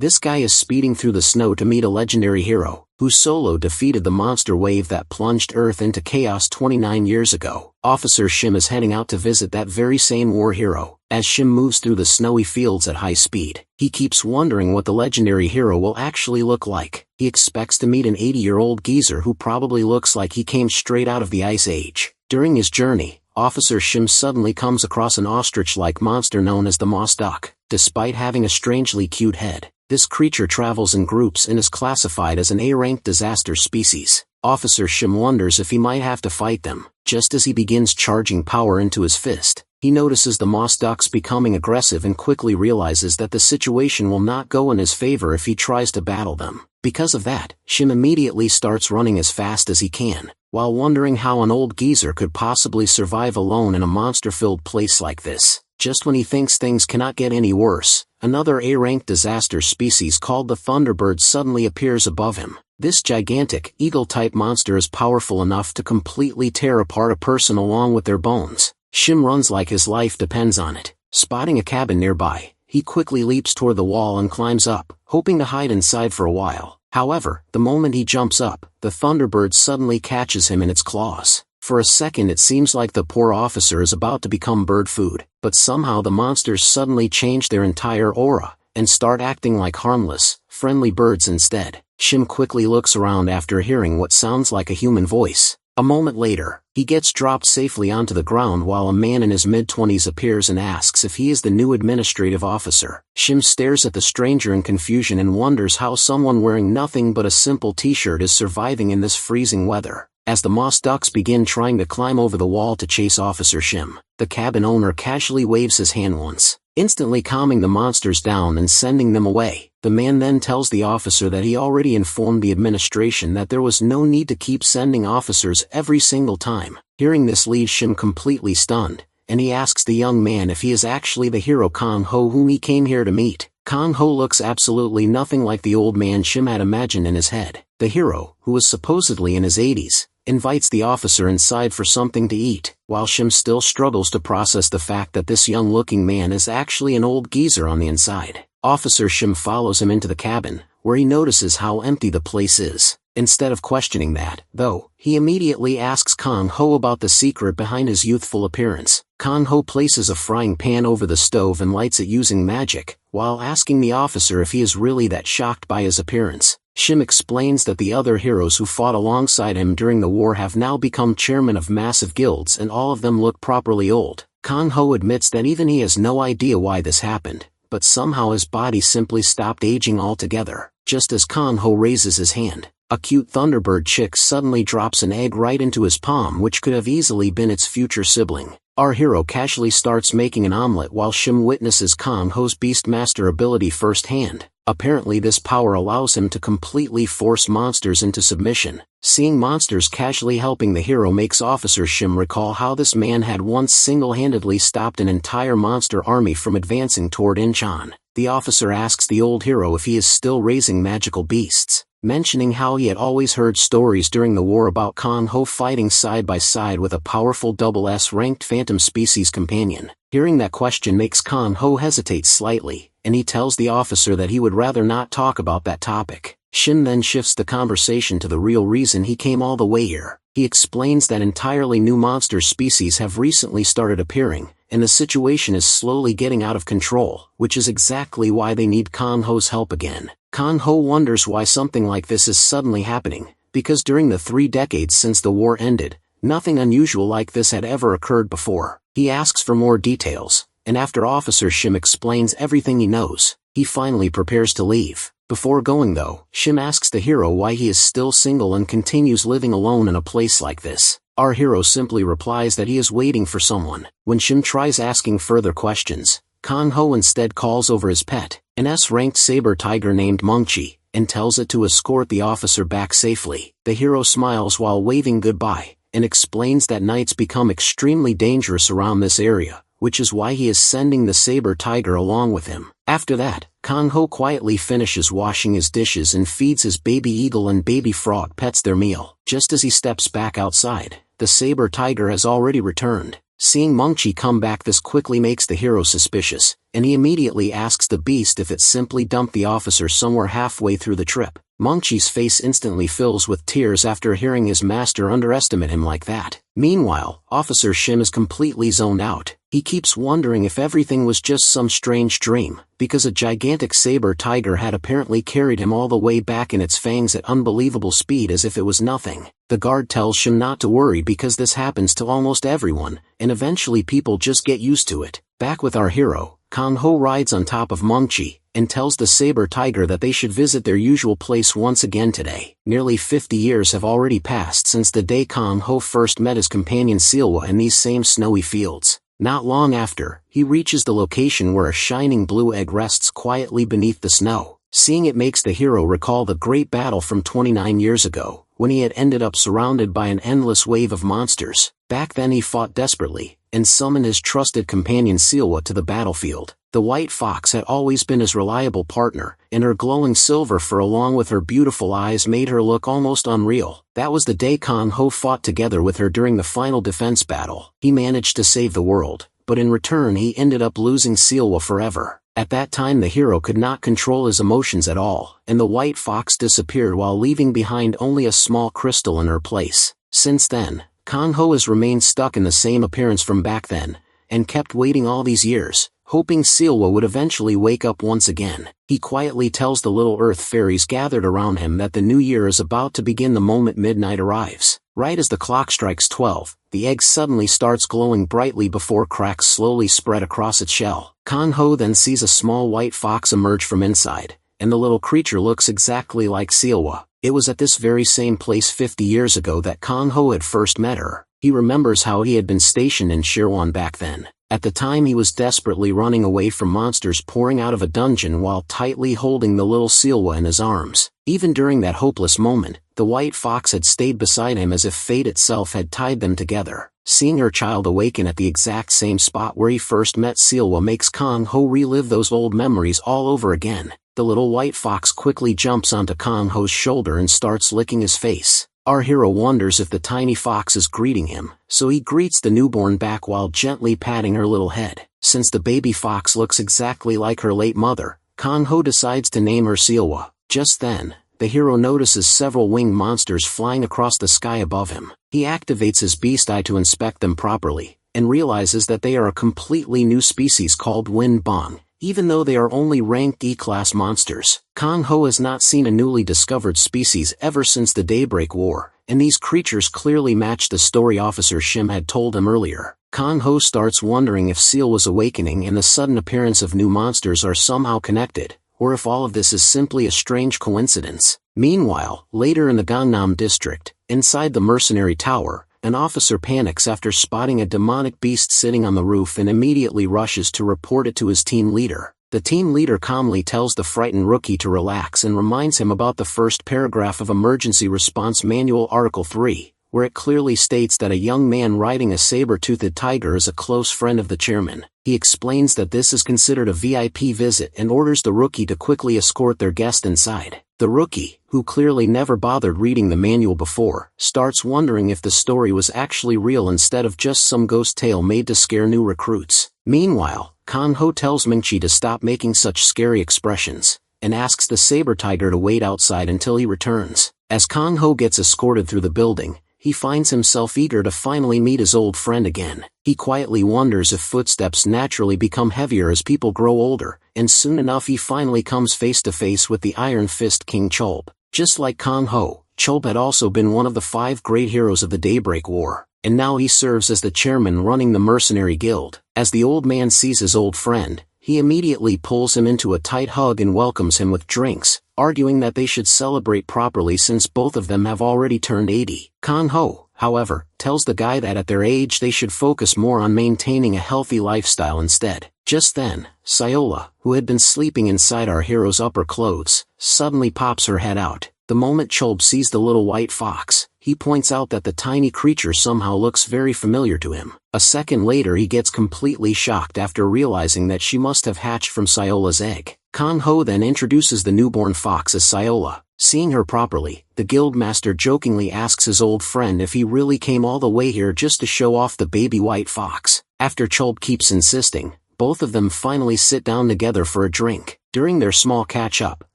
This guy is speeding through the snow to meet a legendary hero, who solo defeated the monster wave that plunged Earth into chaos 29 years ago. Officer Shim is heading out to visit that very same war hero. As Shim moves through the snowy fields at high speed, he keeps wondering what the legendary hero will actually look like. He expects to meet an 80-year-old geezer who probably looks like he came straight out of the Ice Age. During his journey, Officer Shim suddenly comes across an ostrich-like monster known as the moss duck. Despite having a strangely cute head, this creature travels in groups and is classified as an A-rank disaster species. Officer Shim wonders if he might have to fight them. Just as he begins charging power into his fist, he notices the moss ducks becoming aggressive and quickly realizes that the situation will not go in his favor if he tries to battle them. Because of that, Shim immediately starts running as fast as he can, while wondering how an old geezer could possibly survive alone in a monster-filled place like this. Just when he thinks things cannot get any worse, another A-rank disaster species called the Thunderbird suddenly appears above him. This gigantic, eagle-type monster is powerful enough to completely tear apart a person along with their bones. Shim runs like his life depends on it. Spotting a cabin nearby, he quickly leaps toward the wall and climbs up, hoping to hide inside for a while. However, the moment he jumps up, the Thunderbird suddenly catches him in its claws. For a second it seems like the poor officer is about to become bird food, but somehow the monsters suddenly change their entire aura, and start acting like harmless, friendly birds instead. Shim quickly looks around after hearing what sounds like a human voice. A moment later, he gets dropped safely onto the ground while a man in his mid-20s appears and asks if he is the new administrative officer. Shim stares at the stranger in confusion and wonders how someone wearing nothing but a simple t-shirt is surviving in this freezing weather. As the moss ducks begin trying to climb over the wall to chase Officer Shim, the cabin owner casually waves his hand once, instantly calming the monsters down and sending them away. The man then tells the officer that he already informed the administration that there was no need to keep sending officers every single time. Hearing this leaves Shim completely stunned, and he asks the young man if he is actually the hero Kang Ho whom he came here to meet. Kang Ho looks absolutely nothing like the old man Shim had imagined in his head. The hero, who was supposedly in his 80s, invites the officer inside for something to eat, while Shim still struggles to process the fact that this young-looking man is actually an old geezer on the inside. Officer Shim follows him into the cabin, where he notices how empty the place is. Instead of questioning that, though, he immediately asks Kang Ho about the secret behind his youthful appearance. Kang Ho places a frying pan over the stove and lights it using magic, while asking the officer if he is really that shocked by his appearance. Shim explains that the other heroes who fought alongside him during the war have now become chairmen of massive guilds and all of them look properly old. Kang Ho admits that even he has no idea why this happened, but somehow his body simply stopped aging altogether. Just as Kang Ho raises his hand, a cute Thunderbird chick suddenly drops an egg right into his palm which could have easily been its future sibling. Our hero casually starts making an omelet while Shim witnesses Kang Ho's Beastmaster ability firsthand. Apparently this power allows him to completely force monsters into submission. Seeing monsters casually helping the hero makes Officer Shim recall how this man had once single-handedly stopped an entire monster army from advancing toward Incheon. The officer asks the old hero if he is still raising magical beasts, mentioning how he had always heard stories during the war about Kang Ho fighting side by side with a powerful SS-ranked phantom species companion. Hearing that question makes Kang Ho hesitate slightly, and he tells the officer that he would rather not talk about that topic. Shim then shifts the conversation to the real reason he came all the way here. He explains that entirely new monster species have recently started appearing, and the situation is slowly getting out of control, which is exactly why they need Kang Ho's help again. Kang Ho wonders why something like this is suddenly happening, because during the 3 decades since the war ended, nothing unusual like this had ever occurred before. He asks for more details, and after Officer Shim explains everything he knows, he finally prepares to leave. Before going though, Shim asks the hero why he is still single and continues living alone in a place like this. Our hero simply replies that he is waiting for someone. When Shim tries asking further questions, Kang Ho instead calls over his pet, an S-ranked saber tiger named Mungchi, and tells it to escort the officer back safely. The hero smiles while waving goodbye, and explains that nights become extremely dangerous around this area, which is why he is sending the saber tiger along with him. After that, Kang Ho quietly finishes washing his dishes and feeds his baby eagle and baby frog pets their meal. Just as he steps back outside, the saber tiger has already returned. Seeing Mungchi come back this quickly makes the hero suspicious, and he immediately asks the beast if it simply dumped the officer somewhere halfway through the trip. Mungchi's face instantly fills with tears after hearing his master underestimate him like that. Meanwhile, Officer Shim is completely zoned out. He keeps wondering if everything was just some strange dream, because a gigantic saber tiger had apparently carried him all the way back in its fangs at unbelievable speed as if it was nothing. The guard tells Shim not to worry because this happens to almost everyone, and eventually people just get used to it. Back with our hero, Kang Ho rides on top of Mungchi, and tells the saber tiger that they should visit their usual place once again today. Nearly 50 years have already passed since the day Kang Ho first met his companion Silwa in these same snowy fields. Not long after, he reaches the location where a shining blue egg rests quietly beneath the snow. Seeing it makes the hero recall the great battle from 29 years ago, when he had ended up surrounded by an endless wave of monsters. Back then he fought desperately, and summoned his trusted companion Silwa to the battlefield. The white fox had always been his reliable partner, and her glowing silver fur along with her beautiful eyes made her look almost unreal. That was the day Kang Ho fought together with her during the final defense battle. He managed to save the world, but in return he ended up losing Silwa forever. At that time the hero could not control his emotions at all, and the white fox disappeared while leaving behind only a small crystal in her place. Since then, Kang Ho has remained stuck in the same appearance from back then, and kept waiting all these years, hoping Silwa would eventually wake up once again. He quietly tells the little earth fairies gathered around him that the new year is about to begin the moment midnight arrives. Right as the clock strikes 12, the egg suddenly starts glowing brightly before cracks slowly spread across its shell. Kang Ho then sees a small white fox emerge from inside, and the little creature looks exactly like Silwa. It was at this very same place 50 years ago that Kang Ho had first met her. He remembers how he had been stationed in Shirwan back then. At the time he was desperately running away from monsters pouring out of a dungeon while tightly holding the little Silwa in his arms. Even during that hopeless moment, the white fox had stayed beside him as if fate itself had tied them together. Seeing her child awaken at the exact same spot where he first met Silwa makes Kang Ho relive those old memories all over again. The little white fox quickly jumps onto Kang Ho's shoulder and starts licking his face. Our hero wonders if the tiny fox is greeting him, so he greets the newborn back while gently patting her little head. Since the baby fox looks exactly like her late mother, Kang Ho decides to name her Silwa. Just then, the hero notices several winged monsters flying across the sky above him. He activates his beast eye to inspect them properly, and realizes that they are a completely new species called Wind Bong. Even though they are only ranked E-class monsters, Kang Ho has not seen a newly discovered species ever since the Daybreak War, and these creatures clearly match the story Officer Shim had told him earlier. Kang Ho starts wondering if Silwa's awakening and the sudden appearance of new monsters are somehow connected, or if all of this is simply a strange coincidence. Meanwhile, later in the Gangnam district, inside the mercenary tower, an officer panics after spotting a demonic beast sitting on the roof and immediately rushes to report it to his team leader. The team leader calmly tells the frightened rookie to relax and reminds him about the first paragraph of Emergency Response Manual Article 3, where it clearly states that a young man riding a saber-toothed tiger is a close friend of the chairman. He explains that this is considered a VIP visit and orders the rookie to quickly escort their guest inside. The rookie, who clearly never bothered reading the manual before, starts wondering if the story was actually real instead of just some ghost tale made to scare new recruits. Meanwhile, Kang Ho tells Mingchi to stop making such scary expressions, and asks the saber tiger to wait outside until he returns. As Kang Ho gets escorted through the building, he finds himself eager to finally meet his old friend again. He quietly wonders if footsteps naturally become heavier as people grow older, and soon enough he finally comes face to face with the Iron Fist King Cholb. Just like Kang Ho, Cholb had also been one of the 5 great heroes of the Daybreak War, and now he serves as the chairman running the mercenary guild. As the old man sees his old friend, he immediately pulls him into a tight hug and welcomes him with drinks, arguing that they should celebrate properly since both of them have already turned 80. Kang Ho, however, tells the guy that at their age they should focus more on maintaining a healthy lifestyle instead. Just then, Sayola, who had been sleeping inside our hero's upper clothes, suddenly pops her head out. The moment Cholb sees the little white fox, he points out that the tiny creature somehow looks very familiar to him. A second later he gets completely shocked after realizing that she must have hatched from Sayola's egg. Kang Ho then introduces the newborn fox as Sayola. Seeing her properly, the guildmaster jokingly asks his old friend if he really came all the way here just to show off the baby white fox. After Chulp keeps insisting, both of them finally sit down together for a drink. During their small catch-up,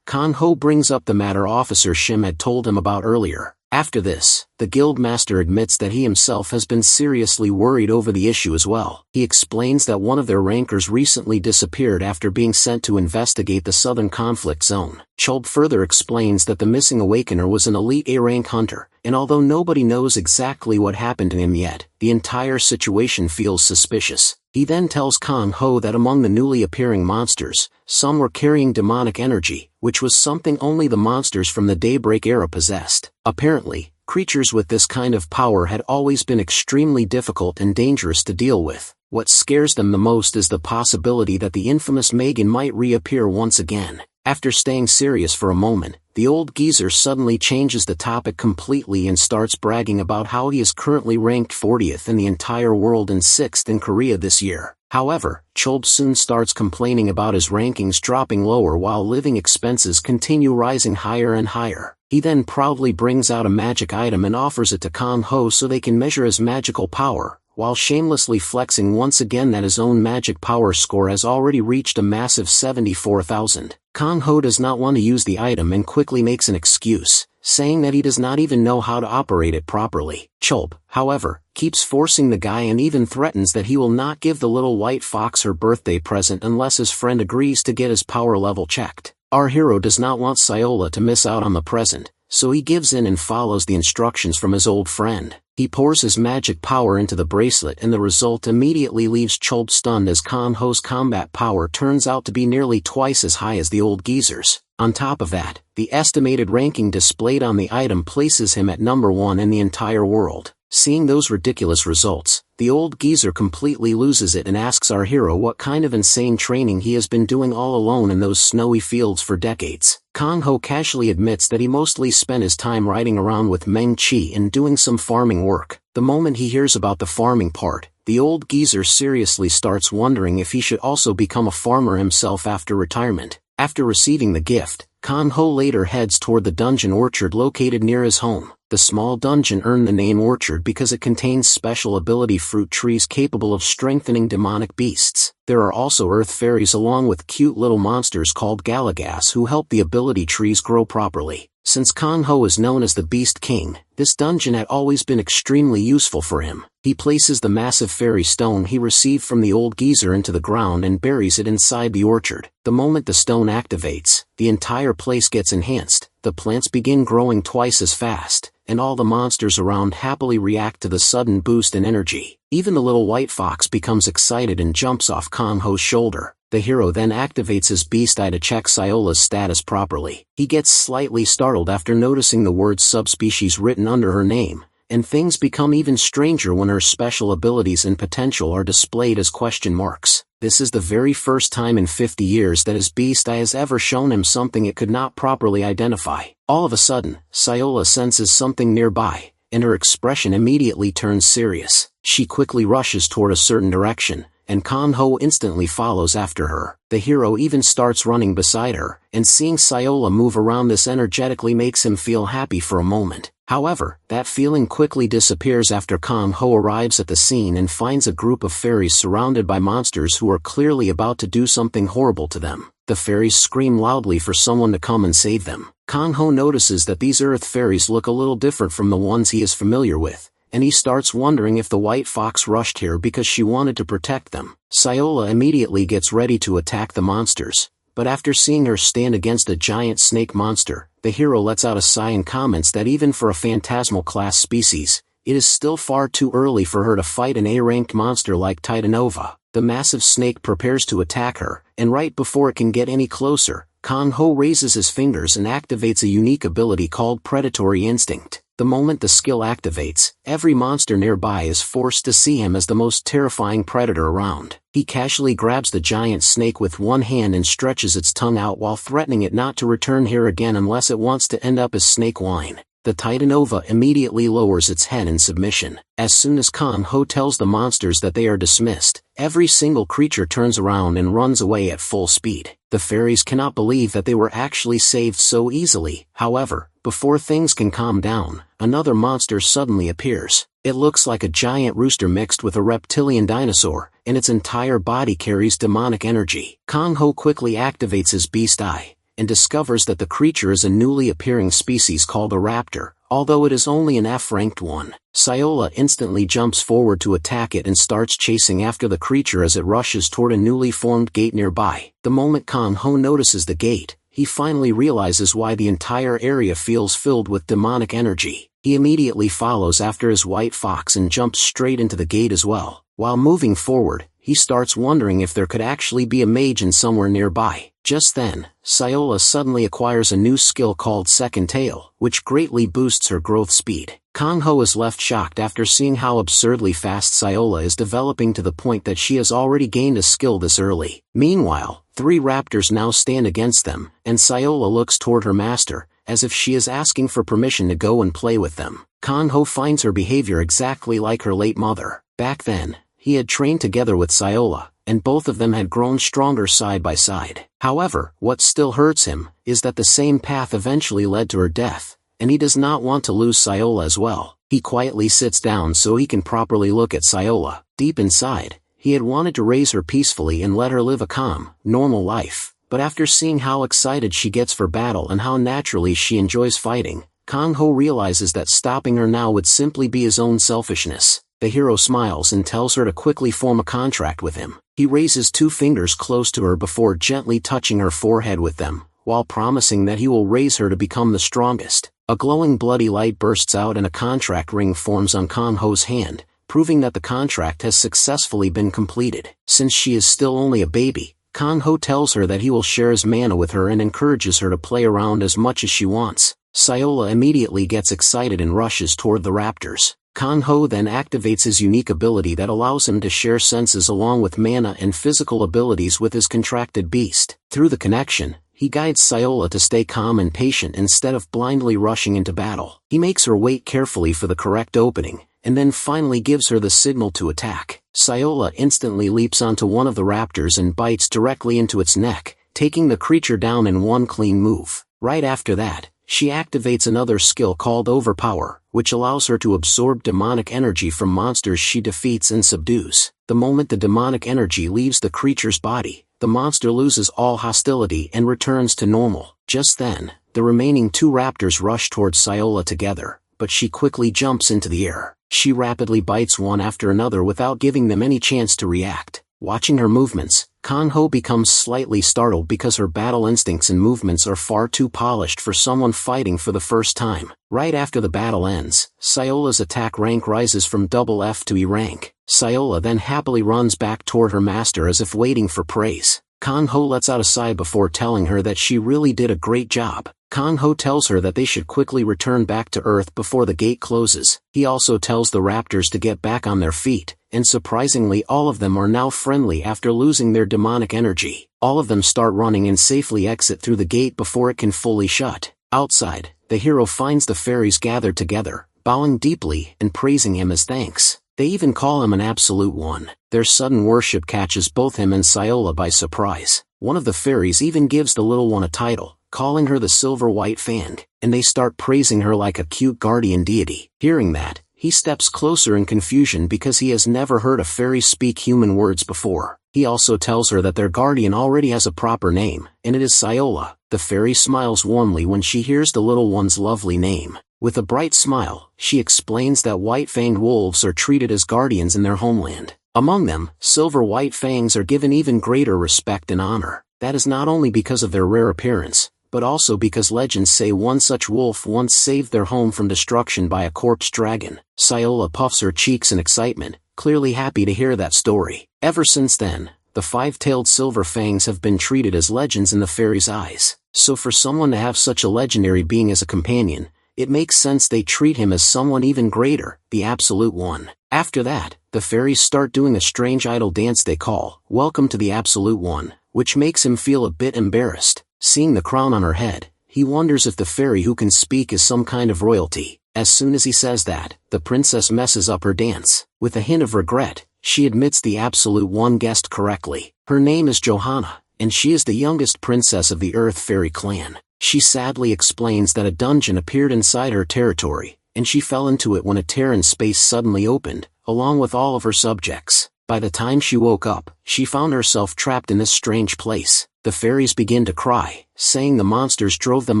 Kan-ho brings up the matter Officer Shim had told him about earlier. After this, the guildmaster admits that he himself has been seriously worried over the issue as well. He explains that one of their rankers recently disappeared after being sent to investigate the southern conflict zone. Chulp further explains that the missing awakener was an elite A-rank hunter, and although nobody knows exactly what happened to him yet, the entire situation feels suspicious. He then tells Kan-ho that among the newly appearing monsters, some were carrying demonic energy, which was something only the monsters from the Daybreak era possessed. Apparently, creatures with this kind of power had always been extremely difficult and dangerous to deal with. What scares them the most is the possibility that the infamous Megan might reappear once again. After staying serious for a moment, the old geezer suddenly changes the topic completely and starts bragging about how he is currently ranked 40th in the entire world and 6th in Korea this year. However, Chulp soon starts complaining about his rankings dropping lower while living expenses continue rising higher and higher. He then proudly brings out a magic item and offers it to Kan-ho so they can measure his magical power, while shamelessly flexing once again that his own magic power score has already reached a massive 74,000. Kan-ho does not want to use the item and quickly makes an excuse, saying that he does not even know how to operate it properly. Chulp, however, keeps forcing the guy and even threatens that he will not give the little white fox her birthday present unless his friend agrees to get his power level checked. Our hero does not want Sayola to miss out on the present, so he gives in and follows the instructions from his old friend. He pours his magic power into the bracelet and the result immediately leaves Chulp stunned as Kan-ho's combat power turns out to be nearly twice as high as the old geezer's. On top of that, the estimated ranking displayed on the item places him at number 1 in the entire world. Seeing those ridiculous results, the old geezer completely loses it and asks our hero what kind of insane training he has been doing all alone in those snowy fields for decades. Kan-ho casually admits that he mostly spent his time riding around with Meng Chi and doing some farming work. The moment he hears about the farming part, the old geezer seriously starts wondering if he should also become a farmer himself after retirement. After receiving the gift, Kan-ho later heads toward the dungeon orchard located near his home. The small dungeon earned the name Orchard because it contains special ability fruit trees capable of strengthening demonic beasts. There are also earth fairies along with cute little monsters called Galagas who help the ability trees grow properly. Since Kan-ho is known as the Beast King, this dungeon had always been extremely useful for him. He places the massive fairy stone he received from the old geezer into the ground and buries it inside the orchard. The moment the stone activates, the entire place gets enhanced, the plants begin growing twice as fast, and all the monsters around happily react to the sudden boost in energy. Even the little white fox becomes excited and jumps off Kan-ho's shoulder. The hero then activates his beast eye to check Sayola's status properly. He gets slightly startled after noticing the word subspecies written under her name, and things become even stranger when her special abilities and potential are displayed as question marks. This is the very first time in 50 years that his beast eye has ever shown him something it could not properly identify. All of a sudden, Sayola senses something nearby, and her expression immediately turns serious. She quickly rushes toward a certain direction, and Kan-ho instantly follows after her. The hero even starts running beside her, and seeing Sayola move around this energetically makes him feel happy for a moment. However, that feeling quickly disappears after Kan-ho arrives at the scene and finds a group of fairies surrounded by monsters who are clearly about to do something horrible to them. The fairies scream loudly for someone to come and save them. Kan-ho notices that these earth fairies look a little different from the ones he is familiar with, and he starts wondering if the white fox rushed here because she wanted to protect them. Sayola immediately gets ready to attack the monsters, but after seeing her stand against a giant snake monster, the hero lets out a sigh and comments that even for a phantasmal class species, it is still far too early for her to fight an A-ranked monster like Titanova. The massive snake prepares to attack her, and right before it can get any closer, Kan-ho raises his fingers and activates a unique ability called Predatory Instinct. The moment the skill activates, every monster nearby is forced to see him as the most terrifying predator around. He casually grabs the giant snake with one hand and stretches its tongue out while threatening it not to return here again unless it wants to end up as snake wine. The Titanova immediately lowers its head in submission. As soon as Kanho tells the monsters that they are dismissed, every single creature turns around and runs away at full speed. The fairies cannot believe that they were actually saved so easily. However, before things can calm down, another monster suddenly appears. It looks like a giant rooster mixed with a reptilian dinosaur, and its entire body carries demonic energy. Kanho quickly activates his beast eye, and discovers that the creature is a newly appearing species called a raptor, although it is only an F-ranked one. Sayola instantly jumps forward to attack it and starts chasing after the creature as it rushes toward a newly formed gate nearby. The moment Kanho notices the gate, he finally realizes why the entire area feels filled with demonic energy. He immediately follows after his white fox and jumps straight into the gate as well. While moving forward, he starts wondering if there could actually be a mage in somewhere nearby. Just then, Sayola suddenly acquires a new skill called Second Tail, which greatly boosts her growth speed. Kanho is left shocked after seeing how absurdly fast Sayola is developing to the point that she has already gained a skill this early. Meanwhile, 3 raptors now stand against them, and Sayola looks toward her master, as if she is asking for permission to go and play with them. Kanho finds her behavior exactly like her late mother. Back then, he had trained together with Sayola, and both of them had grown stronger side by side. However, what still hurts him is that the same path eventually led to her death, and he does not want to lose Sayola as well. He quietly sits down so he can properly look at Sayola. Deep inside, he had wanted to raise her peacefully and let her live a calm, normal life, but after seeing how excited she gets for battle and how naturally she enjoys fighting, Kanho realizes that stopping her now would simply be his own selfishness. The hero smiles and tells her to quickly form a contract with him. He raises 2 fingers close to her before gently touching her forehead with them, while promising that he will raise her to become the strongest. A glowing bloody light bursts out and a contract ring forms on Kanho's hand, proving that the contract has successfully been completed. Since she is still only a baby, Kanho tells her that he will share his mana with her and encourages her to play around as much as she wants. Sayola immediately gets excited and rushes toward the raptors. Kanho then activates his unique ability that allows him to share senses along with mana and physical abilities with his contracted beast. Through the connection, he guides Sayola to stay calm and patient instead of blindly rushing into battle. He makes her wait carefully for the correct opening, and then finally gives her the signal to attack. Sayola instantly leaps onto one of the raptors and bites directly into its neck, taking the creature down in one clean move. Right after that, she activates another skill called Overpower, which allows her to absorb demonic energy from monsters she defeats and subdues. The moment the demonic energy leaves the creature's body, the monster loses all hostility and returns to normal. Just then, the remaining 2 raptors rush towards Sayola together, but she quickly jumps into the air. She rapidly bites one after another without giving them any chance to react. Watching her movements, Kanho becomes slightly startled because her battle instincts and movements are far too polished for someone fighting for the first time. Right after the battle ends, Sayola's attack rank rises from double F to E rank. Sayola then happily runs back toward her master as if waiting for praise. Kanho lets out a sigh before telling her that she really did a great job. Kanho tells her that they should quickly return back to Earth before the gate closes. He also tells the raptors to get back on their feet, and surprisingly all of them are now friendly after losing their demonic energy. All of them start running and safely exit through the gate before it can fully shut. Outside, the hero finds the fairies gathered together, bowing deeply and praising him as thanks. They even call him an absolute one. Their sudden worship catches both him and Sayola by surprise. One of the fairies even gives the little one a title, calling her the Silver White Fang, and they start praising her like a cute guardian deity. Hearing that, he steps closer in confusion because he has never heard a fairy speak human words before. He also tells her that their guardian already has a proper name, and it is Sayola. The fairy smiles warmly when she hears the little one's lovely name. With a bright smile, she explains that white-fanged wolves are treated as guardians in their homeland. Among them, silver white fangs are given even greater respect and honor. That is not only because of their rare appearance, but also because legends say one such wolf once saved their home from destruction by a corpse dragon. Sayola puffs her cheeks in excitement, clearly happy to hear that story. Ever since then, the 5-tailed silver fangs have been treated as legends in the fairies' eyes. So for someone to have such a legendary being as a companion, it makes sense they treat him as someone even greater, the Absolute One. After that, the fairies start doing a strange idol dance they call, Welcome to the Absolute One, which makes him feel a bit embarrassed. Seeing the crown on her head, he wonders if the fairy who can speak is some kind of royalty. As soon as he says that, the princess messes up her dance. With a hint of regret, she admits the absolute one guessed correctly. Her name is Johanna, and she is the youngest princess of the Earth Fairy clan. She sadly explains that a dungeon appeared inside her territory, and she fell into it when a tear in space suddenly opened, along with all of her subjects. By the time she woke up, she found herself trapped in this strange place. The fairies begin to cry, saying the monsters drove them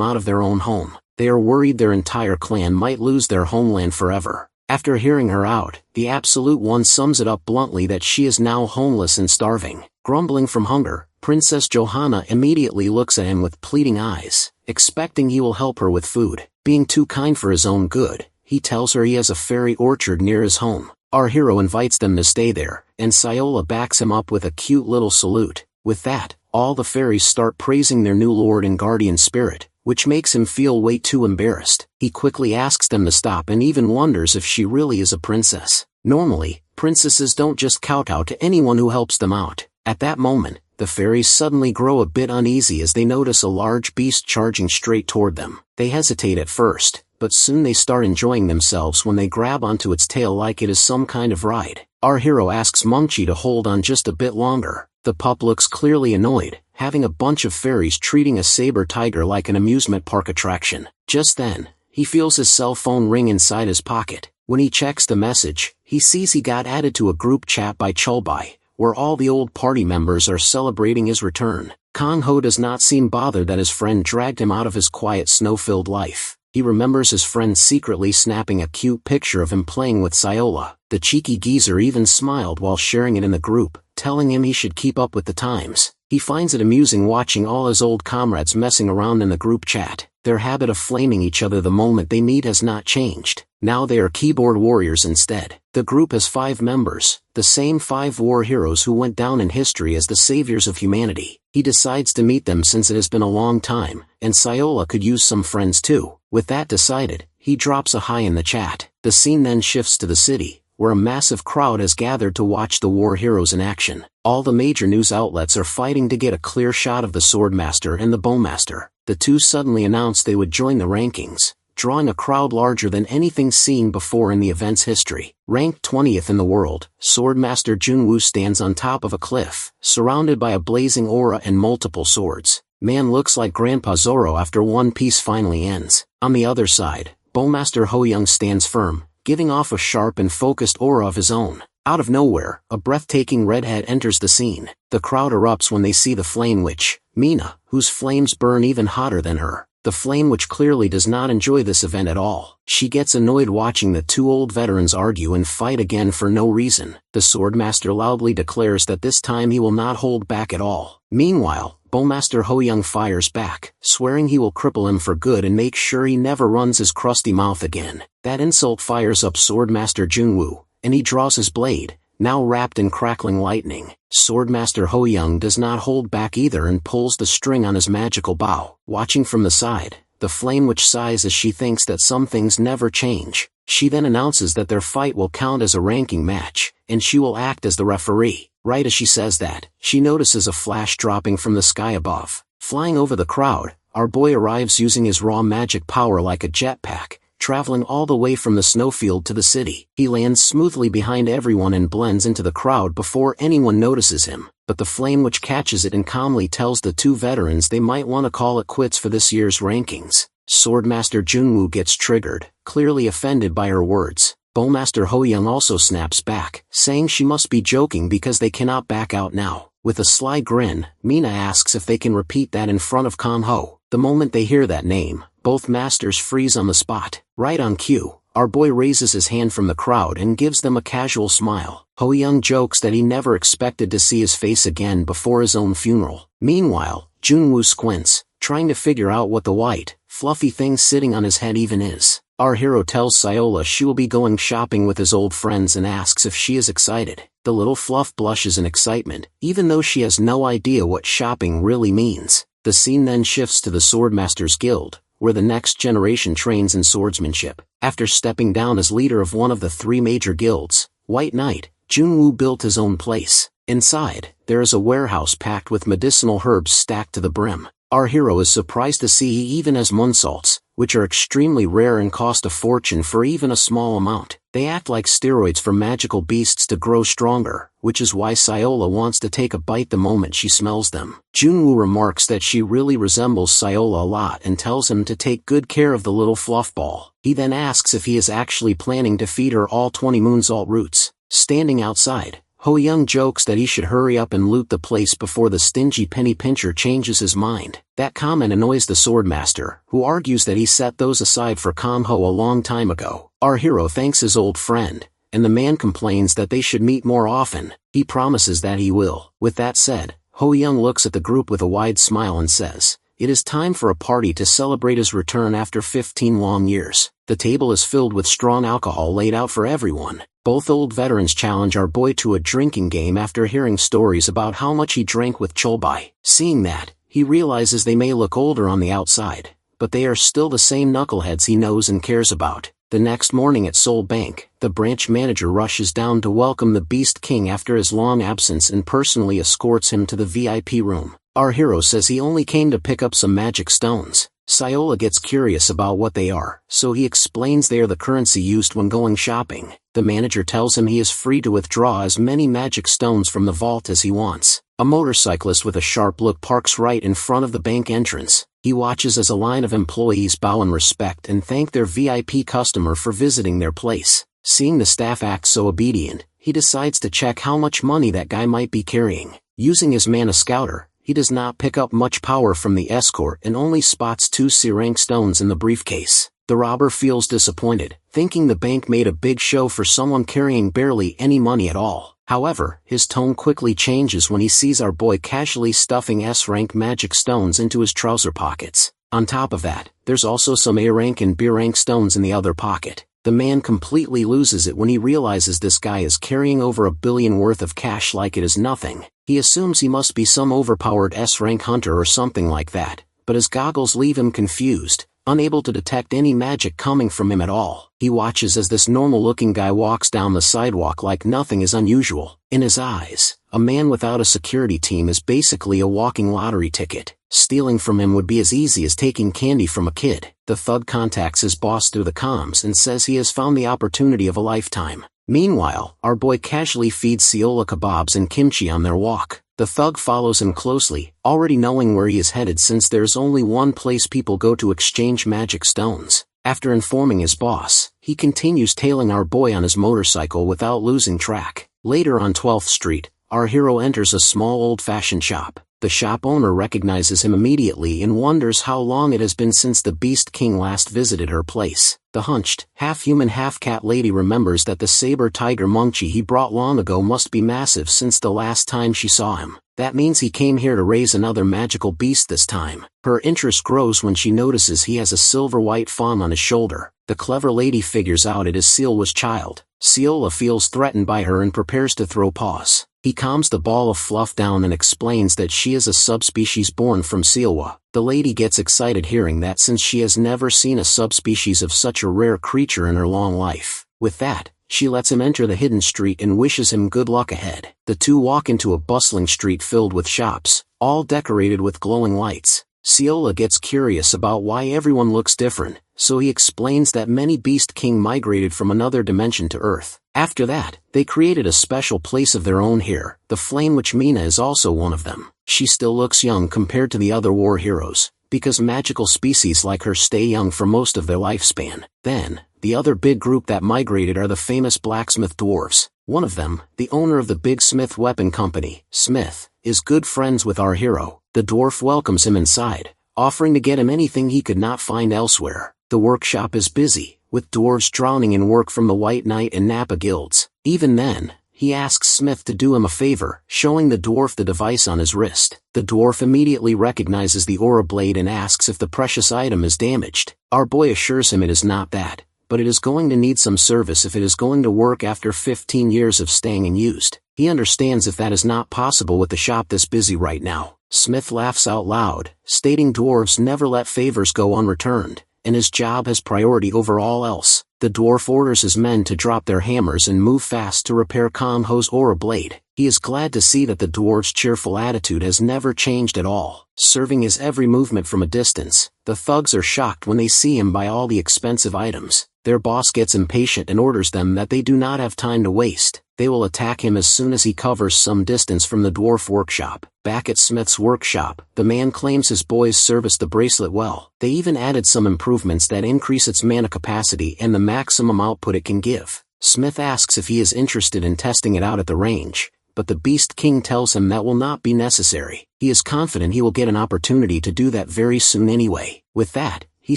out of their own home. They are worried their entire clan might lose their homeland forever. After hearing her out, the Absolute One sums it up bluntly that she is now homeless and starving. Grumbling from hunger, Princess Johanna immediately looks at him with pleading eyes, expecting he will help her with food. Being too kind for his own good, he tells her he has a fairy orchard near his home. Our hero invites them to stay there, and Sayola backs him up with a cute little salute. With that, all the fairies start praising their new lord and guardian spirit, which makes him feel way too embarrassed. He quickly asks them to stop and even wonders if she really is a princess. Normally, princesses don't just kowtow to anyone who helps them out. At that moment, the fairies suddenly grow a bit uneasy as they notice a large beast charging straight toward them. They hesitate at first, but soon they start enjoying themselves when they grab onto its tail like it is some kind of ride. Our hero asks Mungchi to hold on just a bit longer. The pup looks clearly annoyed, having a bunch of fairies treating a saber tiger like an amusement park attraction. Just then, he feels his cell phone ring inside his pocket. When he checks the message, he sees he got added to a group chat by Chulbai, where all the old party members are celebrating his return. Kang Ho does not seem bothered that his friend dragged him out of his quiet snow-filled life. He remembers his friend secretly snapping a cute picture of him playing with Sayola. The cheeky geezer even smiled while sharing it in the group, telling him he should keep up with the times. He finds it amusing watching all his old comrades messing around in the group chat. Their habit of flaming each other the moment they meet has not changed. Now they are keyboard warriors instead. The group has 5 members, the same 5 war heroes who went down in history as the saviors of humanity. He decides to meet them since it has been a long time, and Sayola could use some friends too. With that decided, he drops a hi in the chat. The scene then shifts to the city, where a massive crowd has gathered to watch the war heroes in action. All the major news outlets are fighting to get a clear shot of the Swordmaster and the Bowmaster. The two suddenly announced they would join the rankings, drawing a crowd larger than anything seen before in the event's history. Ranked 20th in the world, Swordmaster Junwoo stands on top of a cliff, surrounded by a blazing aura and multiple swords. Man looks like Grandpa Zoro after One Piece finally ends. On the other side, Bowmaster Ho-young stands firm, giving off a sharp and focused aura of his own. Out of nowhere, a breathtaking redhead enters the scene. The crowd erupts when they see the Flame Witch, Mina, whose flames burn even hotter than her. The Flame Witch clearly does not enjoy this event at all. She gets annoyed watching the 2 old veterans argue and fight again for no reason. The Swordmaster loudly declares that this time he will not hold back at all. Meanwhile, Bowmaster Ho-young fires back, swearing he will cripple him for good and make sure he never runs his crusty mouth again. That insult fires up Swordmaster Junwoo, and he draws his blade, now wrapped in crackling lightning. Swordmaster Ho-young does not hold back either and pulls the string on his magical bow. Watching from the side, the Flame Witch sighs as she thinks that some things never change. She then announces that their fight will count as a ranking match, and she will act as the referee. Right as she says that, she notices a flash dropping from the sky above. Flying over the crowd, our boy arrives using his raw magic power like a jetpack, traveling all the way from the snowfield to the city. He lands smoothly behind everyone and blends into the crowd before anyone notices him, but the Flame Witch catches it and calmly tells the 2 veterans they might want to call it quits for this year's rankings. Swordmaster Junwoo gets triggered, clearly offended by her words. Bowmaster Ho-young also snaps back, saying she must be joking because they cannot back out now. With a sly grin, Mina asks if they can repeat that in front of Kang Ho. The moment they hear that name, both masters freeze on the spot. Right on cue, our boy raises his hand from the crowd and gives them a casual smile. Ho-young jokes that he never expected to see his face again before his own funeral. Meanwhile, Junwoo squints, trying to figure out what the white, fluffy thing sitting on his head even is. Our hero tells Sayola she will be going shopping with his old friends and asks if she is excited. The little fluff blushes in excitement, even though she has no idea what shopping really means. The scene then shifts to the Swordmasters Guild, where the next generation trains in swordsmanship. After stepping down as leader of one of the 3 major guilds, White Knight, Junwoo built his own place. Inside, there is a warehouse packed with medicinal herbs stacked to the brim. Our hero is surprised to see he even has moonsaults, which are extremely rare and cost a fortune for even a small amount. They act like steroids for magical beasts to grow stronger, which is why Sayola wants to take a bite the moment she smells them. Junwoo remarks that she really resembles Sayola a lot and tells him to take good care of the little fluffball. He then asks if he is actually planning to feed her all 20 moonsault roots. Standing outside, Ho-young jokes that he should hurry up and loot the place before the stingy penny pincher changes his mind. That comment annoys the swordmaster, who argues that he set those aside for Kamho a long time ago. Our hero thanks his old friend, and the man complains that they should meet more often. He promises that he will. With that said, Ho-young looks at the group with a wide smile and says, "It is time for a party to celebrate his return after 15 long years." The table is filled with strong alcohol laid out for everyone. Both old veterans challenge our boy to a drinking game after hearing stories about how much he drank with Cholbai. Seeing that, he realizes they may look older on the outside, but they are still the same knuckleheads he knows and cares about. The next morning at Seoul Bank, the branch manager rushes down to welcome the Beast King after his long absence and personally escorts him to the VIP room. Our hero says he only came to pick up some magic stones. Sayola gets curious about what they are, so he explains they are the currency used when going shopping. The manager tells him he is free to withdraw as many magic stones from the vault as he wants. A motorcyclist with a sharp look parks right in front of the bank entrance. He watches as a line of employees bow in respect and thank their VIP customer for visiting their place. Seeing the staff act so obedient, he decides to check how much money that guy might be carrying. Using his mana scouter, he does not pick up much power from the escort and only spots 2 SSS-Rank stones in the briefcase. The robber feels disappointed, thinking the bank made a big show for someone carrying barely any money at all. However, his tone quickly changes when he sees our boy casually stuffing S-Rank magic stones into his trouser pockets. On top of that, there's also some A-Rank and B-Rank stones in the other pocket. The man completely loses it when he realizes this guy is carrying over $1 billion worth of cash like it is nothing. He assumes he must be some overpowered S-Rank hunter or something like that, but his goggles leave him confused, unable to detect any magic coming from him at all. He watches as this normal-looking guy walks down the sidewalk like nothing is unusual. In his eyes, a man without a security team is basically a walking lottery ticket. Stealing from him would be as easy as taking candy from a kid. The thug contacts his boss through the comms and says he has found the opportunity of a lifetime. Meanwhile, our boy casually feeds Seola kebabs and kimchi on their walk. The thug follows him closely, already knowing where he is headed since there's only one place people go to exchange magic stones. After informing his boss, he continues tailing our boy on his motorcycle without losing track. Later on 12th Street, our hero enters a small old-fashioned shop. The shop owner recognizes him immediately and wonders how long it has been since the Beast King last visited her place. The hunched, half-human half-cat lady remembers that the saber tiger monkey he brought long ago must be massive since the last time she saw him. That means he came here to raise another magical beast this time. Her interest grows when she notices he has a silver-white fawn on his shoulder. The clever lady figures out it is Seola's child. Seola feels threatened by her and prepares to throw paws. He calms the ball of fluff down and explains that she is a subspecies born from Seowa. The lady gets excited hearing that since she has never seen a subspecies of such a rare creature in her long life. With that, she lets him enter the hidden street and wishes him good luck ahead. The two walk into a bustling street filled with shops, all decorated with glowing lights. Seola gets curious about why everyone looks different, so he explains that many Beast King migrated from another dimension to Earth. After that, they created a special place of their own here. The Flame Witch Mina is also one of them. She still looks young compared to the other war heroes, because magical species like her stay young for most of their lifespan. Then, the other big group that migrated are the famous blacksmith dwarves. One of them, the owner of the Big Smith Weapon Company, Smith, is good friends with our hero. The dwarf welcomes him inside, offering to get him anything he could not find elsewhere. The workshop is busy, with dwarves drowning in work from the White Knight and Nappa guilds. Even then, he asks Smith to do him a favor, showing the dwarf the device on his wrist. The dwarf immediately recognizes the aura blade and asks if the precious item is damaged. Our boy assures him it is not that, but it is going to need some service if it is going to work after 15 years of staying unused. He understands if that is not possible with the shop this busy right now. Smith laughs out loud, stating dwarves never let favors go unreturned, and his job has priority over all else. The dwarf orders his men to drop their hammers and move fast to repair Kang Ho's aura blade. He is glad to see that the dwarf's cheerful attitude has never changed at all, serving his every movement from a distance. The thugs are shocked when they see him buy all the expensive items. Their boss gets impatient and orders them that they do not have time to waste. They will attack him as soon as he covers some distance from the dwarf workshop. Back at Smith's workshop, the man claims his boys serviced the bracelet well. They even added some improvements that increase its mana capacity and the maximum output it can give. Smith asks if he is interested in testing it out at the range, but the Beast King tells him that will not be necessary. He is confident he will get an opportunity to do that very soon anyway. With that, he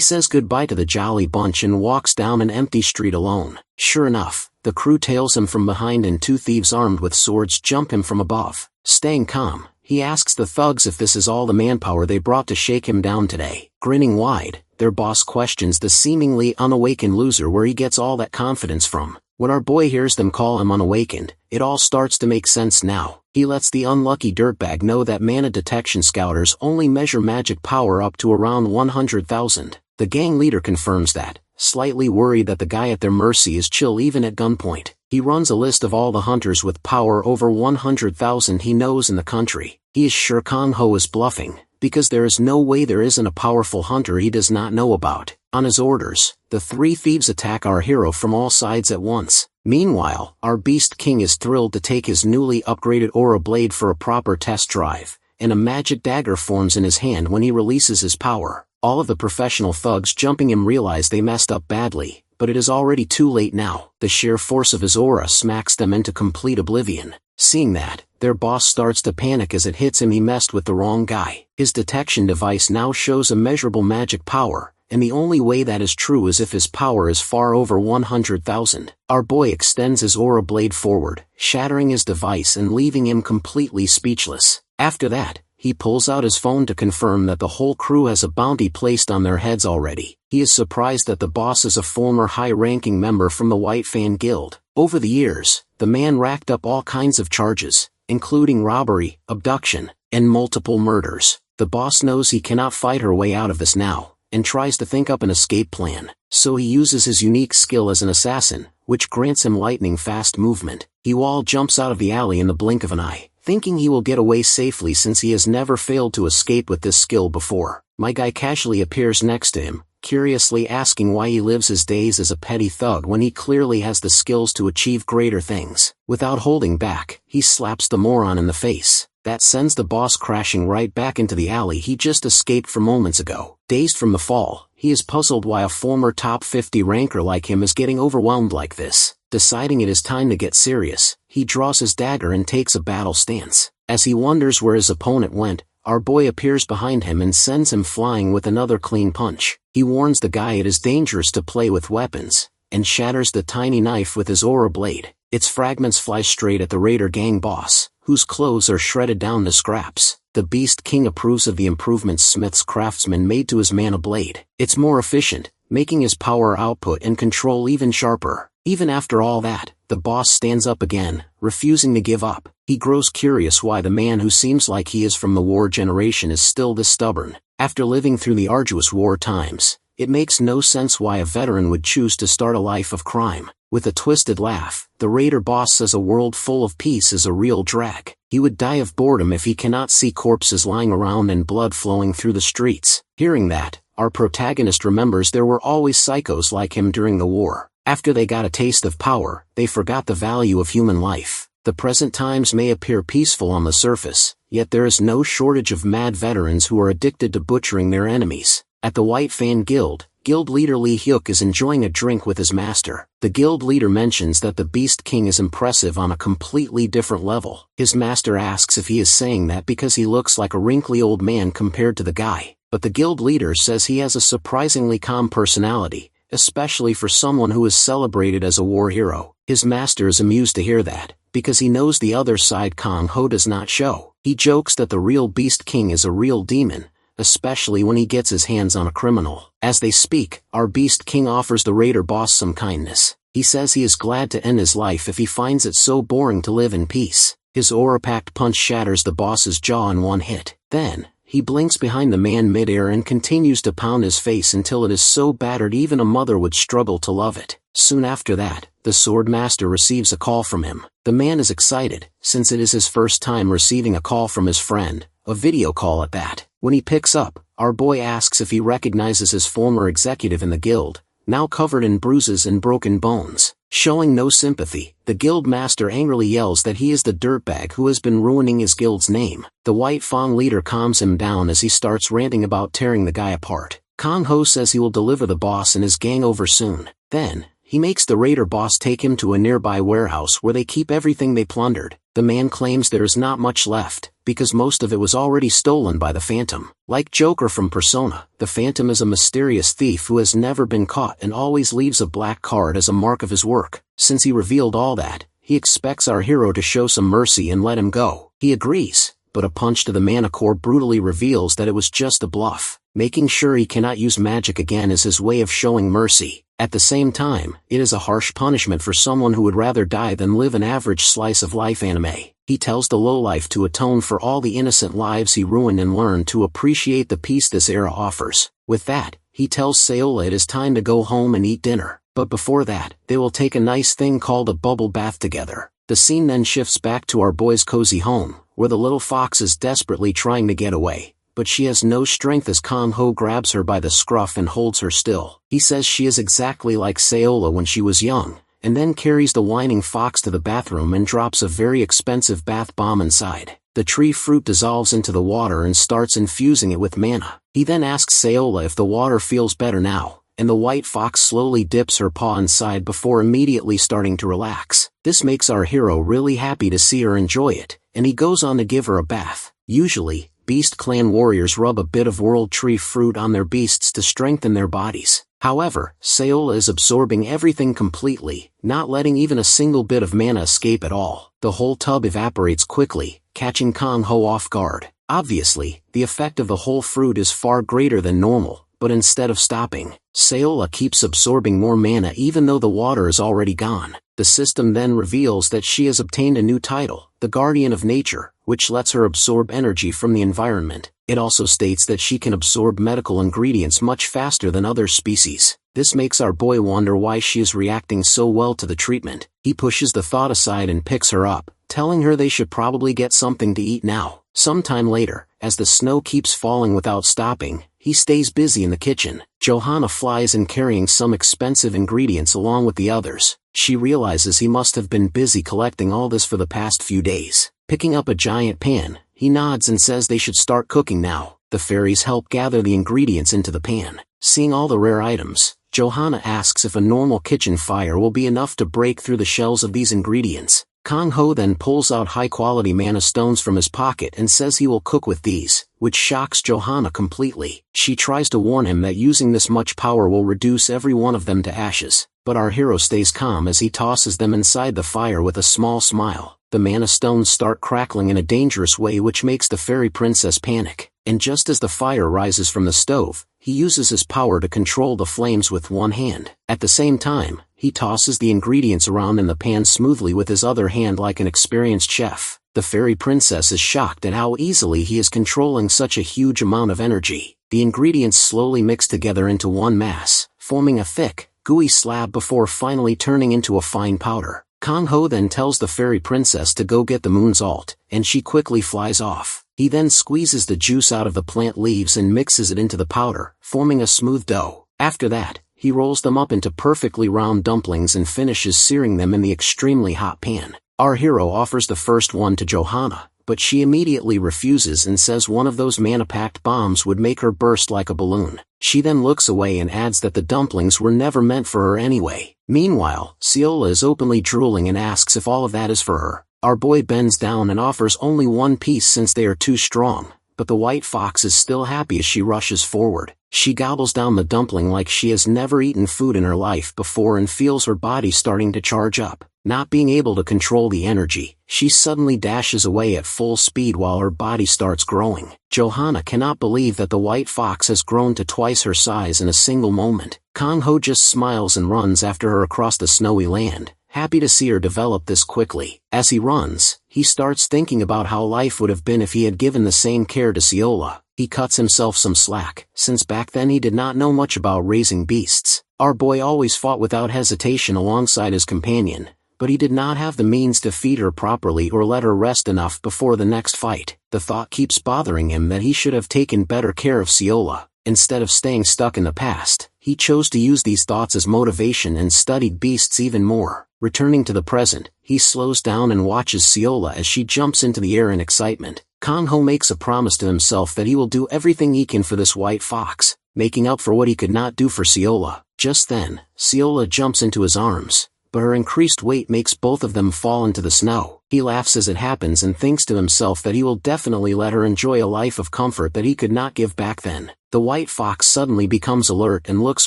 says goodbye to the jolly bunch and walks down an empty street alone. Sure enough, the crew tails him from behind and two thieves armed with swords jump him from above. Staying calm, he asks the thugs if this is all the manpower they brought to shake him down today. Grinning wide, their boss questions the seemingly unawakened loser where he gets all that confidence from. When our boy hears them call him unawakened, it all starts to make sense now. He lets the unlucky dirtbag know that mana detection scouters only measure magic power up to around 100,000. The gang leader confirms that, slightly worried that the guy at their mercy is chill even at gunpoint. He runs a list of all the hunters with power over 100,000 he knows in the country. He is sure Kang Ho is bluffing, because there is no way there isn't a powerful hunter he does not know about. On his orders, the three thieves attack our hero from all sides at once. Meanwhile, our Beast King is thrilled to take his newly upgraded aura blade for a proper test drive, and a magic dagger forms in his hand when he releases his power. All of the professional thugs jumping him realize they messed up badly, but it is already too late now. The sheer force of his aura smacks them into complete oblivion. Seeing that, their boss starts to panic as it hits him he messed with the wrong guy. His detection device now shows immeasurable magic power, and the only way that is true is if his power is far over 100,000. Our boy extends his aura blade forward, shattering his device and leaving him completely speechless. After that, he pulls out his phone to confirm that the whole crew has a bounty placed on their heads already. He is surprised that the boss is a former high-ranking member from the White Fan Guild. Over the years, the man racked up all kinds of charges, including robbery, abduction, and multiple murders. The boss knows he cannot fight her way out of this now, and tries to think up an escape plan. So he uses his unique skill as an assassin, which grants him lightning-fast movement. He wall jumps out of the alley in the blink of an eye, thinking he will get away safely since he has never failed to escape with this skill before. My guy casually appears next to him, curiously asking why he lives his days as a petty thug when he clearly has the skills to achieve greater things. Without holding back, he slaps the moron in the face. That sends the boss crashing right back into the alley he just escaped from moments ago. Dazed from the fall, he is puzzled why a former top 50 ranker like him is getting overwhelmed like this. Deciding it is time to get serious, he draws his dagger and takes a battle stance. As he wonders where his opponent went, our boy appears behind him and sends him flying with another clean punch. He warns the guy it is dangerous to play with weapons, and shatters the tiny knife with his aura blade. Its fragments fly straight at the Raider gang boss, whose clothes are shredded down to scraps. The Beast King approves of the improvements Smith's craftsman made to his mana blade. It's more efficient, making his power output and control even sharper. Even after all that, the boss stands up again, refusing to give up. He grows curious why the man who seems like he is from the war generation is still this stubborn. After living through the arduous war times, it makes no sense why a veteran would choose to start a life of crime. With a twisted laugh, the Raider boss says a world full of peace is a real drag. He would die of boredom if he cannot see corpses lying around and blood flowing through the streets. Hearing that, our protagonist remembers there were always psychos like him during the war. After they got a taste of power, they forgot the value of human life. The present times may appear peaceful on the surface, yet there is no shortage of mad veterans who are addicted to butchering their enemies. At the White Fan Guild, Guild leader Lee Hyuk is enjoying a drink with his master. The guild leader mentions that the Beast King is impressive on a completely different level. His master asks if he is saying that because he looks like a wrinkly old man compared to the guy, but the guild leader says he has a surprisingly calm personality, especially for someone who is celebrated as a war hero. His master is amused to hear that, because he knows the other side Kang Ho does not show. He jokes that the real Beast King is a real demon, especially when he gets his hands on a criminal. As they speak, our Beast King offers the Raider boss some kindness. He says he is glad to end his life if he finds it so boring to live in peace. His aura-packed punch shatters the boss's jaw in one hit. Then, he blinks behind the man midair and continues to pound his face until it is so battered even a mother would struggle to love it. Soon after that, the sword master receives a call from him. The man is excited, since it is his first time receiving a call from his friend, a video call at that. When he picks up, our boy asks if he recognizes his former executive in the guild, now covered in bruises and broken bones. Showing no sympathy, the guild master angrily yells that he is the dirtbag who has been ruining his guild's name. The White Fang leader calms him down as he starts ranting about tearing the guy apart. Kang Ho says he will deliver the boss and his gang over soon. Then, he makes the raider boss take him to a nearby warehouse where they keep everything they plundered. The man claims there is not much left, because most of it was already stolen by the Phantom. Like Joker from Persona, the Phantom is a mysterious thief who has never been caught and always leaves a black card as a mark of his work. Since he revealed all that, he expects our hero to show some mercy and let him go. He agrees, but a punch to the mana core brutally reveals that it was just a bluff. Making sure he cannot use magic again is his way of showing mercy. At the same time, it is a harsh punishment for someone who would rather die than live an average slice of life anime. He tells the lowlife to atone for all the innocent lives he ruined and learn to appreciate the peace this era offers. With that, he tells Saola it is time to go home and eat dinner. But before that, they will take a nice thing called a bubble bath together. The scene then shifts back to our boy's cozy home, where the little fox is desperately trying to get away. But she has no strength as Kang Ho grabs her by the scruff and holds her still. He says she is exactly like Saola when she was young, and then carries the whining fox to the bathroom and drops a very expensive bath bomb inside. The tree fruit dissolves into the water and starts infusing it with mana. He then asks Saola if the water feels better now, and the white fox slowly dips her paw inside before immediately starting to relax. This makes our hero really happy to see her enjoy it, and he goes on to give her a bath. Usually, Beast Clan warriors rub a bit of world tree fruit on their beasts to strengthen their bodies. However, Saola is absorbing everything completely, not letting even a single bit of mana escape at all. The whole tub evaporates quickly, catching Kang Ho off guard. Obviously, the effect of the whole fruit is far greater than normal, but instead of stopping, Saola keeps absorbing more mana even though the water is already gone. The system then reveals that she has obtained a new title, the Guardian of Nature, which lets her absorb energy from the environment. It also states that she can absorb medical ingredients much faster than other species. This makes our boy wonder why she is reacting so well to the treatment. He pushes the thought aside and picks her up, telling her they should probably get something to eat now. Sometime later, as the snow keeps falling without stopping, he stays busy in the kitchen. Johanna flies in carrying some expensive ingredients along with the others. She realizes he must have been busy collecting all this for the past few days. Picking up a giant pan, he nods and says they should start cooking now. The fairies help gather the ingredients into the pan. Seeing all the rare items, Johanna asks if a normal kitchen fire will be enough to break through the shells of these ingredients. Kang Ho then pulls out high-quality mana stones from his pocket and says he will cook with these, which shocks Johanna completely. She tries to warn him that using this much power will reduce every one of them to ashes, but our hero stays calm as he tosses them inside the fire with a small smile. The mana stones start crackling in a dangerous way which makes the fairy princess panic, and just as the fire rises from the stove, he uses his power to control the flames with one hand. At the same time, he tosses the ingredients around in the pan smoothly with his other hand like an experienced chef. The fairy princess is shocked at how easily he is controlling such a huge amount of energy. The ingredients slowly mix together into one mass, forming a thick, gooey slab before finally turning into a fine powder. Kang Ho then tells the fairy princess to go get the moon's alt, and she quickly flies off. He then squeezes the juice out of the plant leaves and mixes it into the powder, forming a smooth dough. After that, he rolls them up into perfectly round dumplings and finishes searing them in the extremely hot pan. Our hero offers the first one to Johanna, but she immediately refuses and says one of those mana-packed bombs would make her burst like a balloon. She then looks away and adds that the dumplings were never meant for her anyway. Meanwhile, Saola is openly drooling and asks if all of that is for her. Our boy bends down and offers only one piece since they are too strong, but the white fox is still happy as she rushes forward. She gobbles down the dumpling like she has never eaten food in her life before and feels her body starting to charge up. Not being able to control the energy, she suddenly dashes away at full speed while her body starts growing. Johanna cannot believe that the white fox has grown to twice her size in a single moment. Kang Ho just smiles and runs after her across the snowy land, happy to see her develop this quickly. As he runs, he starts thinking about how life would have been if he had given the same care to Seola. He cuts himself some slack, since back then he did not know much about raising beasts. Our boy always fought without hesitation alongside his companion, but he did not have the means to feed her properly or let her rest enough before the next fight. The thought keeps bothering him that he should have taken better care of Seola. Instead of staying stuck in the past, he chose to use these thoughts as motivation and studied beasts even more. Returning to the present, he slows down and watches Seola as she jumps into the air in excitement. Kang-ho makes a promise to himself that he will do everything he can for this white fox, making up for what he could not do for Seola. Just then, Seola jumps into his arms, but her increased weight makes both of them fall into the snow. He laughs as it happens and thinks to himself that he will definitely let her enjoy a life of comfort that he could not give back then. The white fox suddenly becomes alert and looks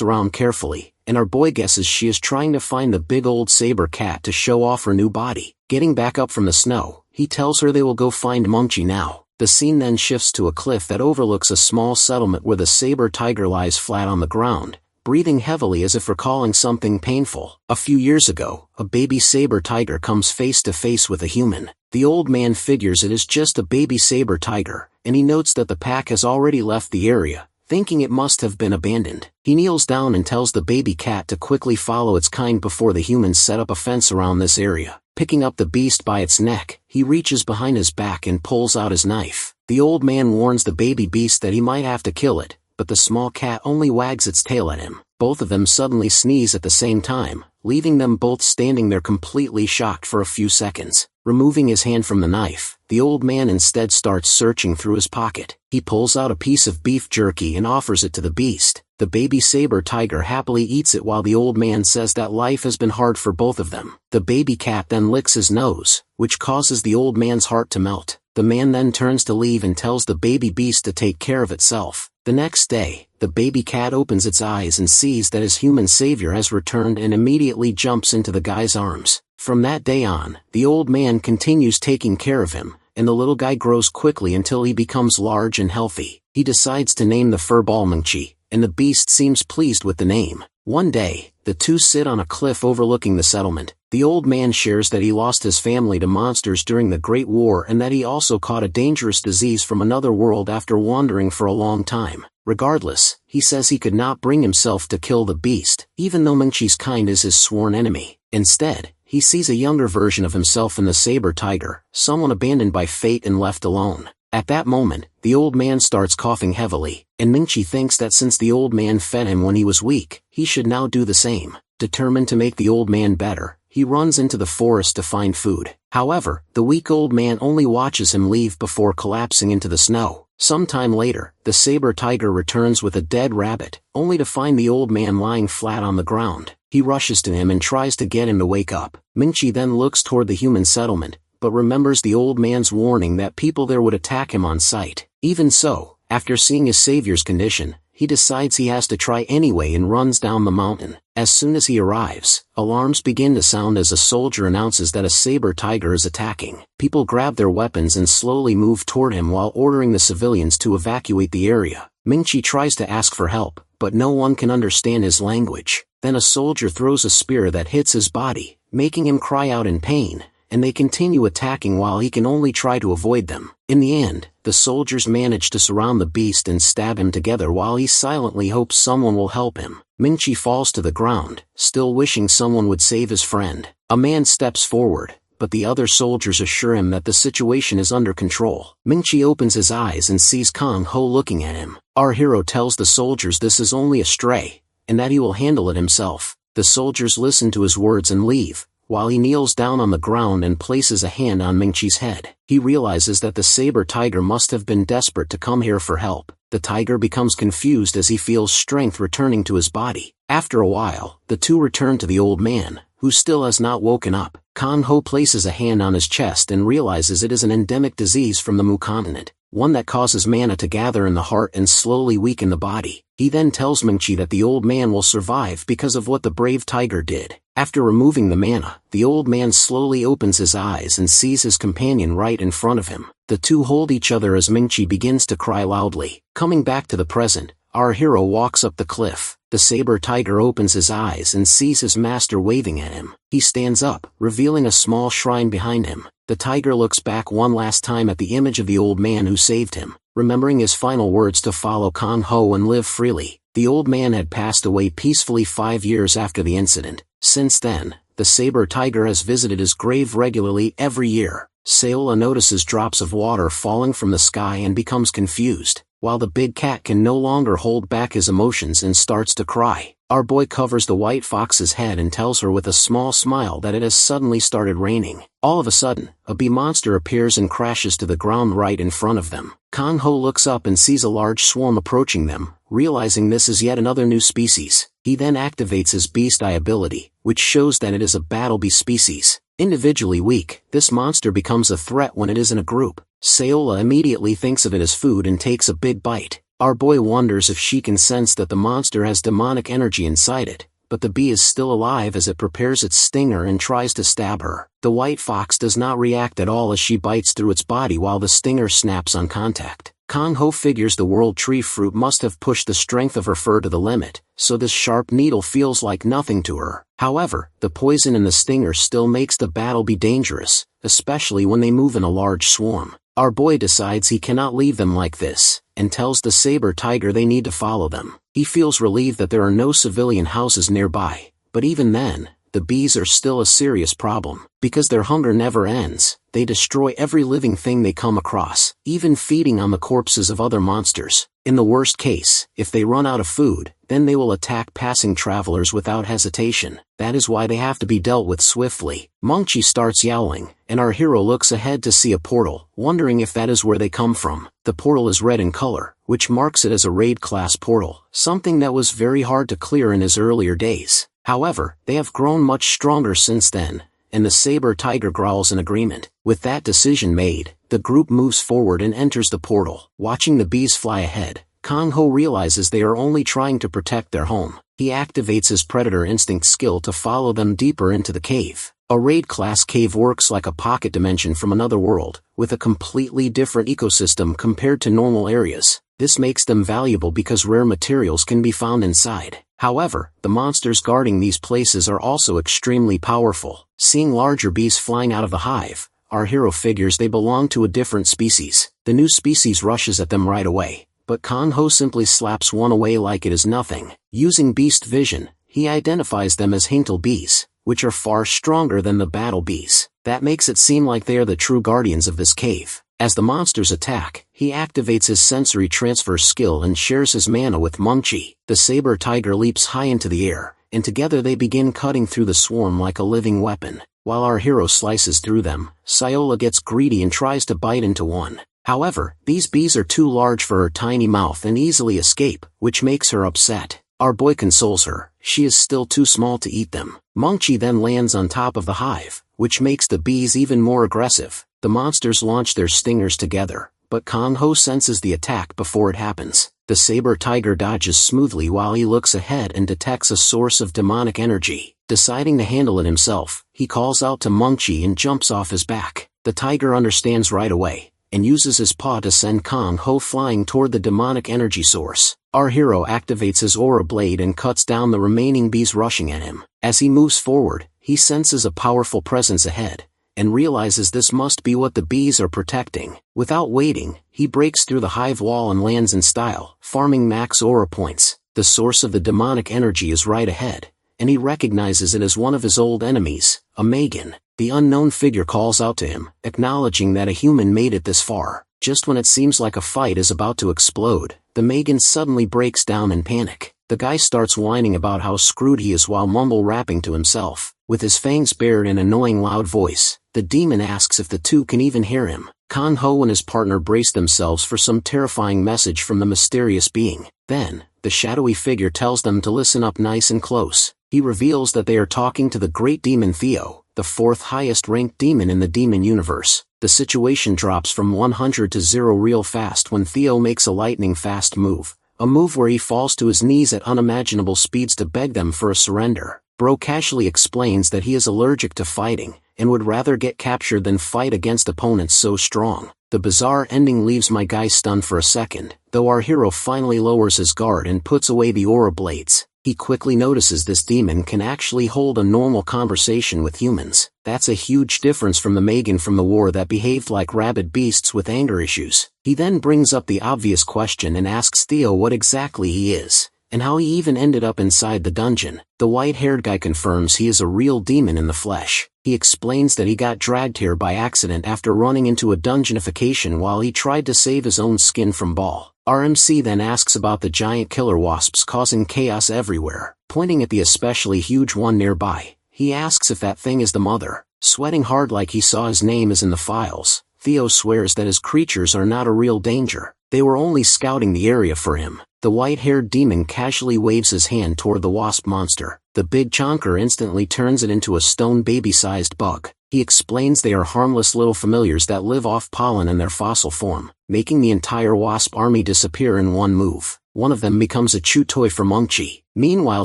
around carefully, and our boy guesses she is trying to find the big old saber cat to show off her new body. Getting back up from the snow, he tells her they will go find Mungchi now. The scene then shifts to a cliff that overlooks a small settlement where the saber tiger lies flat on the ground, breathing heavily as if recalling something painful. A few years ago, a baby saber tiger comes face to face with a human. The old man figures it is just a baby saber tiger, and he notes that the pack has already left the area, thinking it must have been abandoned. He kneels down and tells the baby cat to quickly follow its kind before the humans set up a fence around this area. Picking up the beast by its neck, he reaches behind his back and pulls out his knife. The old man warns the baby beast that he might have to kill it, but the small cat only wags its tail at him. Both of them suddenly sneeze at the same time, leaving them both standing there completely shocked for a few seconds. Removing his hand from the knife, the old man instead starts searching through his pocket. He pulls out a piece of beef jerky and offers it to the beast. The baby saber tiger happily eats it while the old man says that life has been hard for both of them. The baby cat then licks his nose, which causes the old man's heart to melt. The man then turns to leave and tells the baby beast to take care of itself. The next day, the baby cat opens its eyes and sees that his human savior has returned and immediately jumps into the guy's arms. From that day on, the old man continues taking care of him, and the little guy grows quickly until he becomes large and healthy. He decides to name the furball Mungchi, and the beast seems pleased with the name. One day, the two sit on a cliff overlooking the settlement. The old man shares that he lost his family to monsters during the Great War and that he also caught a dangerous disease from another world after wandering for a long time. Regardless, he says he could not bring himself to kill the beast, even though Mungchi's kind is his sworn enemy. Instead, he sees a younger version of himself in the saber tiger, someone abandoned by fate and left alone. At that moment, the old man starts coughing heavily, and Mingchi thinks that since the old man fed him when he was weak, he should now do the same. Determined to make the old man better, he runs into the forest to find food. However, the weak old man only watches him leave before collapsing into the snow. Sometime later, the saber tiger returns with a dead rabbit, only to find the old man lying flat on the ground. He rushes to him and tries to get him to wake up. Mingchi then looks toward the human settlement, but remembers the old man's warning that people there would attack him on sight. Even so, after seeing his savior's condition, he decides he has to try anyway and runs down the mountain. As soon as he arrives, alarms begin to sound as a soldier announces that a saber tiger is attacking. People grab their weapons and slowly move toward him while ordering the civilians to evacuate the area. Mingchi tries to ask for help, but no one can understand his language. Then a soldier throws a spear that hits his body, making him cry out in pain, and they continue attacking while he can only try to avoid them. In the end, the soldiers manage to surround the beast and stab him together while he silently hopes someone will help him. Mingchi falls to the ground, still wishing someone would save his friend. A man steps forward, but the other soldiers assure him that the situation is under control. Mingchi opens his eyes and sees Kang-ho looking at him. Our hero tells the soldiers this is only a stray, and that he will handle it himself. The soldiers listen to his words and leave, while he kneels down on the ground and places a hand on Mingchi's head. He realizes that the saber tiger must have been desperate to come here for help. The tiger becomes confused as he feels strength returning to his body. After a while, the two return to the old man, who still has not woken up. Kang-ho places a hand on his chest and realizes it is an endemic disease from the Mu continent, one that causes mana to gather in the heart and slowly weaken the body. He then tells Mingchi that the old man will survive because of what the brave tiger did. After removing the mana, the old man slowly opens his eyes and sees his companion right in front of him. The two hold each other as Mingchi begins to cry loudly. Coming back to the present, our hero walks up the cliff. The saber tiger opens his eyes and sees his master waving at him. He stands up, revealing a small shrine behind him. The tiger looks back one last time at the image of the old man who saved him, remembering his final words to follow Kan-ho and live freely. The old man had passed away peacefully 5 years after the incident. Since then, the saber tiger has visited his grave regularly every year. Saola notices drops of water falling from the sky and becomes confused, while the big cat can no longer hold back his emotions and starts to cry. Our boy covers the white fox's head and tells her with a small smile that it has suddenly started raining. All of a sudden, a bee monster appears and crashes to the ground right in front of them. Kan-ho looks up and sees a large swarm approaching them, realizing this is yet another new species. He then activates his Beast Eye ability, which shows that it is a battle bee species. Individually weak, this monster becomes a threat when it is in a group. Saola immediately thinks of it as food and takes a big bite. Our boy wonders if she can sense that the monster has demonic energy inside it, but the bee is still alive as it prepares its stinger and tries to stab her. The white fox does not react at all as she bites through its body while the stinger snaps on contact. Kan-ho figures the world tree fruit must have pushed the strength of her fur to the limit, so this sharp needle feels like nothing to her. However, the poison in the stinger still makes the battle bee dangerous, especially when they move in a large swarm. Our boy decides he cannot leave them like this, and tells the saber tiger they need to follow them. He feels relieved that there are no civilian houses nearby, but even then, the bees are still a serious problem. Because their hunger never ends, they destroy every living thing they come across, even feeding on the corpses of other monsters. In the worst case, if they run out of food, then they will attack passing travelers without hesitation. That is why they have to be dealt with swiftly. Mongchi starts yowling, and our hero looks ahead to see a portal, wondering if that is where they come from. The portal is red in color, which marks it as a raid-class portal, something that was very hard to clear in his earlier days. However, they have grown much stronger since then, and the saber tiger growls in agreement. With that decision made, the group moves forward and enters the portal. Watching the bees fly ahead, Kan-ho realizes they are only trying to protect their home. He activates his predator instinct skill to follow them deeper into the cave. A raid-class cave works like a pocket dimension from another world, with a completely different ecosystem compared to normal areas. This makes them valuable because rare materials can be found inside. However, the monsters guarding these places are also extremely powerful. Seeing larger bees flying out of the hive, our hero figures they belong to a different species. The new species rushes at them right away, but Kan-ho simply slaps one away like it is nothing. Using beast vision, he identifies them as Hinkle bees, which are far stronger than the battle bees. That makes it seem like they are the true guardians of this cave. As the monsters attack, he activates his sensory transfer skill and shares his mana with Mongchi. The saber tiger leaps high into the air, and together they begin cutting through the swarm like a living weapon. While our hero slices through them, Saola gets greedy and tries to bite into one. However, these bees are too large for her tiny mouth and easily escape, which makes her upset. Our boy consoles her, she is still too small to eat them. Mongchi then lands on top of the hive, which makes the bees even more aggressive. The monsters launch their stingers together, but Kan-ho senses the attack before it happens. The saber tiger dodges smoothly while he looks ahead and detects a source of demonic energy. Deciding to handle it himself, he calls out to Mongchi and jumps off his back. The tiger understands right away, and uses his paw to send Kan-ho flying toward the demonic energy source. Our hero activates his aura blade and cuts down the remaining bees rushing at him. As he moves forward, he senses a powerful presence ahead, and realizes this must be what the bees are protecting. Without waiting, he breaks through the hive wall and lands in style, farming max aura points. The source of the demonic energy is right ahead, and he recognizes it as one of his old enemies, a Megan. The unknown figure calls out to him, acknowledging that a human made it this far. Just when it seems like a fight is about to explode, the Megan suddenly breaks down in panic. The guy starts whining about how screwed he is while mumble-rapping to himself. With his fangs bared in an annoying loud voice, the demon asks if the two can even hear him. Kan-ho and his partner brace themselves for some terrifying message from the mysterious being. Then, the shadowy figure tells them to listen up nice and close. He reveals that they are talking to the great demon Theo, the fourth highest ranked demon in the demon universe. The situation drops from 100 to 0 real fast when Theo makes a lightning fast move. A move where he falls to his knees at unimaginable speeds to beg them for a surrender. Bro casually explains that he is allergic to fighting, and would rather get captured than fight against opponents so strong. The bizarre ending leaves my guy stunned for a second, though our hero finally lowers his guard and puts away the aura blades. He quickly notices this demon can actually hold a normal conversation with humans. That's a huge difference from the Megan from the war that behaved like rabid beasts with anger issues. He then brings up the obvious question and asks Theo what exactly he is, and how he even ended up inside the dungeon. The white-haired guy confirms he is a real demon in the flesh. He explains that he got dragged here by accident after running into a dungeonification while he tried to save his own skin from Ball. RMC then asks about the giant killer wasps causing chaos everywhere, pointing at the especially huge one nearby. He asks if that thing is the mother. Sweating hard like he saw his name is in the files, Theo swears that his creatures are not a real danger. They were only scouting the area for him. The white-haired demon casually waves his hand toward the wasp monster. The big chonker instantly turns it into a stone baby-sized bug. He explains they are harmless little familiars that live off pollen in their fossil form, making the entire wasp army disappear in one move. One of them becomes a chew toy for Mungchi. Meanwhile,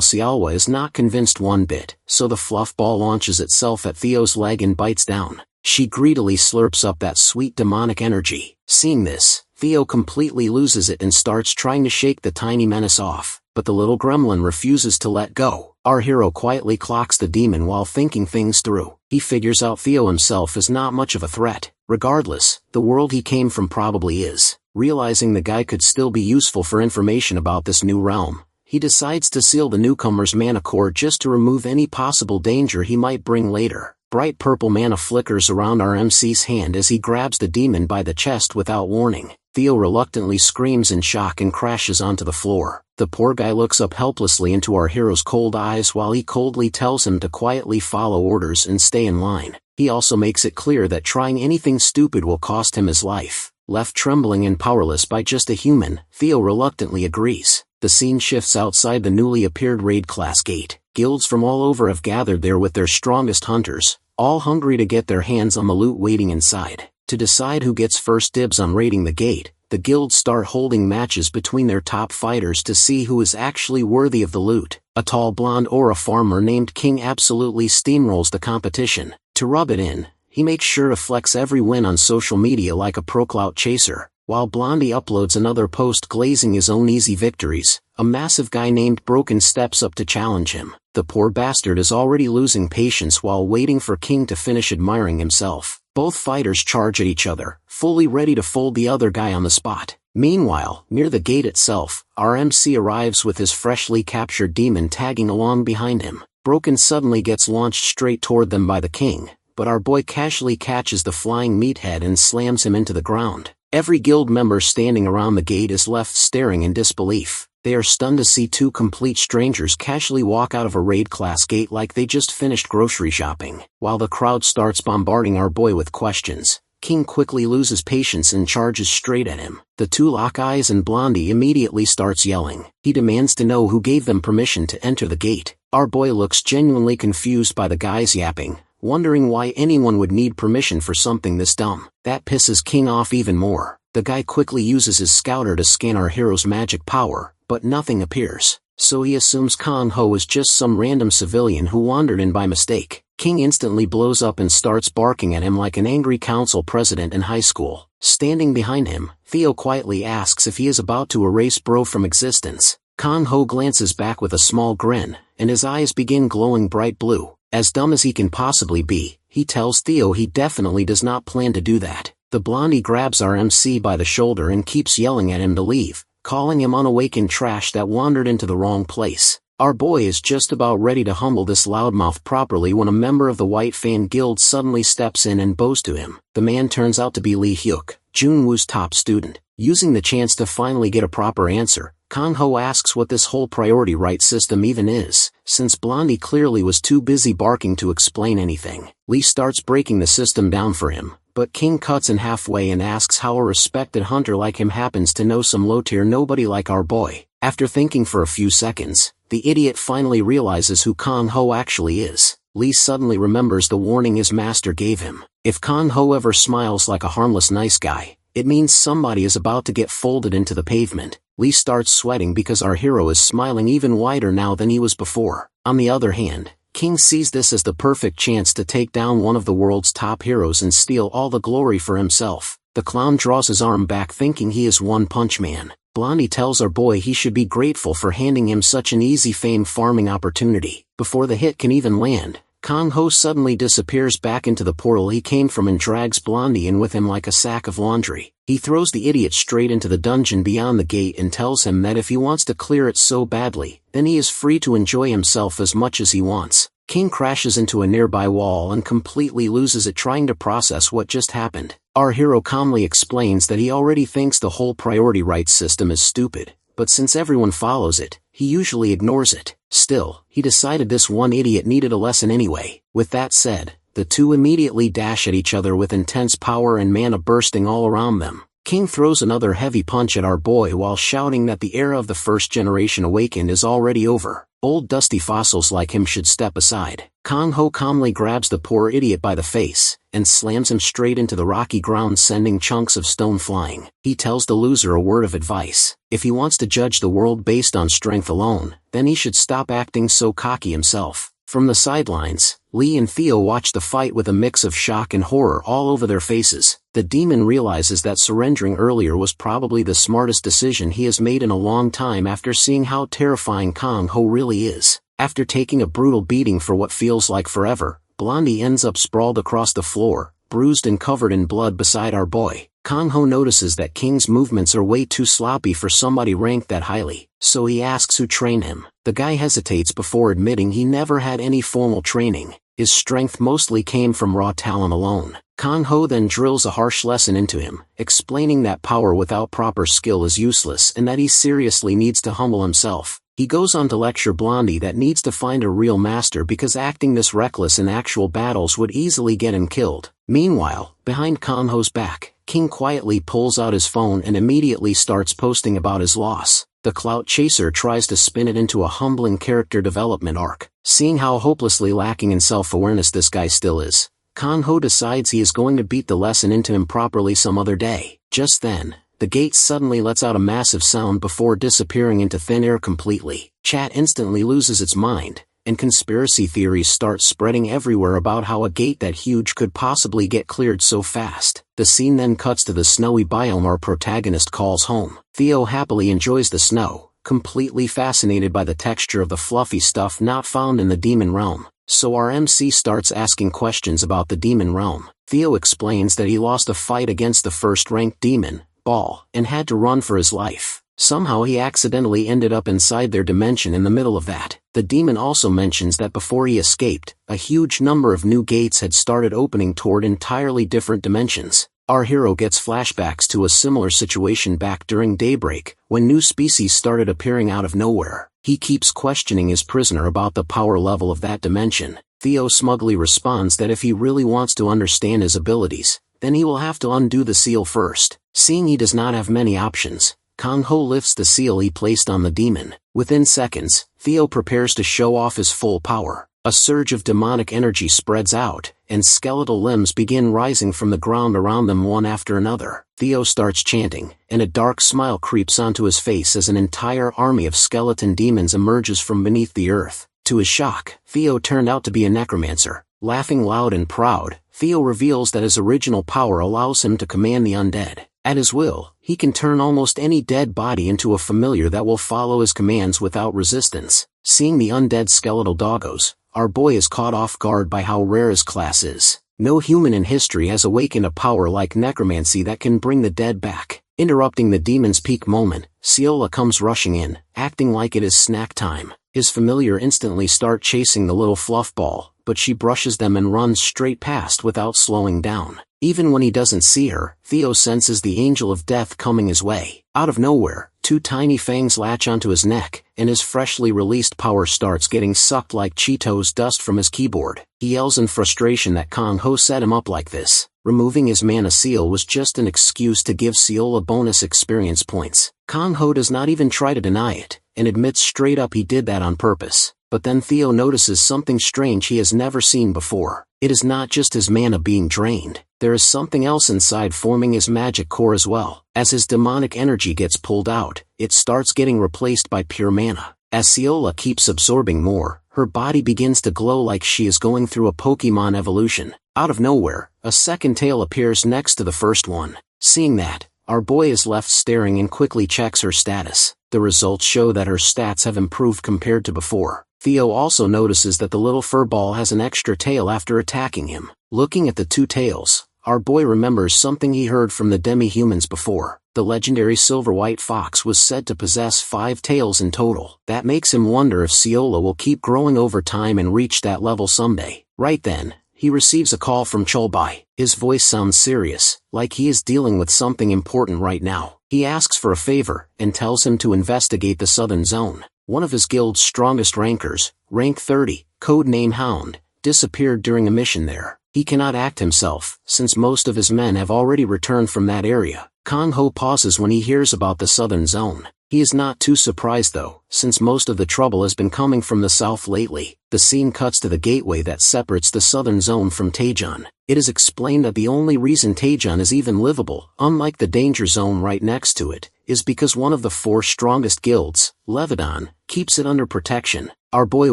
Xiaowa is not convinced one bit, so the fluff ball launches itself at Theo's leg and bites down. She greedily slurps up that sweet demonic energy. Seeing this, Theo completely loses it and starts trying to shake the tiny menace off, but the little gremlin refuses to let go. Our hero quietly clocks the demon while thinking things through. He figures out Theo himself is not much of a threat. Regardless, the world he came from probably is. Realizing the guy could still be useful for information about this new realm, he decides to seal the newcomer's mana core just to remove any possible danger he might bring later. Bright purple mana flickers around our MC's hand as he grabs the demon by the chest without warning. Theo reluctantly screams in shock and crashes onto the floor. The poor guy looks up helplessly into our hero's cold eyes while he coldly tells him to quietly follow orders and stay in line. He also makes it clear that trying anything stupid will cost him his life. Left trembling and powerless by just a human, Theo reluctantly agrees. The scene shifts outside the newly appeared raid class gate. Guilds from all over have gathered there with their strongest hunters, all hungry to get their hands on the loot waiting inside. To decide who gets first dibs on raiding the gate, the guilds start holding matches between their top fighters to see who is actually worthy of the loot. A tall blonde aura farmer named King absolutely steamrolls the competition. To rub it in, he makes sure to flex every win on social media like a pro-clout chaser. While Blondie uploads another post glazing his own easy victories, a massive guy named Broken steps up to challenge him. The poor bastard is already losing patience while waiting for King to finish admiring himself. Both fighters charge at each other, fully ready to fold the other guy on the spot. Meanwhile, near the gate itself, our MC arrives with his freshly captured demon tagging along behind him. Broken suddenly gets launched straight toward them by the King, but our boy casually catches the flying meathead and slams him into the ground. Every guild member standing around the gate is left staring in disbelief. They are stunned to see two complete strangers casually walk out of a raid class gate like they just finished grocery shopping. While the crowd starts bombarding our boy with questions, King quickly loses patience and charges straight at him. The two lock eyes and Blondie immediately starts yelling. He demands to know who gave them permission to enter the gate. Our boy looks genuinely confused by the guys yapping, wondering why anyone would need permission for something this dumb. That pisses King off even more. The guy quickly uses his scouter to scan our hero's magic power, but nothing appears, so he assumes Kang Ho is just some random civilian who wandered in by mistake. King instantly blows up and starts barking at him like an angry council president in high school. Standing behind him, Theo quietly asks if he is about to erase bro from existence. Kang Ho glances back with a small grin, and his eyes begin glowing bright blue. As dumb as he can possibly be, he tells Theo he definitely does not plan to do that. The Blondie grabs our MC by the shoulder and keeps yelling at him to leave, calling him unawakened trash that wandered into the wrong place. Our boy is just about ready to humble this loudmouth properly when a member of the White Fan Guild suddenly steps in and bows to him. The man turns out to be Lee Hyuk, Junwoo's top student. Using the chance to finally get a proper answer, Kang Ho asks what this whole priority right system even is, since Blondie clearly was too busy barking to explain anything. Lee starts breaking the system down for him, but King cuts in halfway and asks how a respected hunter like him happens to know some low-tier nobody like our boy. After thinking for a few seconds, the idiot finally realizes who Kang Ho actually is. Lee suddenly remembers the warning his master gave him. If Kang Ho ever smiles like a harmless nice guy, it means somebody is about to get folded into the pavement. Lee starts sweating because our hero is smiling even wider now than he was before. On the other hand, King sees this as the perfect chance to take down one of the world's top heroes and steal all the glory for himself. The clown draws his arm back thinking he is One Punch Man, Blondie tells our boy he should be grateful for handing him such an easy fame farming opportunity. Before the hit can even land, Kang-ho suddenly disappears back into the portal he came from and drags Blondie in with him like a sack of laundry. He throws the idiot straight into the dungeon beyond the gate and tells him that if he wants to clear it so badly, then he is free to enjoy himself as much as he wants. King crashes into a nearby wall and completely loses it trying to process what just happened. Our hero calmly explains that he already thinks the whole priority rights system is stupid, but since everyone follows it, he usually ignores it. Still, he decided this one idiot needed a lesson anyway. With that said, the two immediately dash at each other with intense power and mana bursting all around them. King throws another heavy punch at our boy while shouting that the era of the first generation awakened is already over. Old dusty fossils like him should step aside. Kang-ho calmly grabs the poor idiot by the face, and slams him straight into the rocky ground sending chunks of stone flying. He tells the loser a word of advice. If he wants to judge the world based on strength alone, then he should stop acting so cocky himself. From the sidelines, Lee and Theo watch the fight with a mix of shock and horror all over their faces. The demon realizes that surrendering earlier was probably the smartest decision he has made in a long time after seeing how terrifying Kang-ho really is. After taking a brutal beating for what feels like forever, Blondie ends up sprawled across the floor, bruised and covered in blood beside our boy. Kang-ho notices that King's movements are way too sloppy for somebody ranked that highly, so he asks who trained him. The guy hesitates before admitting he never had any formal training. His strength mostly came from raw talent alone. Kang-ho then drills a harsh lesson into him, explaining that power without proper skill is useless and that he seriously needs to humble himself. He goes on to lecture Blondie that needs to find a real master because acting this reckless in actual battles would easily get him killed. Meanwhile, behind Kang-ho's back, King quietly pulls out his phone and immediately starts posting about his loss. The clout chaser tries to spin it into a humbling character development arc. Seeing how hopelessly lacking in self-awareness this guy still is, Kang-ho decides he is going to beat the lesson into him properly some other day. Just then, the gate suddenly lets out a massive sound before disappearing into thin air completely. Chat instantly loses its mind, and conspiracy theories start spreading everywhere about how a gate that huge could possibly get cleared so fast. The scene then cuts to the snowy biome our protagonist calls home. Theo happily enjoys the snow, completely fascinated by the texture of the fluffy stuff not found in the demon realm. So our MC starts asking questions about the demon realm. Theo explains that he lost a fight against the first-ranked demon, Ball, and had to run for his life. Somehow he accidentally ended up inside their dimension in the middle of that. The demon also mentions that before he escaped, a huge number of new gates had started opening toward entirely different dimensions. Our hero gets flashbacks to a similar situation back during Daybreak, when new species started appearing out of nowhere. He keeps questioning his prisoner about the power level of that dimension. Theo smugly responds that if he really wants to understand his abilities, then he will have to undo the seal first. Seeing he does not have many options, Kang-ho lifts the seal he placed on the demon. Within seconds, Theo prepares to show off his full power. A surge of demonic energy spreads out, and skeletal limbs begin rising from the ground around them one after another. Theo starts chanting, and a dark smile creeps onto his face as an entire army of skeleton demons emerges from beneath the earth. To his shock, Theo turned out to be a necromancer. Laughing loud and proud, Theo reveals that his original power allows him to command the undead. At his will, he can turn almost any dead body into a familiar that will follow his commands without resistance. Seeing the undead skeletal doggos, our boy is caught off guard by how rare his class is. No human in history has awakened a power like necromancy that can bring the dead back. Interrupting the demon's peak moment, Seola comes rushing in, acting like it is snack time. His familiar instantly start chasing the little fluff ball, but she brushes them and runs straight past without slowing down. Even when he doesn't see her, Theo senses the angel of death coming his way. Out of nowhere, two tiny fangs latch onto his neck, and his freshly released power starts getting sucked like Cheetos dust from his keyboard. He yells in frustration that Kang-ho set him up like this. Removing his mana seal was just an excuse to give Seola bonus experience points. Kang-ho does not even try to deny it, and admits straight up he did that on purpose. But then Theo notices something strange he has never seen before. It is not just his mana being drained. There is something else inside forming his magic core as well. As his demonic energy gets pulled out, it starts getting replaced by pure mana. As Seola keeps absorbing more, her body begins to glow like she is going through a Pokemon evolution. Out of nowhere, a second tail appears next to the first one. Seeing that, Our boy is left staring and quickly checks her status. The results show that her stats have improved compared to before. Theo also notices that the little furball has an extra tail after attacking him. Looking at the two tails, our boy remembers something he heard from the demi-humans before. The legendary silver-white fox was said to possess 5 tails in total. That makes him wonder if Ciola will keep growing over time and reach that level someday. Right then, he receives a call from Cholbai. His voice sounds serious, like he is dealing with something important right now. He asks for a favor, and tells him to investigate the southern zone. One of his guild's strongest rankers, rank 30, codename Hound, disappeared during a mission there. He cannot act himself, since most of his men have already returned from that area. Kang Ho pauses when he hears about the southern zone. He is not too surprised though, since most of the trouble has been coming from the south lately. The scene cuts to the gateway that separates the southern zone from Taejon. It is explained that the only reason Taejon is even livable, unlike the danger zone right next to it, is because one of the 4 strongest guilds, Levidan, keeps it under protection. Our boy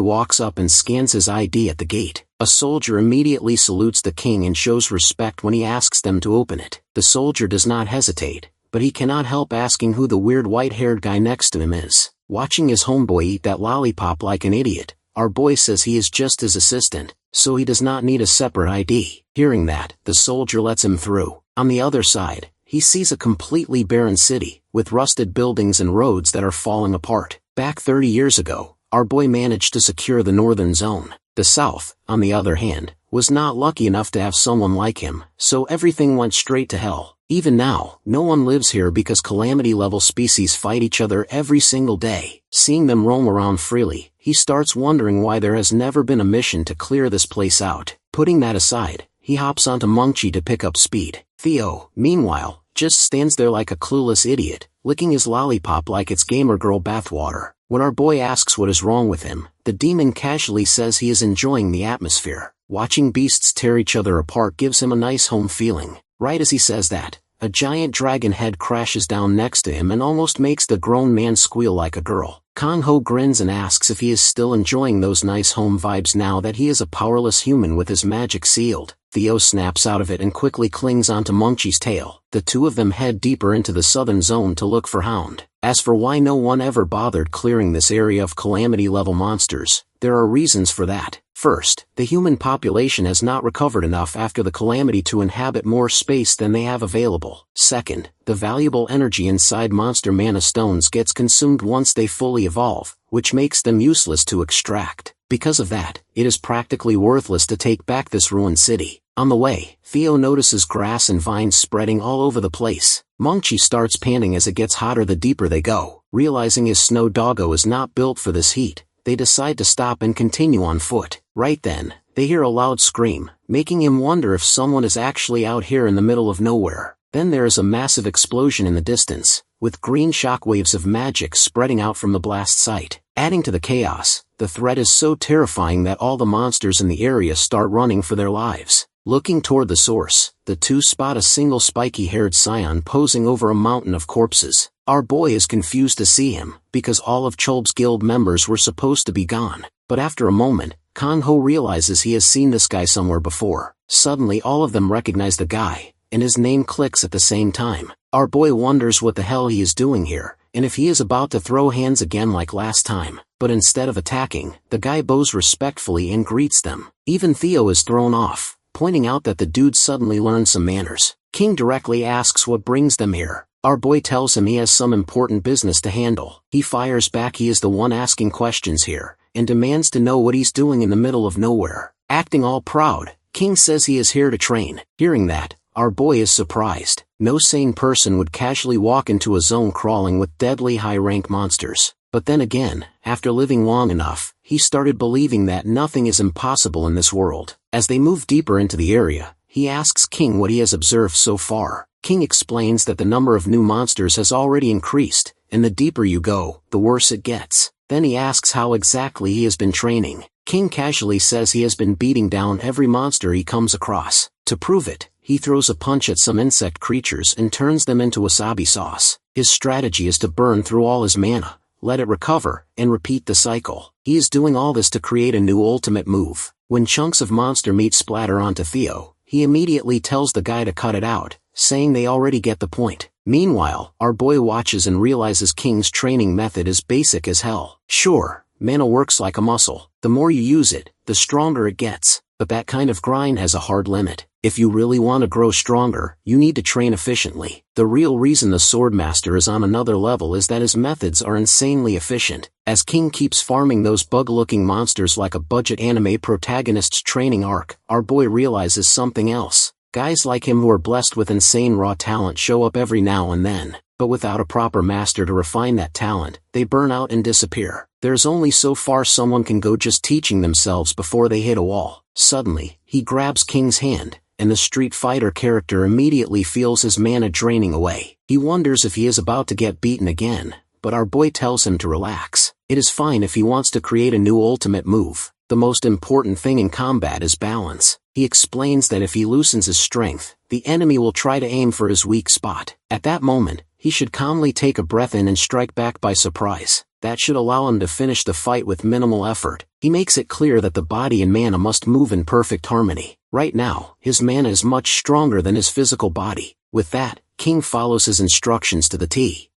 walks up and scans his ID at the gate. A soldier immediately salutes the king and shows respect when he asks them to open it. The soldier does not hesitate, but he cannot help asking who the weird white-haired guy next to him is. Watching his homeboy eat that lollipop like an idiot, our boy says he is just his assistant, so he does not need a separate ID. Hearing that, the soldier lets him through. On the other side, he sees a completely barren city, with rusted buildings and roads that are falling apart. Back 30 years ago, our boy managed to secure the northern zone. The south, on the other hand, was not lucky enough to have someone like him, so everything went straight to hell. Even now, no one lives here because calamity-level species fight each other every single day. Seeing them roam around freely, he starts wondering why there has never been a mission to clear this place out. Putting that aside, he hops onto Mungchi to pick up speed. Theo, meanwhile, just stands there like a clueless idiot, licking his lollipop like it's gamer girl bathwater. When our boy asks what is wrong with him, the demon casually says he is enjoying the atmosphere. Watching beasts tear each other apart gives him a nice home feeling. Right as he says that, a giant dragon head crashes down next to him and almost makes the grown man squeal like a girl. Kang Ho grins and asks if he is still enjoying those nice home vibes now that he is a powerless human with his magic sealed. Theo snaps out of it and quickly clings onto Mungchi's tail. The two of them head deeper into the southern zone to look for Hound. As for why no one ever bothered clearing this area of calamity-level monsters, there are reasons for that. First, the human population has not recovered enough after the calamity to inhabit more space than they have available. Second, the valuable energy inside monster mana stones gets consumed once they fully evolve, which makes them useless to extract. Because of that, it is practically worthless to take back this ruined city. On the way, Theo notices grass and vines spreading all over the place. Mungchi starts panting as it gets hotter the deeper they go. Realizing his snow doggo is not built for this heat, they decide to stop and continue on foot. Right then, they hear a loud scream, making him wonder if someone is actually out here in the middle of nowhere. Then there is a massive explosion in the distance, with green shockwaves of magic spreading out from the blast site. Adding to the chaos, the threat is so terrifying that all the monsters in the area start running for their lives. Looking toward the source, the two spot a single spiky-haired scion posing over a mountain of corpses. Our boy is confused to see him, because all of Cholb's guild members were supposed to be gone. But after a moment, Kang Ho realizes he has seen this guy somewhere before. Suddenly all of them recognize the guy, and his name clicks at the same time. Our boy wonders what the hell he is doing here, and if he is about to throw hands again like last time. But instead of attacking, the guy bows respectfully and greets them. Even Theo is thrown off, pointing out that the dude suddenly learned some manners. King directly asks what brings them here. Our boy tells him he has some important business to handle. He fires back he is the one asking questions here, and demands to know what he's doing in the middle of nowhere. Acting all proud, King says he is here to train. Hearing that, our boy is surprised. No sane person would casually walk into a zone crawling with deadly high-rank monsters. But then again, after living long enough, he started believing that nothing is impossible in this world. As they move deeper into the area, he asks King what he has observed so far. King explains that the number of new monsters has already increased, and the deeper you go, the worse it gets. Then he asks how exactly he has been training. King casually says he has been beating down every monster he comes across. To prove it, he throws a punch at some insect creatures and turns them into wasabi sauce. His strategy is to burn through all his mana, let it recover, and repeat the cycle. He is doing all this to create a new ultimate move. When chunks of monster meat splatter onto Theo, he immediately tells the guy to cut it out, saying they already get the point. Meanwhile, our boy watches and realizes King's training method is basic as hell. Sure, mana works like a muscle. The more you use it, the stronger it gets. But that kind of grind has a hard limit. If you really want to grow stronger, you need to train efficiently. The real reason the Swordmaster is on another level is that his methods are insanely efficient. As King keeps farming those bug-looking monsters like a budget anime protagonist's training arc, our boy realizes something else. Guys like him who are blessed with insane raw talent show up every now and then, but without a proper master to refine that talent, they burn out and disappear. There's only so far someone can go just teaching themselves before they hit a wall. Suddenly, he grabs King's hand, and the Street Fighter character immediately feels his mana draining away. He wonders if he is about to get beaten again, but our boy tells him to relax. It is fine if he wants to create a new ultimate move. The most important thing in combat is balance. He explains that if he loosens his strength, the enemy will try to aim for his weak spot. At that moment, he should calmly take a breath in and strike back by surprise. That should allow him to finish the fight with minimal effort. He makes it clear that the body and mana must move in perfect harmony. Right now, his mana is much stronger than his physical body. With that, King follows his instructions to the T.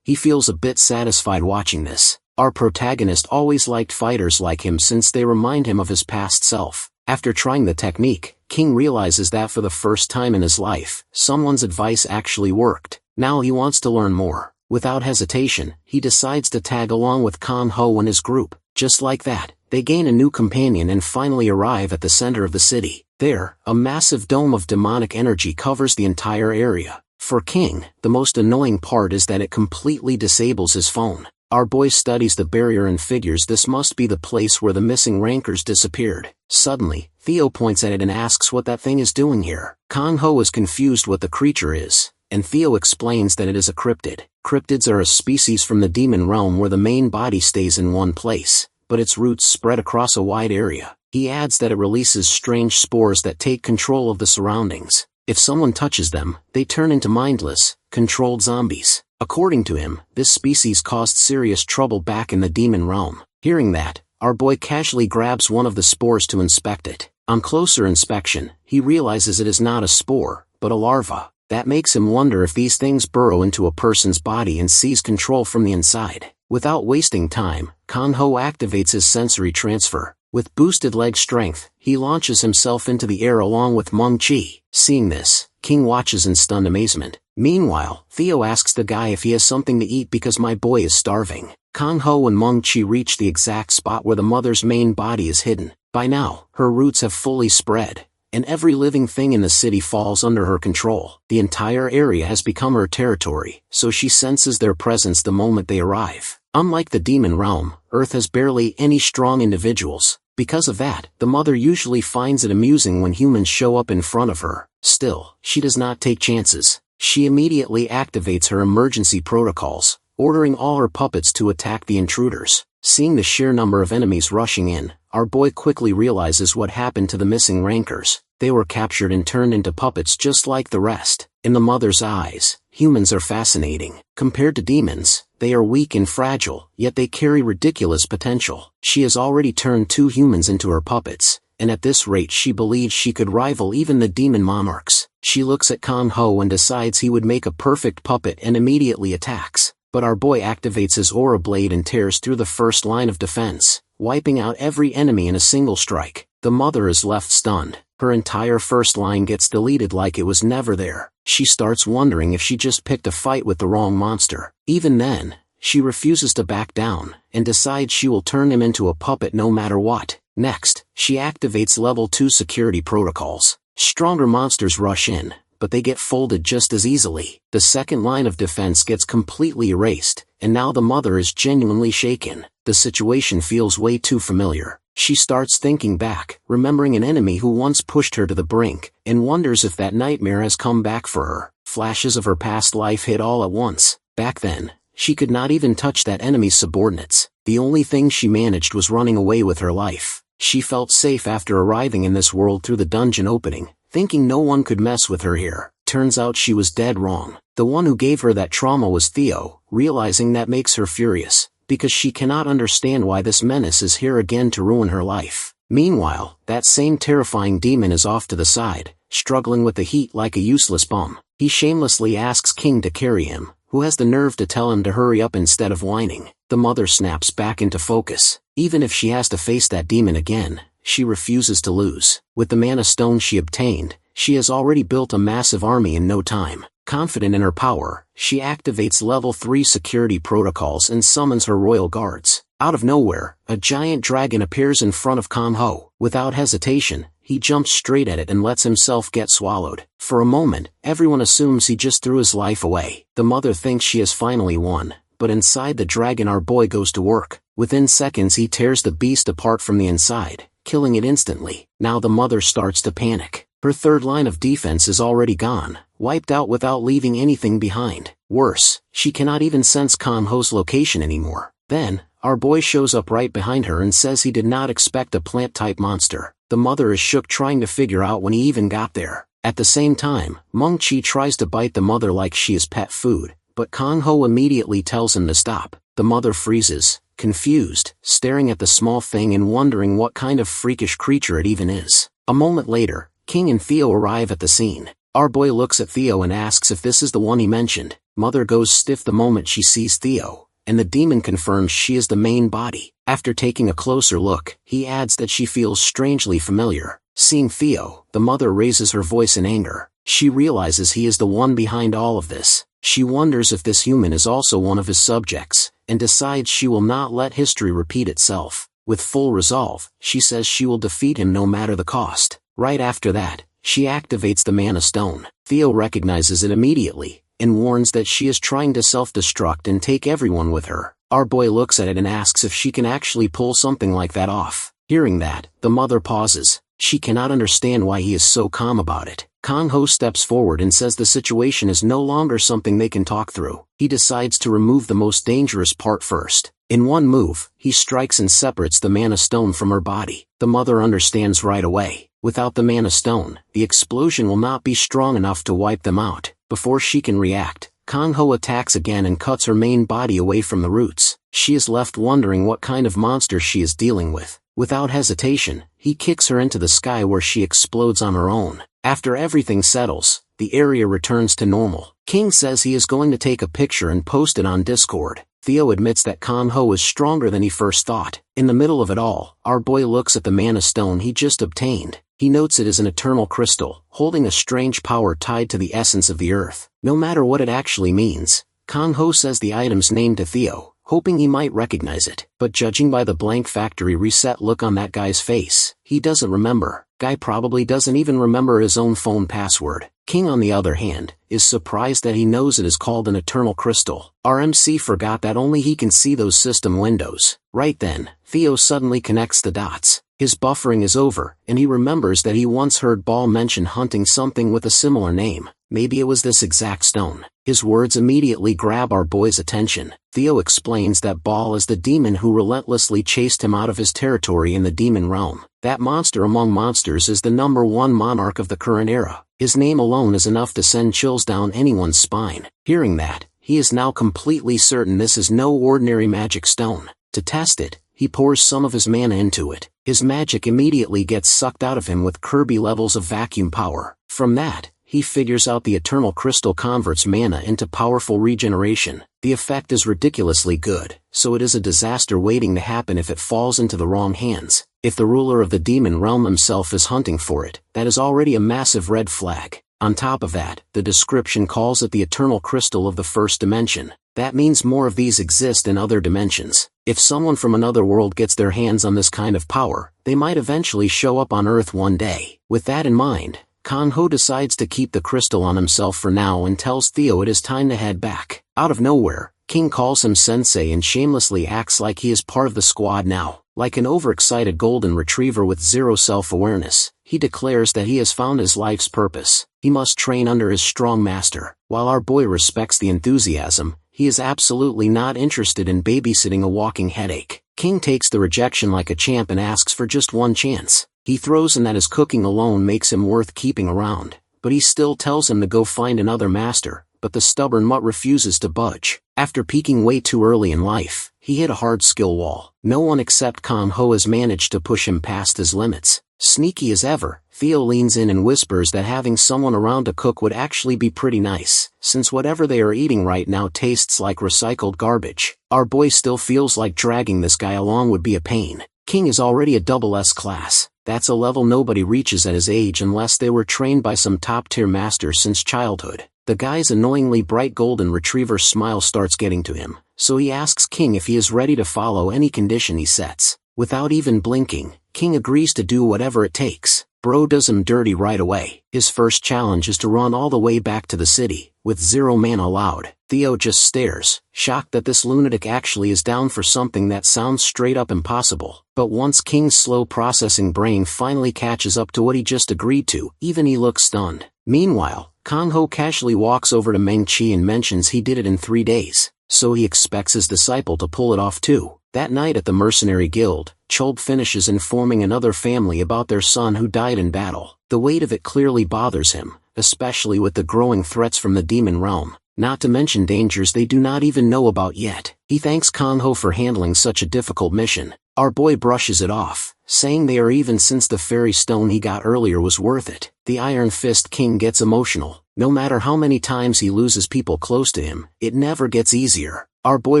He feels a bit satisfied watching this. Our protagonist always liked fighters like him since they remind him of his past self. After trying the technique, King realizes that for the first time in his life, someone's advice actually worked. Now he wants to learn more. Without hesitation, he decides to tag along with Kan-ho and his group. Just like that, they gain a new companion and finally arrive at the center of the city. There, a massive dome of demonic energy covers the entire area. For King, the most annoying part is that it completely disables his phone. Our boy studies the barrier and figures this must be the place where the missing rankers disappeared. Suddenly, Theo points at it and asks what that thing is doing here. Kan-ho is confused what the creature is, and Theo explains that it is a cryptid. Cryptids are a species from the demon realm where the main body stays in one place, but its roots spread across a wide area. He adds that it releases strange spores that take control of the surroundings. If someone touches them, they turn into mindless, controlled zombies. According to him, this species caused serious trouble back in the demon realm. Hearing that, our boy casually grabs one of the spores to inspect it. On closer inspection, he realizes it is not a spore, but a larva. That makes him wonder if these things burrow into a person's body and seize control from the inside. Without wasting time, Kan-ho activates his sensory transfer. With boosted leg strength, he launches himself into the air along with Meng-chi. Seeing this, King watches in stunned amazement. Meanwhile, Theo asks the guy if he has something to eat because my boy is starving. Kan-ho and Meng-chi reach the exact spot where the mother's main body is hidden. By now, her roots have fully spread, and every living thing in the city falls under her control. The entire area has become her territory, so she senses their presence the moment they arrive. Unlike the demon realm, Earth has barely any strong individuals. Because of that, the mother usually finds it amusing when humans show up in front of her. Still, she does not take chances. She immediately activates her emergency protocols, ordering all her puppets to attack the intruders. Seeing the sheer number of enemies rushing in, our boy quickly realizes what happened to the missing rankers. They were captured and turned into puppets just like the rest. In the mother's eyes, humans are fascinating. Compared to demons, they are weak and fragile, yet they carry ridiculous potential. She has already turned 2 humans into her puppets, and at this rate she believes she could rival even the demon monarchs. She looks at Kan-ho and decides he would make a perfect puppet and immediately attacks. But our boy activates his aura blade and tears through the first line of defense, wiping out every enemy in a single strike. The mother is left stunned. Her entire first line gets deleted like it was never there. She starts wondering if she just picked a fight with the wrong monster. Even then, she refuses to back down, and decides she will turn him into a puppet no matter what. Next, she activates level 2 security protocols. Stronger monsters rush in, but they get folded just as easily. The second line of defense gets completely erased, and now the mother is genuinely shaken. The situation feels way too familiar. She starts thinking back, remembering an enemy who once pushed her to the brink, and wonders if that nightmare has come back for her. Flashes of her past life hit all at once. Back then, she could not even touch that enemy's subordinates. The only thing she managed was running away with her life. She felt safe after arriving in this world through the dungeon opening, thinking no one could mess with her here. Turns out she was dead wrong. The one who gave her that trauma was Theo. Realizing that makes her furious, because she cannot understand why this menace is here again to ruin her life. Meanwhile, that same terrifying demon is off to the side, struggling with the heat like a useless bum. He shamelessly asks King to carry him, who has the nerve to tell him to hurry up instead of whining. The mother snaps back into focus. Even if she has to face that demon again, she refuses to lose. With the mana stone she obtained, she has already built a massive army in no time. Confident in her power, she activates level 3 security protocols and summons her royal guards. Out of nowhere, a giant dragon appears in front of Kang Ho. Without hesitation, he jumps straight at it and lets himself get swallowed. For a moment, everyone assumes he just threw his life away. The mother thinks she has finally won, but inside the dragon our boy goes to work. Within seconds he tears the beast apart from the inside, killing it instantly. Now the mother starts to panic. Her third line of defense is already gone, wiped out without leaving anything behind. Worse, she cannot even sense Kang Ho's location anymore. Then, our boy shows up right behind her and says he did not expect a plant-type monster. The mother is shook trying to figure out when he even got there. At the same time, Meng Qi tries to bite the mother like she is pet food, but Kang Ho immediately tells him to stop. The mother freezes, confused, staring at the small thing and wondering what kind of freakish creature it even is. A moment later, King and Theo arrive at the scene. Our boy looks at Theo and asks if this is the one he mentioned. Mother goes stiff the moment she sees Theo, and the demon confirms she is the main body. After taking a closer look, he adds that she feels strangely familiar. Seeing Theo, the mother raises her voice in anger. She realizes he is the one behind all of this. She wonders if this human is also one of his subjects, and decides she will not let history repeat itself. With full resolve, she says she will defeat him no matter the cost. Right after that, she activates the mana stone. Theo recognizes it immediately, and warns that she is trying to self-destruct and take everyone with her. Our boy looks at it and asks if she can actually pull something like that off. Hearing that, the mother pauses. She cannot understand why he is so calm about it. Kang Ho steps forward and says the situation is no longer something they can talk through. He decides to remove the most dangerous part first. In one move, he strikes and separates the mana stone from her body. The mother understands right away. Without the mana stone, the explosion will not be strong enough to wipe them out. Before she can react, Kang Ho attacks again and cuts her main body away from the roots. She is left wondering what kind of monster she is dealing with. Without hesitation, he kicks her into the sky where she explodes on her own. After everything settles, the area returns to normal. King says he is going to take a picture and post it on Discord. Theo admits that Kang Ho is stronger than he first thought. In the middle of it all, our boy looks at the mana stone he just obtained. He notes it is an eternal crystal, holding a strange power tied to the essence of the earth. No matter what it actually means, Kang Ho says the item's name to Theo, hoping he might recognize it. But judging by the blank factory reset look on that guy's face, he doesn't remember. Guy probably doesn't even remember his own phone password. King, on the other hand, is surprised that he knows it is called an eternal crystal. RMC forgot that only he can see those system windows. Right then, Theo suddenly connects the dots. His buffering is over, and he remembers that he once heard Ball mention hunting something with a similar name. Maybe it was this exact stone. His words immediately grab our boy's attention. Theo explains that Ball is the demon who relentlessly chased him out of his territory in the demon realm. That monster among monsters is the #1 monarch of the current era. His name alone is enough to send chills down anyone's spine. Hearing that, he is now completely certain this is no ordinary magic stone. To test it, he pours some of his mana into it. His magic immediately gets sucked out of him with Kirby levels of vacuum power. From that, he figures out the eternal crystal converts mana into powerful regeneration. The effect is ridiculously good, so it is a disaster waiting to happen if it falls into the wrong hands. If the ruler of the demon realm himself is hunting for it, that is already a massive red flag. On top of that, the description calls it the eternal crystal of the first dimension. That means more of these exist in other dimensions. If someone from another world gets their hands on this kind of power, they might eventually show up on Earth one day. With that in mind, Kang Ho decides to keep the crystal on himself for now and tells Theo it is time to head back. Out of nowhere, King calls him sensei and shamelessly acts like he is part of the squad now. Like an overexcited golden retriever with zero self-awareness, he declares that he has found his life's purpose. He must train under his strong master. While our boy respects the enthusiasm, he is absolutely not interested in babysitting a walking headache. King takes the rejection like a champ and asks for just one chance. He throws in that his cooking alone makes him worth keeping around, but he still tells him to go find another master, but the stubborn mutt refuses to budge. After peaking way too early in life, he hit a hard skill wall. No one except Kang Ho has managed to push him past his limits. Sneaky as ever, Theo leans in and whispers that having someone around to cook would actually be pretty nice, since whatever they are eating right now tastes like recycled garbage. Our boy still feels like dragging this guy along would be a pain. King is already a double S class. That's a level nobody reaches at his age unless they were trained by some top-tier master since childhood. The guy's annoyingly bright golden retriever smile starts getting to him, so he asks King if he is ready to follow any condition he sets. Without even blinking, King agrees to do whatever it takes. Bro does him dirty right away. His first challenge is to run all the way back to the city, with 0 mana allowed. Theo just stares, shocked that this lunatic actually is down for something that sounds straight up impossible. But once King's slow processing brain finally catches up to what he just agreed to, even he looks stunned. Meanwhile, Kang Ho casually walks over to Meng Qi and mentions he did it in 3 days, so he expects his disciple to pull it off too. That night at the Mercenary Guild, Cholb finishes informing another family about their son who died in battle. The weight of it clearly bothers him, especially with the growing threats from the demon realm, not to mention dangers they do not even know about yet. He thanks Kang Ho for handling such a difficult mission. Our boy brushes it off, saying they are even since the fairy stone he got earlier was worth it. The Iron Fist King gets emotional. No matter how many times he loses people close to him, it never gets easier. Our boy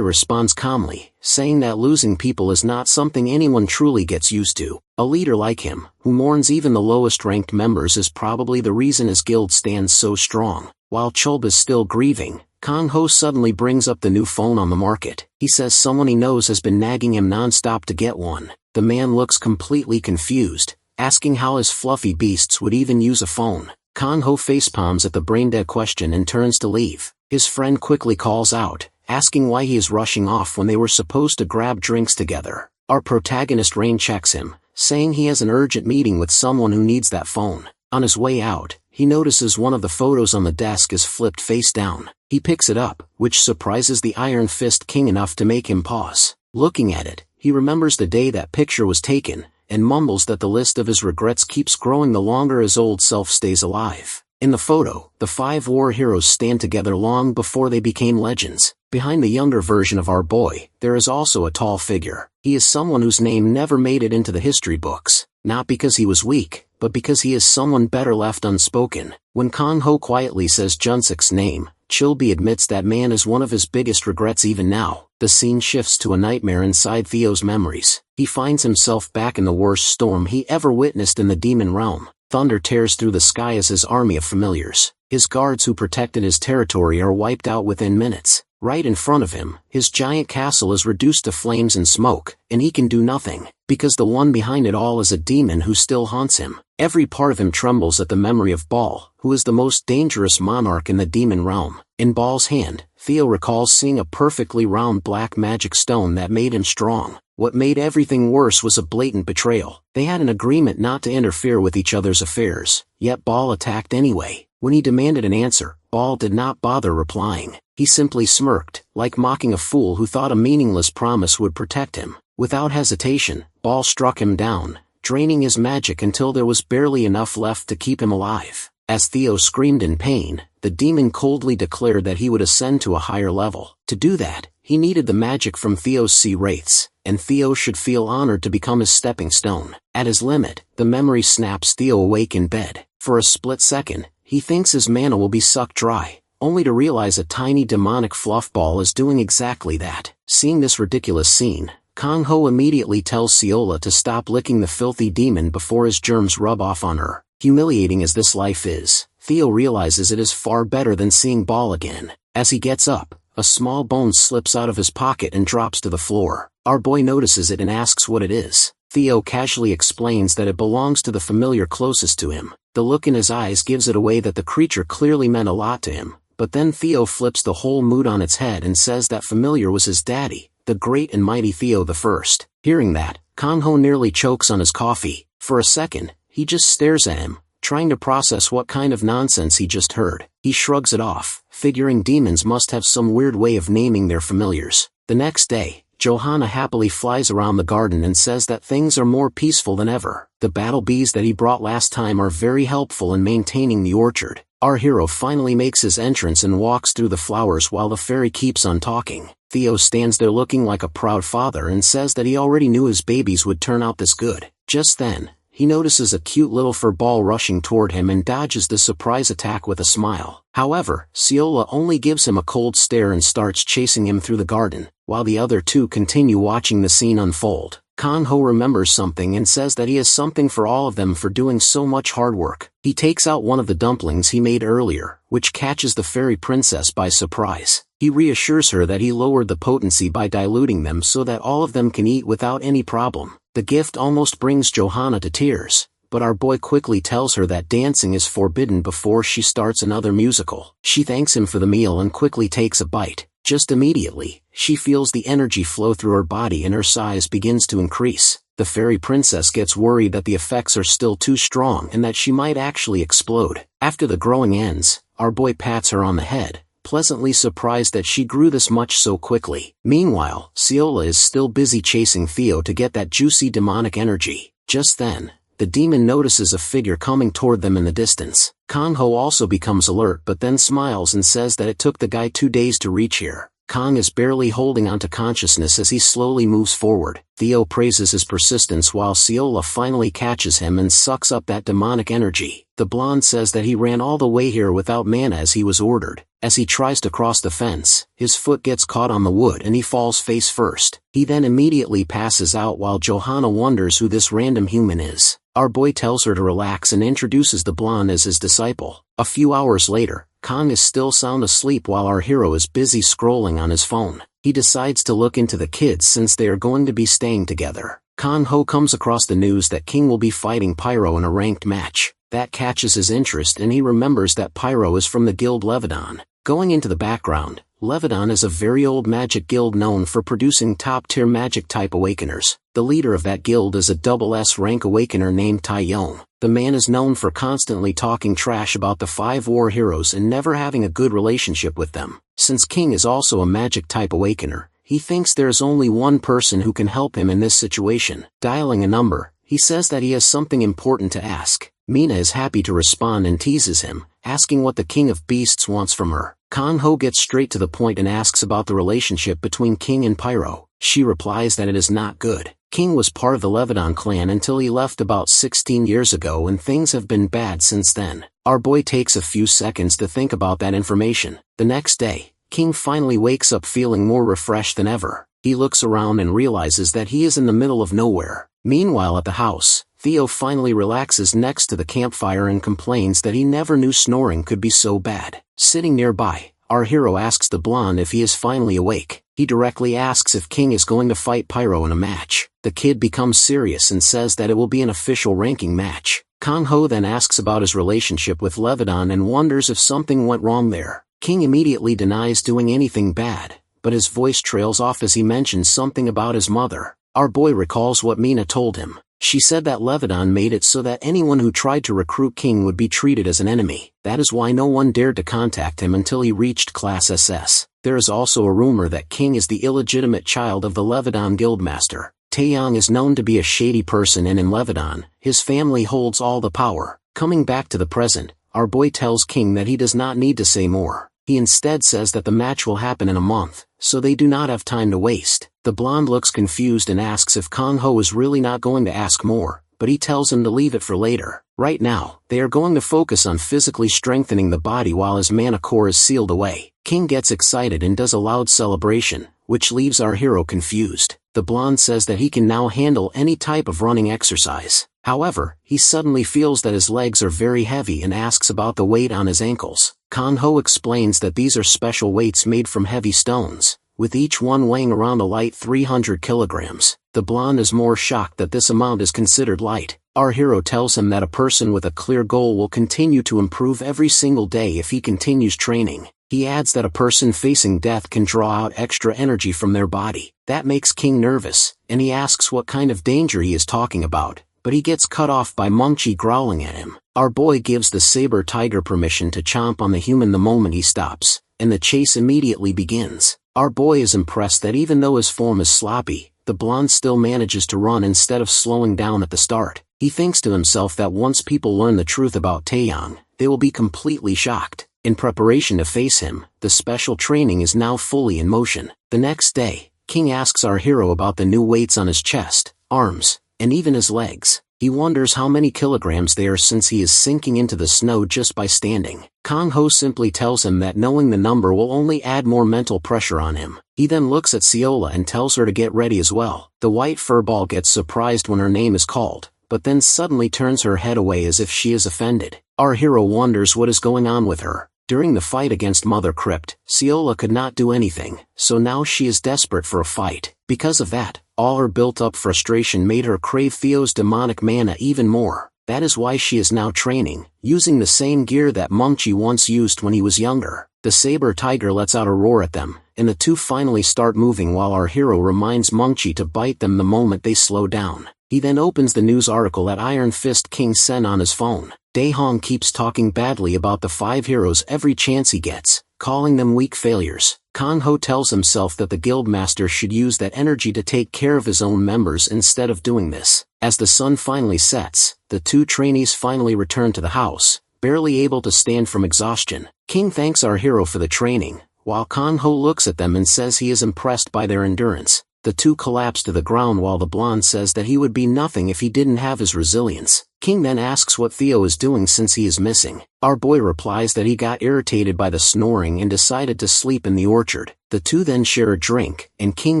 responds calmly, saying that losing people is not something anyone truly gets used to. A leader like him, who mourns even the lowest ranked members, is probably the reason his guild stands so strong. While Cholb is still grieving, Kang Ho suddenly brings up the new phone on the market. He says someone he knows has been nagging him non-stop to get one. The man looks completely confused, asking how his fluffy beasts would even use a phone. Kang Ho facepalms at the brain-dead question and turns to leave. His friend quickly calls out, asking why he is rushing off when they were supposed to grab drinks together. Our protagonist Rain checks him, saying he has an urgent meeting with someone who needs that phone. On his way out, he notices one of the photos on the desk is flipped face down. He picks it up, which surprises the Iron Fist King enough to make him pause. Looking at it, he remembers the day that picture was taken, and mumbles that the list of his regrets keeps growing the longer his old self stays alive. In the photo, the 5 war heroes stand together long before they became legends. Behind the younger version of our boy, there is also a tall figure. He is someone whose name never made it into the history books, not because he was weak, but because he is someone better left unspoken. When Kang Ho quietly says Junsik's name, Chilby admits that man is one of his biggest regrets even now. The scene shifts to a nightmare inside Theo's memories. He finds himself back in the worst storm he ever witnessed in the demon realm. Thunder tears through the sky as his army of familiars, his guards who protected his territory, are wiped out within minutes. Right in front of him, his giant castle is reduced to flames and smoke, and he can do nothing, because the one behind it all is a demon who still haunts him. Every part of him trembles at the memory of Baal, who is the most dangerous monarch in the demon realm. In Baal's hand, Theo recalls seeing a perfectly round black magic stone that made him strong. What made everything worse was a blatant betrayal. They had an agreement not to interfere with each other's affairs, yet Baal attacked anyway. When he demanded an answer, Baal did not bother replying. He simply smirked, like mocking a fool who thought a meaningless promise would protect him. Without hesitation, Baal struck him down, draining his magic until there was barely enough left to keep him alive. As Theo screamed in pain, the demon coldly declared that he would ascend to a higher level. To do that, he needed the magic from Theo's sea wraiths, and Theo should feel honored to become his stepping stone. At his limit, the memory snaps Theo awake in bed. For a split second, he thinks his mana will be sucked dry, only to realize a tiny demonic fluff ball is doing exactly that. Seeing this ridiculous scene, Kang Ho immediately tells Seola to stop licking the filthy demon before his germs rub off on her. Humiliating as this life is, Theo realizes it is far better than seeing Baal again. As he gets up, a small bone slips out of his pocket and drops to the floor. Our boy notices it and asks what it is. Theo casually explains that it belongs to the familiar closest to him. The look in his eyes gives it away that the creature clearly meant a lot to him, but then Theo flips the whole mood on its head and says that familiar was his daddy, the great and mighty Theo the First. Hearing that, Kang Ho nearly chokes on his coffee. For a second, he just stares at him, trying to process what kind of nonsense he just heard. He shrugs it off, figuring demons must have some weird way of naming their familiars. The next day, Johanna happily flies around the garden and says that things are more peaceful than ever. The battle bees that he brought last time are very helpful in maintaining the orchard. Our hero finally makes his entrance and walks through the flowers while the fairy keeps on talking. Theo stands there looking like a proud father and says that he already knew his babies would turn out this good. Just then, he notices a cute little fur ball rushing toward him and dodges the surprise attack with a smile. However, Seola only gives him a cold stare and starts chasing him through the garden, while the other two continue watching the scene unfold. Kanho remembers something and says that he has something for all of them for doing so much hard work. He takes out one of the dumplings he made earlier, which catches the fairy princess by surprise. He reassures her that he lowered the potency by diluting them so that all of them can eat without any problem. The gift almost brings Johanna to tears, but our boy quickly tells her that dancing is forbidden before she starts another musical. She thanks him for the meal and quickly takes a bite. Just immediately, she feels the energy flow through her body and her size begins to increase. The fairy princess gets worried that the effects are still too strong and that she might actually explode. After the growing ends, our boy pats her on the head, pleasantly surprised that she grew this much so quickly. Meanwhile, Seola is still busy chasing Theo to get that juicy demonic energy. Just then, the demon notices a figure coming toward them in the distance. Kanho also becomes alert but then smiles and says that it took the guy 2 days to reach here. Kang is barely holding onto consciousness as he slowly moves forward. Theo praises his persistence while Seola finally catches him and sucks up that demonic energy. The blonde says that he ran all the way here without mana as he was ordered. As he tries to cross the fence, his foot gets caught on the wood and he falls face first. He then immediately passes out while Johanna wonders who this random human is. Our boy tells her to relax and introduces the blonde as his disciple. A few hours later, Kang is still sound asleep while our hero is busy scrolling on his phone. He decides to look into the kids since they are going to be staying together. Kanho comes across the news that King will be fighting Pyro in a ranked match. That catches his interest and he remembers that Pyro is from the guild Levidan. Going into the background, Levidan is a very old magic guild known for producing top-tier magic-type awakeners. The leader of that guild is a SS-Rank awakener named Taeyong. The man is known for constantly talking trash about the 5 war heroes and never having a good relationship with them. Since King is also a magic-type awakener, he thinks there is only one person who can help him in this situation. Dialing a number, he says that he has something important to ask. Mina is happy to respond and teases him, asking what the King of Beasts wants from her. Kanho gets straight to the point and asks about the relationship between King and Pyro. She replies that it is not good. King was part of the Levidan clan until he left about 16 years ago and things have been bad since then. Our boy takes a few seconds to think about that information. The next day, King finally wakes up feeling more refreshed than ever. He looks around and realizes that he is in the middle of nowhere. Meanwhile at the house, Theo finally relaxes next to the campfire and complains that he never knew snoring could be so bad. Sitting nearby, our hero asks the blonde if he is finally awake. He directly asks if King is going to fight Pyro in a match. The kid becomes serious and says that it will be an official ranking match. Kanho then asks about his relationship with Levidan and wonders if something went wrong there. King immediately denies doing anything bad, but his voice trails off as he mentions something about his mother. Our boy recalls what Mina told him. She said that Levidan made it so that anyone who tried to recruit King would be treated as an enemy. That is why no one dared to contact him until he reached Class SS. There is also a rumor that King is the illegitimate child of the Levidan guildmaster. Taeyong is known to be a shady person and in Levidan, his family holds all the power. Coming back to the present, our boy tells King that he does not need to say more. He instead says that the match will happen in a month, so they do not have time to waste. The blonde looks confused and asks if Kanho is really not going to ask more, but he tells him to leave it for later. Right now, they are going to focus on physically strengthening the body while his mana core is sealed away. King gets excited and does a loud celebration, which leaves our hero confused. The blonde says that he can now handle any type of running exercise. However, he suddenly feels that his legs are very heavy and asks about the weight on his ankles. Kanho explains that these are special weights made from heavy stones, with each one weighing around a light 300 kilograms. The blonde is more shocked that this amount is considered light. Our hero tells him that a person with a clear goal will continue to improve every single day if he continues training. He adds that a person facing death can draw out extra energy from their body. That makes King nervous, and he asks what kind of danger he is talking about, but he gets cut off by Mungchi growling at him. Our boy gives the saber tiger permission to chomp on the human the moment he stops, and the chase immediately begins. Our boy is impressed that even though his form is sloppy, the blonde still manages to run instead of slowing down at the start. He thinks to himself that once people learn the truth about Taeyong, they will be completely shocked. In preparation to face him, the special training is now fully in motion. The next day, King asks our hero about the new weights on his chest, arms, and even his legs. He wonders how many kilograms they are since he is sinking into the snow just by standing. Kang Ho simply tells him that knowing the number will only add more mental pressure on him. He then looks at Seola and tells her to get ready as well. The white furball gets surprised when her name is called, but then suddenly turns her head away as if she is offended. Our hero wonders what is going on with her. During the fight against Mother Crypt, Seola could not do anything, so now she is desperate for a fight. Because of that, all her built-up frustration made her crave Theo's demonic mana even more. That is why she is now training, using the same gear that Mungchi once used when he was younger. The saber tiger lets out a roar at them, and the two finally start moving while our hero reminds Mungchi to bite them the moment they slow down. He then opens the news article that Iron Fist King sent on his phone. Daehong keeps talking badly about the 5 heroes every chance he gets, calling them weak failures. Kang Ho tells himself that the guildmaster should use that energy to take care of his own members instead of doing this. As the sun finally sets, the 2 trainees finally return to the house, barely able to stand from exhaustion. King thanks our hero for the training, while Kang Ho looks at them and says he is impressed by their endurance. The 2 collapse to the ground while the blonde says that he would be nothing if he didn't have his resilience. King then asks what Theo is doing since he is missing. Our boy replies that he got irritated by the snoring and decided to sleep in the orchard. The 2 then share a drink, and King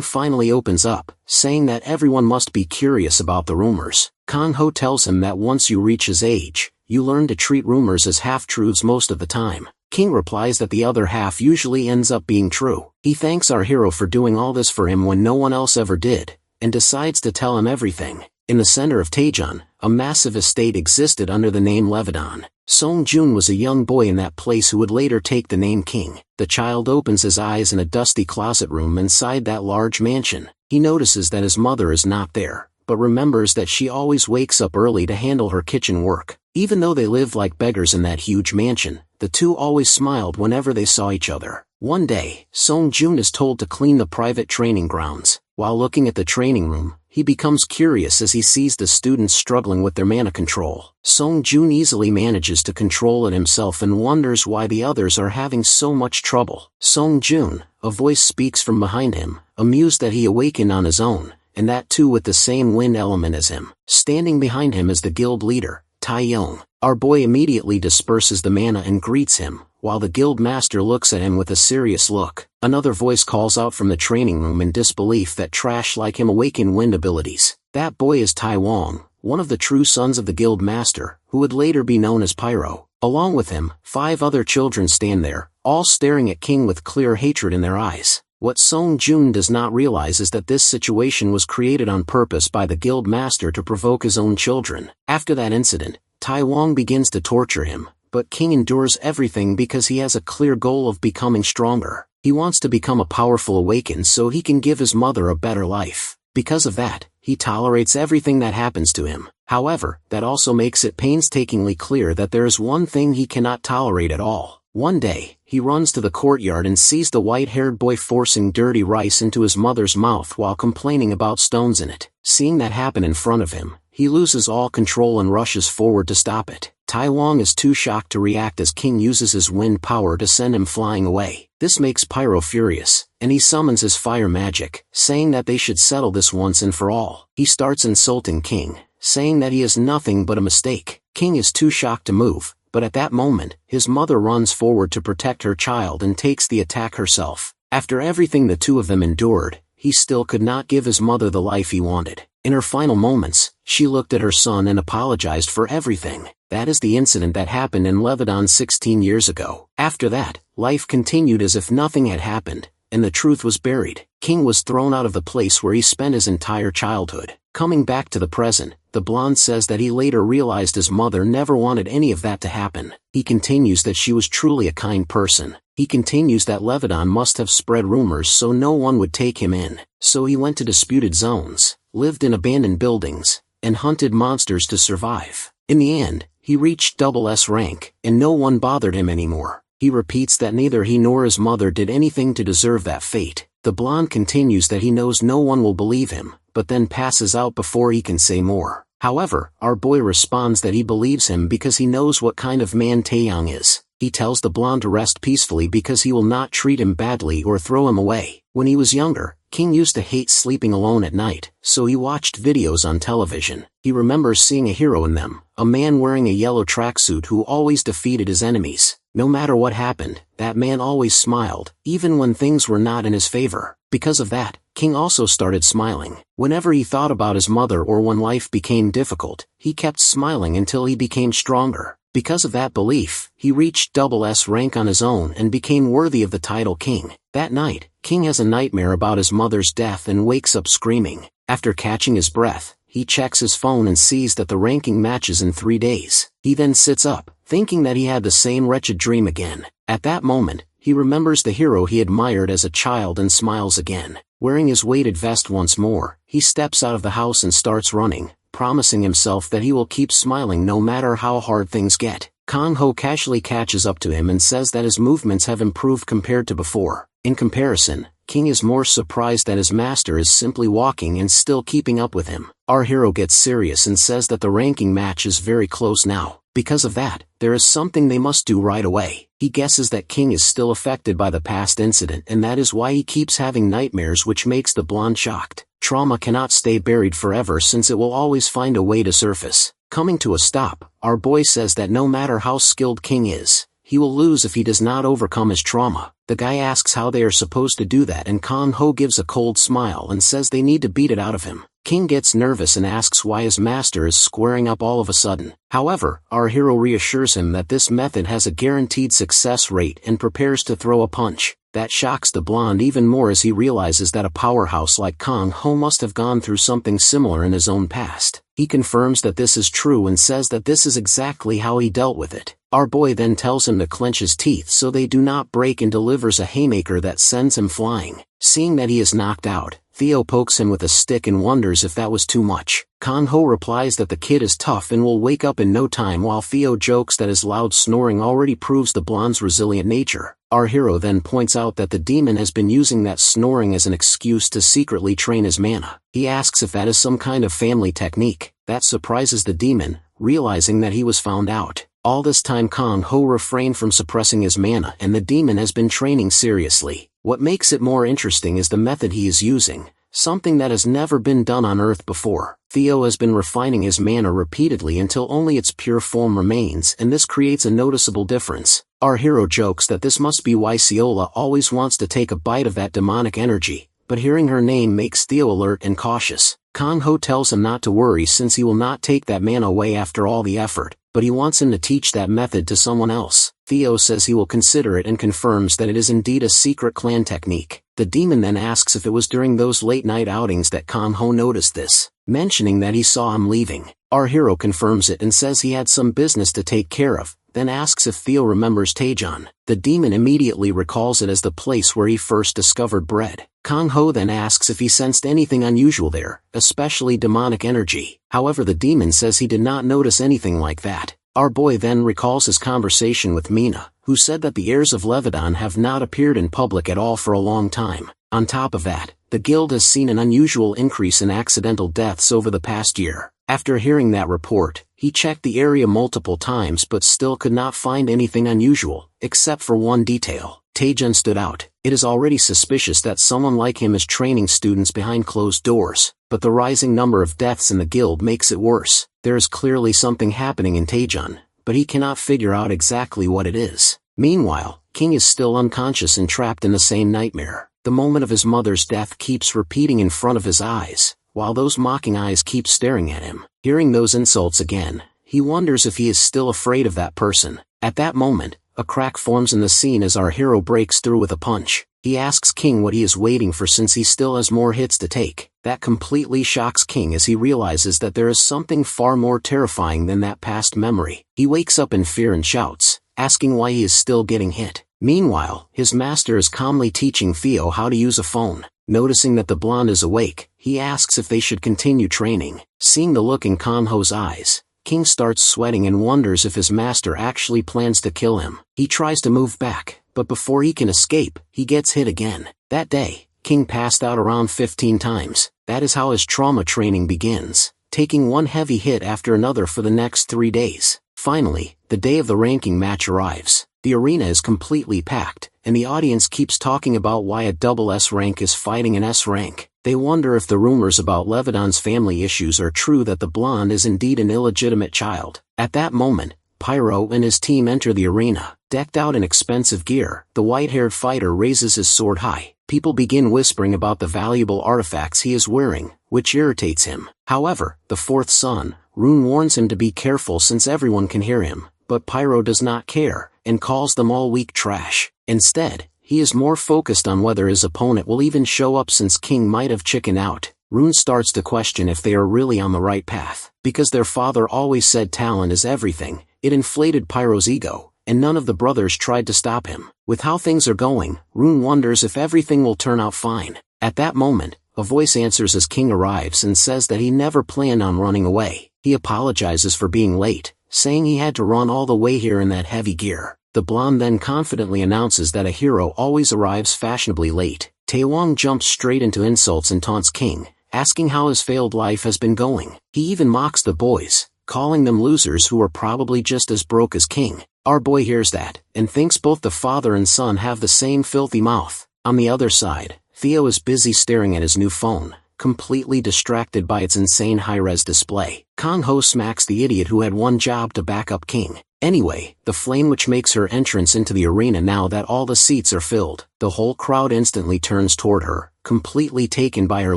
finally opens up, saying that everyone must be curious about the rumors. Kang Ho tells him that once you reach his age, you learn to treat rumors as half-truths most of the time. King replies that the other half usually ends up being true. He thanks our hero for doing all this for him when no one else ever did, and decides to tell him everything. In the center of Taejeon, a massive estate existed under the name Levedon. Song Jun was a young boy in that place who would later take the name King. The child opens his eyes in a dusty closet room inside that large mansion. He notices that his mother is not there, but remembers that she always wakes up early to handle her kitchen work. Even though they lived like beggars in that huge mansion, the 2 always smiled whenever they saw each other. One day, Song Jun is told to clean the private training grounds. While looking at the training room, he becomes curious as he sees the students struggling with their mana control. Song Jun easily manages to control it himself and wonders why the others are having so much trouble. Song Jun, a voice speaks from behind him, amused that he awakened on his own, and that too with the same wind element as him. Standing behind him is the guild leader, Tai Yong. Our boy immediately disperses the mana and greets him, while the guild master looks at him with a serious look. Another voice calls out from the training room in disbelief that trash like him awaken wind abilities. That boy is Tai Wong, one of the true sons of the guild master, who would later be known as Pyro. Along with him, 5 other children stand there, all staring at King with clear hatred in their eyes. What Song Jun does not realize is that this situation was created on purpose by the guild master to provoke his own children. After that incident, Tai Wong begins to torture him, but King endures everything because he has a clear goal of becoming stronger. He wants to become a powerful awakened so he can give his mother a better life. Because of that, he tolerates everything that happens to him. However, that also makes it painstakingly clear that there is one thing he cannot tolerate at all. One day, he runs to the courtyard and sees the white-haired boy forcing dirty rice into his mother's mouth while complaining about stones in it. Seeing that happen in front of him, he loses all control and rushes forward to stop it. Tai Wong is too shocked to react as King uses his wind power to send him flying away. This makes Pyro furious, and he summons his fire magic, saying that they should settle this once and for all. He starts insulting King, saying that he is nothing but a mistake. King is too shocked to move, but at that moment, his mother runs forward to protect her child and takes the attack herself. After everything the 2 of them endured, he still could not give his mother the life he wanted. In her final moments, she looked at her son and apologized for everything. That is the incident that happened in Levedon 16 years ago. After that, life continued as if nothing had happened, and the truth was buried. King was thrown out of the place where he spent his entire childhood. Coming back to the present, the blonde says that he later realized his mother never wanted any of that to happen. He continues that she was truly a kind person. He continues that Levedon must have spread rumors so no one would take him in. So he went to disputed zones, lived in abandoned buildings, and hunted monsters to survive. In the end, he reached SS rank, and no one bothered him anymore. He repeats that neither he nor his mother did anything to deserve that fate. The blonde continues that he knows no one will believe him, but then passes out before he can say more. However, our boy responds that he believes him because he knows what kind of man Taeyang is. He tells the blonde to rest peacefully because he will not treat him badly or throw him away. When he was younger, King used to hate sleeping alone at night, so he watched videos on television. He remembers seeing a hero in them, a man wearing a yellow tracksuit who always defeated his enemies. No matter what happened, that man always smiled, even when things were not in his favor. Because of that, King also started smiling. Whenever he thought about his mother or when life became difficult, he kept smiling until he became stronger. Because of that belief, he reached SS rank on his own and became worthy of the title King. That night, King has a nightmare about his mother's death and wakes up screaming. After catching his breath, he checks his phone and sees that the ranking matches in 3 days. He then sits up, thinking that he had the same wretched dream again. At that moment, he remembers the hero he admired as a child and smiles again. Wearing his weighted vest once more, he steps out of the house and starts running, promising himself that he will keep smiling no matter how hard things get. Kang Ho casually catches up to him and says that his movements have improved compared to before. In comparison, King is more surprised that his master is simply walking and still keeping up with him. Our hero gets serious and says that the ranking match is very close now. Because of that, there is something they must do right away. He guesses that King is still affected by the past incident and that is why he keeps having nightmares, which makes the blonde shocked. Trauma cannot stay buried forever since it will always find a way to surface. Coming to a stop, our boy says that no matter how skilled King is, he will lose if he does not overcome his trauma. The guy asks how they are supposed to do that and Kang Ho gives a cold smile and says they need to beat it out of him. King gets nervous and asks why his master is squaring up all of a sudden. However, our hero reassures him that this method has a guaranteed success rate and prepares to throw a punch. That shocks the blonde even more as he realizes that a powerhouse like Kang Ho must have gone through something similar in his own past. He confirms that this is true and says that this is exactly how he dealt with it. Our boy then tells him to clench his teeth so they do not break and delivers a haymaker that sends him flying. Seeing that he is knocked out, Theo pokes him with a stick and wonders if that was too much. Kang Ho replies that the kid is tough and will wake up in no time, while Theo jokes that his loud snoring already proves the blonde's resilient nature. Our hero then points out that the demon has been using that snoring as an excuse to secretly train his mana. He asks if that is some kind of family technique. That surprises the demon, realizing that he was found out. All this time Kang Ho refrained from suppressing his mana and the demon has been training seriously. What makes it more interesting is the method he is using, something that has never been done on Earth before. Theo has been refining his mana repeatedly until only its pure form remains, and this creates a noticeable difference. Our hero jokes that this must be why Ciola always wants to take a bite of that demonic energy, but hearing her name makes Theo alert and cautious. Kang Ho tells him not to worry since he will not take that mana away after all the effort, but he wants him to teach that method to someone else. Theo says he will consider it and confirms that it is indeed a secret clan technique. The demon then asks if it was during those late-night outings that Kang Ho noticed this, mentioning that he saw him leaving. Our hero confirms it and says he had some business to take care of, then asks if Theo remembers Taejon. The demon immediately recalls it as the place where he first discovered bread. Kang Ho then asks if he sensed anything unusual there, especially demonic energy. However, the demon says he did not notice anything like that. Our boy then recalls his conversation with Mina, who said that the heirs of Levidan have not appeared in public at all for a long time. On top of that, the guild has seen an unusual increase in accidental deaths over the past year. After hearing that report, he checked the area multiple times but still could not find anything unusual, except for one detail. Taejon stood out. It is already suspicious that someone like him is training students behind closed doors, but the rising number of deaths in the guild makes it worse. There is clearly something happening in Taejon, but he cannot figure out exactly what it is. Meanwhile, King is still unconscious and trapped in the same nightmare. The moment of his mother's death keeps repeating in front of his eyes, while those mocking eyes keep staring at him. Hearing those insults again, he wonders if he is still afraid of that person. At that moment, a crack forms in the scene as our hero breaks through with a punch. He asks King what he is waiting for since he still has more hits to take. That completely shocks King as he realizes that there is something far more terrifying than that past memory. He wakes up in fear and shouts, asking why he is still getting hit. Meanwhile, his master is calmly teaching Theo how to use a phone. Noticing that the blonde is awake, he asks if they should continue training. Seeing the look in Kang Ho's eyes, King starts sweating and wonders if his master actually plans to kill him. He tries to move back, but before he can escape, he gets hit again. That day, King passed out around 15 times. That is how his trauma training begins, taking one heavy hit after another for the next 3 days. Finally, the day of the ranking match arrives. The arena is completely packed, and the audience keeps talking about why a double S rank is fighting an S rank. They wonder if the rumors about Leviton's family issues are true, that the blonde is indeed an illegitimate child. At that moment, Pyro and his team enter the arena. Decked out in expensive gear, the white-haired fighter raises his sword high. People begin whispering about the valuable artifacts he is wearing, which irritates him. However, the fourth son, Rune, warns him to be careful since everyone can hear him, but Pyro does not care, and calls them all weak trash. Instead, he is more focused on whether his opponent will even show up, since King might have chickened out. Rune starts to question if they are really on the right path. Because their father always said talent is everything, it inflated Pyro's ego, and none of the brothers tried to stop him. With how things are going, Rune wonders if everything will turn out fine. At that moment, a voice answers as King arrives and says that he never planned on running away. He apologizes for being late, saying he had to run all the way here in that heavy gear. The blonde then confidently announces that a hero always arrives fashionably late. Taewong jumps straight into insults and taunts King, asking how his failed life has been going. He even mocks the boys, calling them losers who are probably just as broke as King. Our boy hears that, and thinks both the father and son have the same filthy mouth. On the other side, Theo is busy staring at his new phone, completely distracted by its insane high-res display. Kang Ho smacks the idiot who had one job to back up King. Anyway, the flame which makes her entrance into the arena now that all the seats are filled. The whole crowd instantly turns toward her, completely taken by her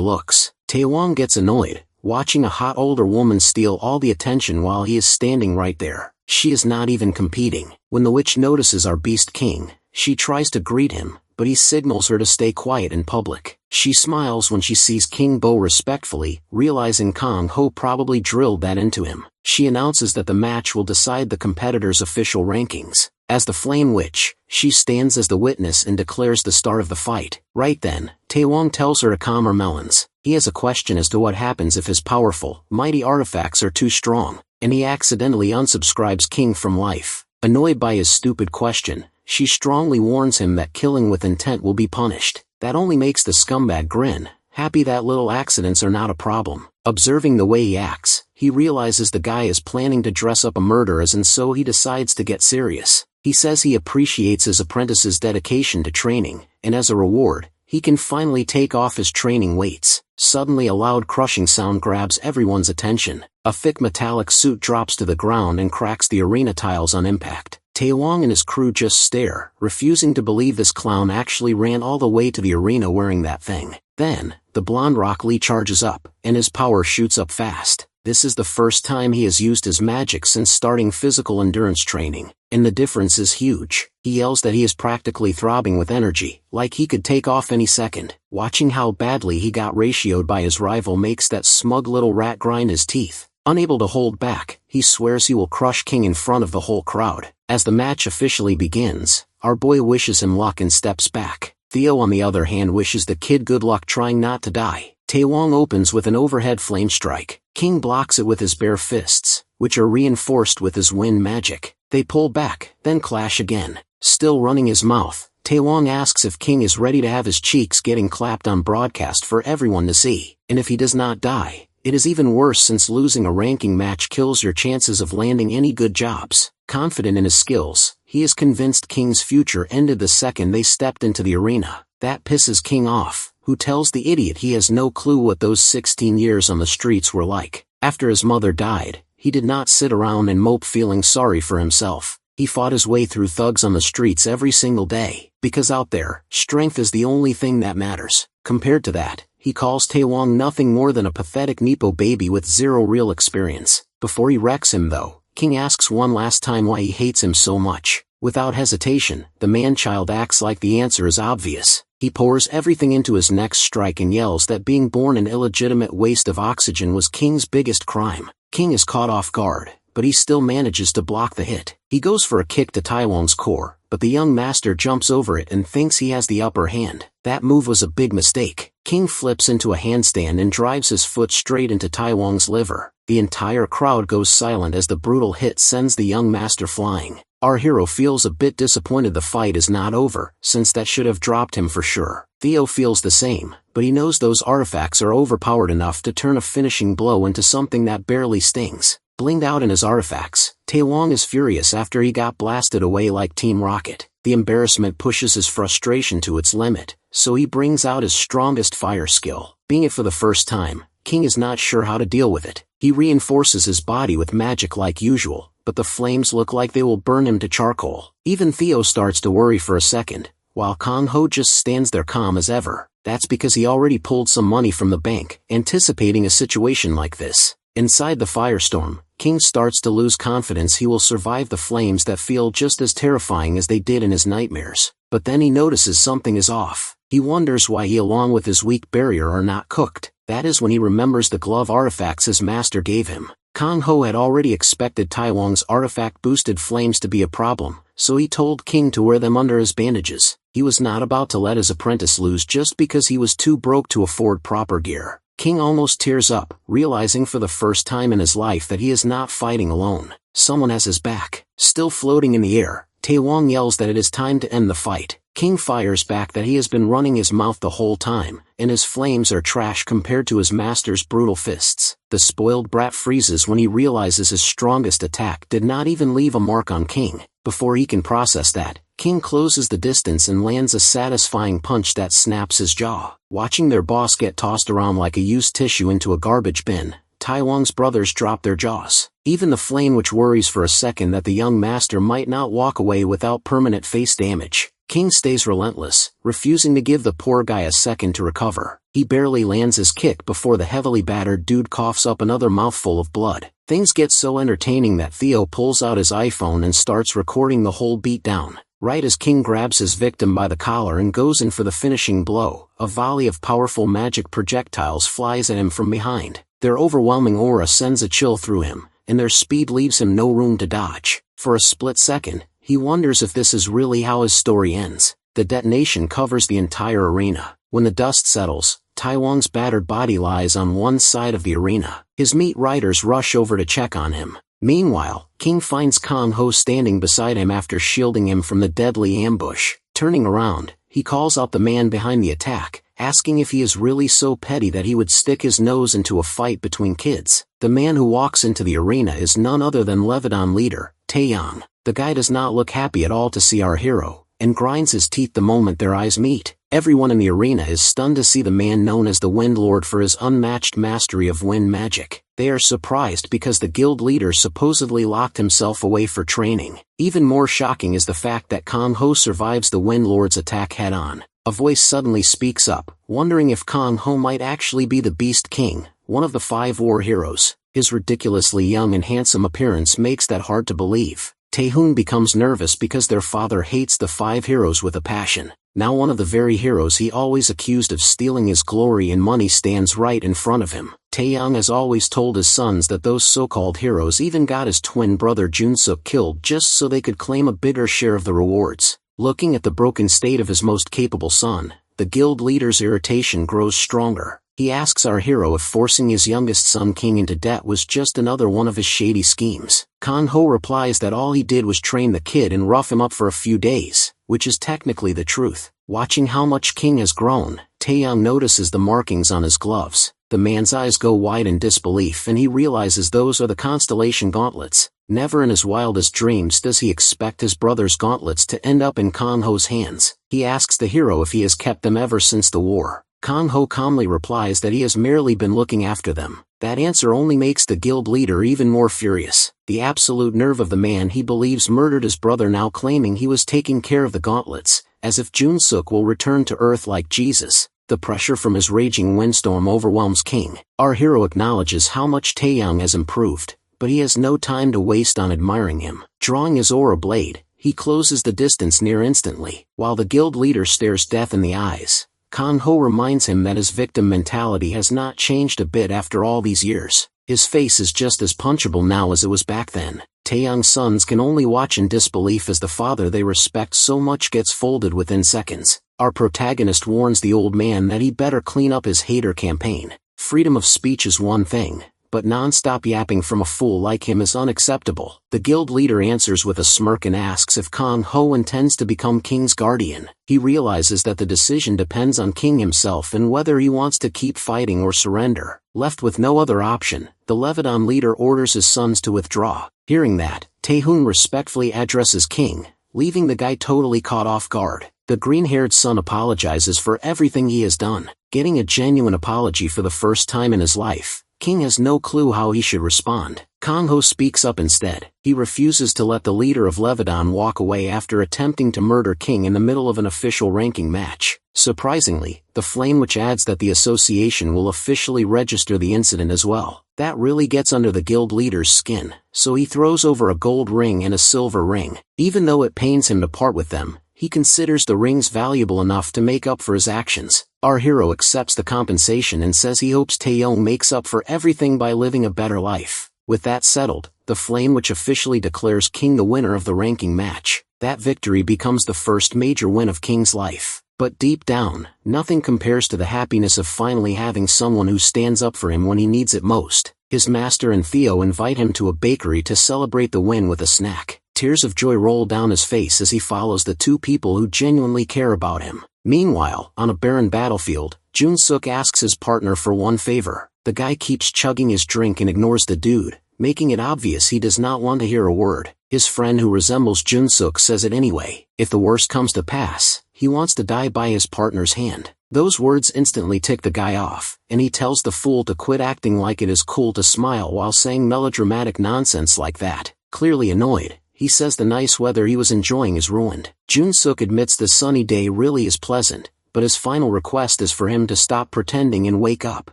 looks. Taewong gets annoyed, watching a hot older woman steal all the attention while he is standing right there. She is not even competing. When the witch notices our beast King, she tries to greet him, but he signals her to stay quiet in public. She smiles when she sees King bow respectfully, realizing Kang Ho probably drilled that into him. She announces that the match will decide the competitors' official rankings. As the Flame Witch, she stands as the witness and declares the start of the fight. Right then, Taewong tells her to calm her melons. He has a question as to what happens if his powerful, mighty artifacts are too strong, and he accidentally unsubscribes King from life. Annoyed by his stupid question, she strongly warns him that killing with intent will be punished. That only makes the scumbag grin, happy that little accidents are not a problem. Observing the way he acts, he realizes the guy is planning to dress up a murderess, and so he decides to get serious. He says he appreciates his apprentice's dedication to training, and as a reward, he can finally take off his training weights. Suddenly a loud crushing sound grabs everyone's attention. A thick metallic suit drops to the ground and cracks the arena tiles on impact. Taewong and his crew just stare, refusing to believe this clown actually ran all the way to the arena wearing that thing. Then, the blonde Rock Lee charges up, and his power shoots up fast. This is the first time he has used his magic since starting physical endurance training, and the difference is huge. He yells that he is practically throbbing with energy, like he could take off any second. Watching how badly he got ratioed by his rival makes that smug little rat grind his teeth. Unable to hold back, he swears he will crush King in front of the whole crowd. As the match officially begins, our boy wishes him luck and steps back. Theo on the other hand wishes the kid good luck trying not to die. Taewong opens with an overhead flame strike. King blocks it with his bare fists, which are reinforced with his wind magic. They pull back, then clash again. Still running his mouth, Taewong asks if King is ready to have his cheeks getting clapped on broadcast for everyone to see, and if he does not die. It is even worse since losing a ranking match kills your chances of landing any good jobs. Confident in his skills, he is convinced King's future ended the second they stepped into the arena. That pisses King off, who tells the idiot he has no clue what those 16 years on the streets were like. After his mother died, he did not sit around and mope feeling sorry for himself. He fought his way through thugs on the streets every single day, because out there, strength is the only thing that matters. Compared to that, he calls Taewong nothing more than a pathetic Nepo baby with zero real experience. Before he wrecks him though, King asks one last time why he hates him so much. Without hesitation, the man-child acts like the answer is obvious. He pours everything into his next strike and yells that being born an illegitimate waste of oxygen was King's biggest crime. King is caught off guard, but he still manages to block the hit. He goes for a kick to Taewong's core, but the young master jumps over it and thinks he has the upper hand. That move was a big mistake. King flips into a handstand and drives his foot straight into Taewong's liver. The entire crowd goes silent as the brutal hit sends the young master flying. Our hero feels a bit disappointed the fight is not over, since that should have dropped him for sure. Theo feels the same, but he knows those artifacts are overpowered enough to turn a finishing blow into something that barely stings. Blinged out in his artifacts, Taewong is furious after he got blasted away like Team Rocket. The embarrassment pushes his frustration to its limit, so he brings out his strongest fire skill. Being it for the first time, King is not sure how to deal with it. He reinforces his body with magic like usual, but the flames look like they will burn him to charcoal. Even Theo starts to worry for a second, while Kang Ho just stands there calm as ever. That's because he already pulled some money from the bank, anticipating a situation like this. Inside the firestorm, King starts to lose confidence he will survive the flames that feel just as terrifying as they did in his nightmares. But then he notices something is off. He wonders why he along with his weak barrier are not cooked. That is when he remembers the glove artifacts his master gave him. Kang Ho had already expected Taiwang's artifact-boosted flames to be a problem, so he told King to wear them under his bandages. He was not about to let his apprentice lose just because he was too broke to afford proper gear. King almost tears up, realizing for the first time in his life that he is not fighting alone. Someone has his back. Still floating in the air, Taewong yells that it is time to end the fight. King fires back that he has been running his mouth the whole time, and his flames are trash compared to his master's brutal fists. The spoiled brat freezes when he realizes his strongest attack did not even leave a mark on King. Before he can process that, King closes the distance and lands a satisfying punch that snaps his jaw. Watching their boss get tossed around like a used tissue into a garbage bin, Taiwang's brothers drop their jaws. Even the flame which worries for a second that the young master might not walk away without permanent face damage. King stays relentless, refusing to give the poor guy a second to recover. He barely lands his kick before the heavily battered dude coughs up another mouthful of blood. Things get so entertaining that Theo pulls out his iPhone and starts recording the whole beatdown. Right as King grabs his victim by the collar and goes in for the finishing blow, a volley of powerful magic projectiles flies at him from behind. Their overwhelming aura sends a chill through him, and their speed leaves him no room to dodge. For a split second, he wonders if this is really how his story ends. The detonation covers the entire arena. When the dust settles, Taiwang's battered body lies on one side of the arena. His meat riders rush over to check on him. Meanwhile, King finds Kang Ho standing beside him after shielding him from the deadly ambush. Turning around, he calls out the man behind the attack, asking if he is really so petty that he would stick his nose into a fight between kids. The man who walks into the arena is none other than Leviton leader, Taeyang. The guy does not look happy at all to see our hero, and grinds his teeth the moment their eyes meet. Everyone in the arena is stunned to see the man known as the Wind Lord for his unmatched mastery of wind magic. They are surprised because the guild leader supposedly locked himself away for training. Even more shocking is the fact that Kang Ho survives the Wind Lord's attack head-on. A voice suddenly speaks up, wondering if Kang Ho might actually be the Beast King, one of the 5 war heroes. His ridiculously young and handsome appearance makes that hard to believe. Taehoon becomes nervous because their father hates the 5 heroes with a passion. Now one of the very heroes he always accused of stealing his glory and money stands right in front of him. Taeyang has always told his sons that those so-called heroes even got his twin brother Junsuk killed just so they could claim a bigger share of the rewards. Looking at the broken state of his most capable son, the guild leader's irritation grows stronger. He asks our hero if forcing his youngest son King into debt was just another one of his shady schemes. Kang Ho replies that all he did was train the kid and rough him up for a few days, which is technically the truth. Watching how much King has grown, Taeyang notices the markings on his gloves. The man's eyes go wide in disbelief and he realizes those are the constellation gauntlets. Never in his wildest dreams does he expect his brother's gauntlets to end up in Kang Ho's hands. He asks the hero if he has kept them ever since the war. Kang Ho calmly replies that he has merely been looking after them. That answer only makes the guild leader even more furious. The absolute nerve of the man he believes murdered his brother now claiming he was taking care of the gauntlets, as if Junsuk will return to Earth like Jesus. The pressure from his raging windstorm overwhelms King. Our hero acknowledges how much Taeyang has improved, but he has no time to waste on admiring him. Drawing his aura blade, he closes the distance near instantly. While the guild leader stares death in the eyes, Kang Ho reminds him that his victim mentality has not changed a bit after all these years. His face is just as punchable now as it was back then. Taeyang's sons can only watch in disbelief as the father they respect so much gets folded within seconds. Our protagonist warns the old man that he better clean up his hater campaign. Freedom of speech is one thing, but non-stop yapping from a fool like him is unacceptable. The guild leader answers with a smirk and asks if Kang Ho intends to become King's guardian. He realizes that the decision depends on King himself and whether he wants to keep fighting or surrender. Left with no other option, the Leviton leader orders his sons to withdraw. Hearing that, Taehoon respectfully addresses King, leaving the guy totally caught off guard. The green-haired son apologizes for everything he has done. Getting a genuine apology for the first time in his life, King has no clue how he should respond. Kang-ho speaks up instead. He refuses to let the leader of Levidan walk away after attempting to murder King in the middle of an official ranking match. Surprisingly, the Flame Witch adds that the association will officially register the incident as well. That really gets under the guild leader's skin, so he throws over a gold ring and a silver ring. Even though it pains him to part with them, he considers the rings valuable enough to make up for his actions. Our hero accepts the compensation and says he hopes Taeyong makes up for everything by living a better life. With that settled, the Flame Witch officially declares King the winner of the ranking match. That victory becomes the first major win of King's life. But deep down, nothing compares to the happiness of finally having someone who stands up for him when he needs it most. His master and Theo invite him to a bakery to celebrate the win with a snack. Tears of joy roll down his face as he follows the two people who genuinely care about him. Meanwhile, on a barren battlefield, Jun-suk asks his partner for one favor. The guy keeps chugging his drink and ignores the dude, making it obvious he does not want to hear a word. His friend who resembles Jun-suk says it anyway. If the worst comes to pass, he wants to die by his partner's hand. Those words instantly tick the guy off, and he tells the fool to quit acting like it is cool to smile while saying melodramatic nonsense like that. Clearly annoyed, he says the nice weather he was enjoying is ruined. Jun-suk admits the sunny day really is pleasant, but his final request is for him to stop pretending and wake up.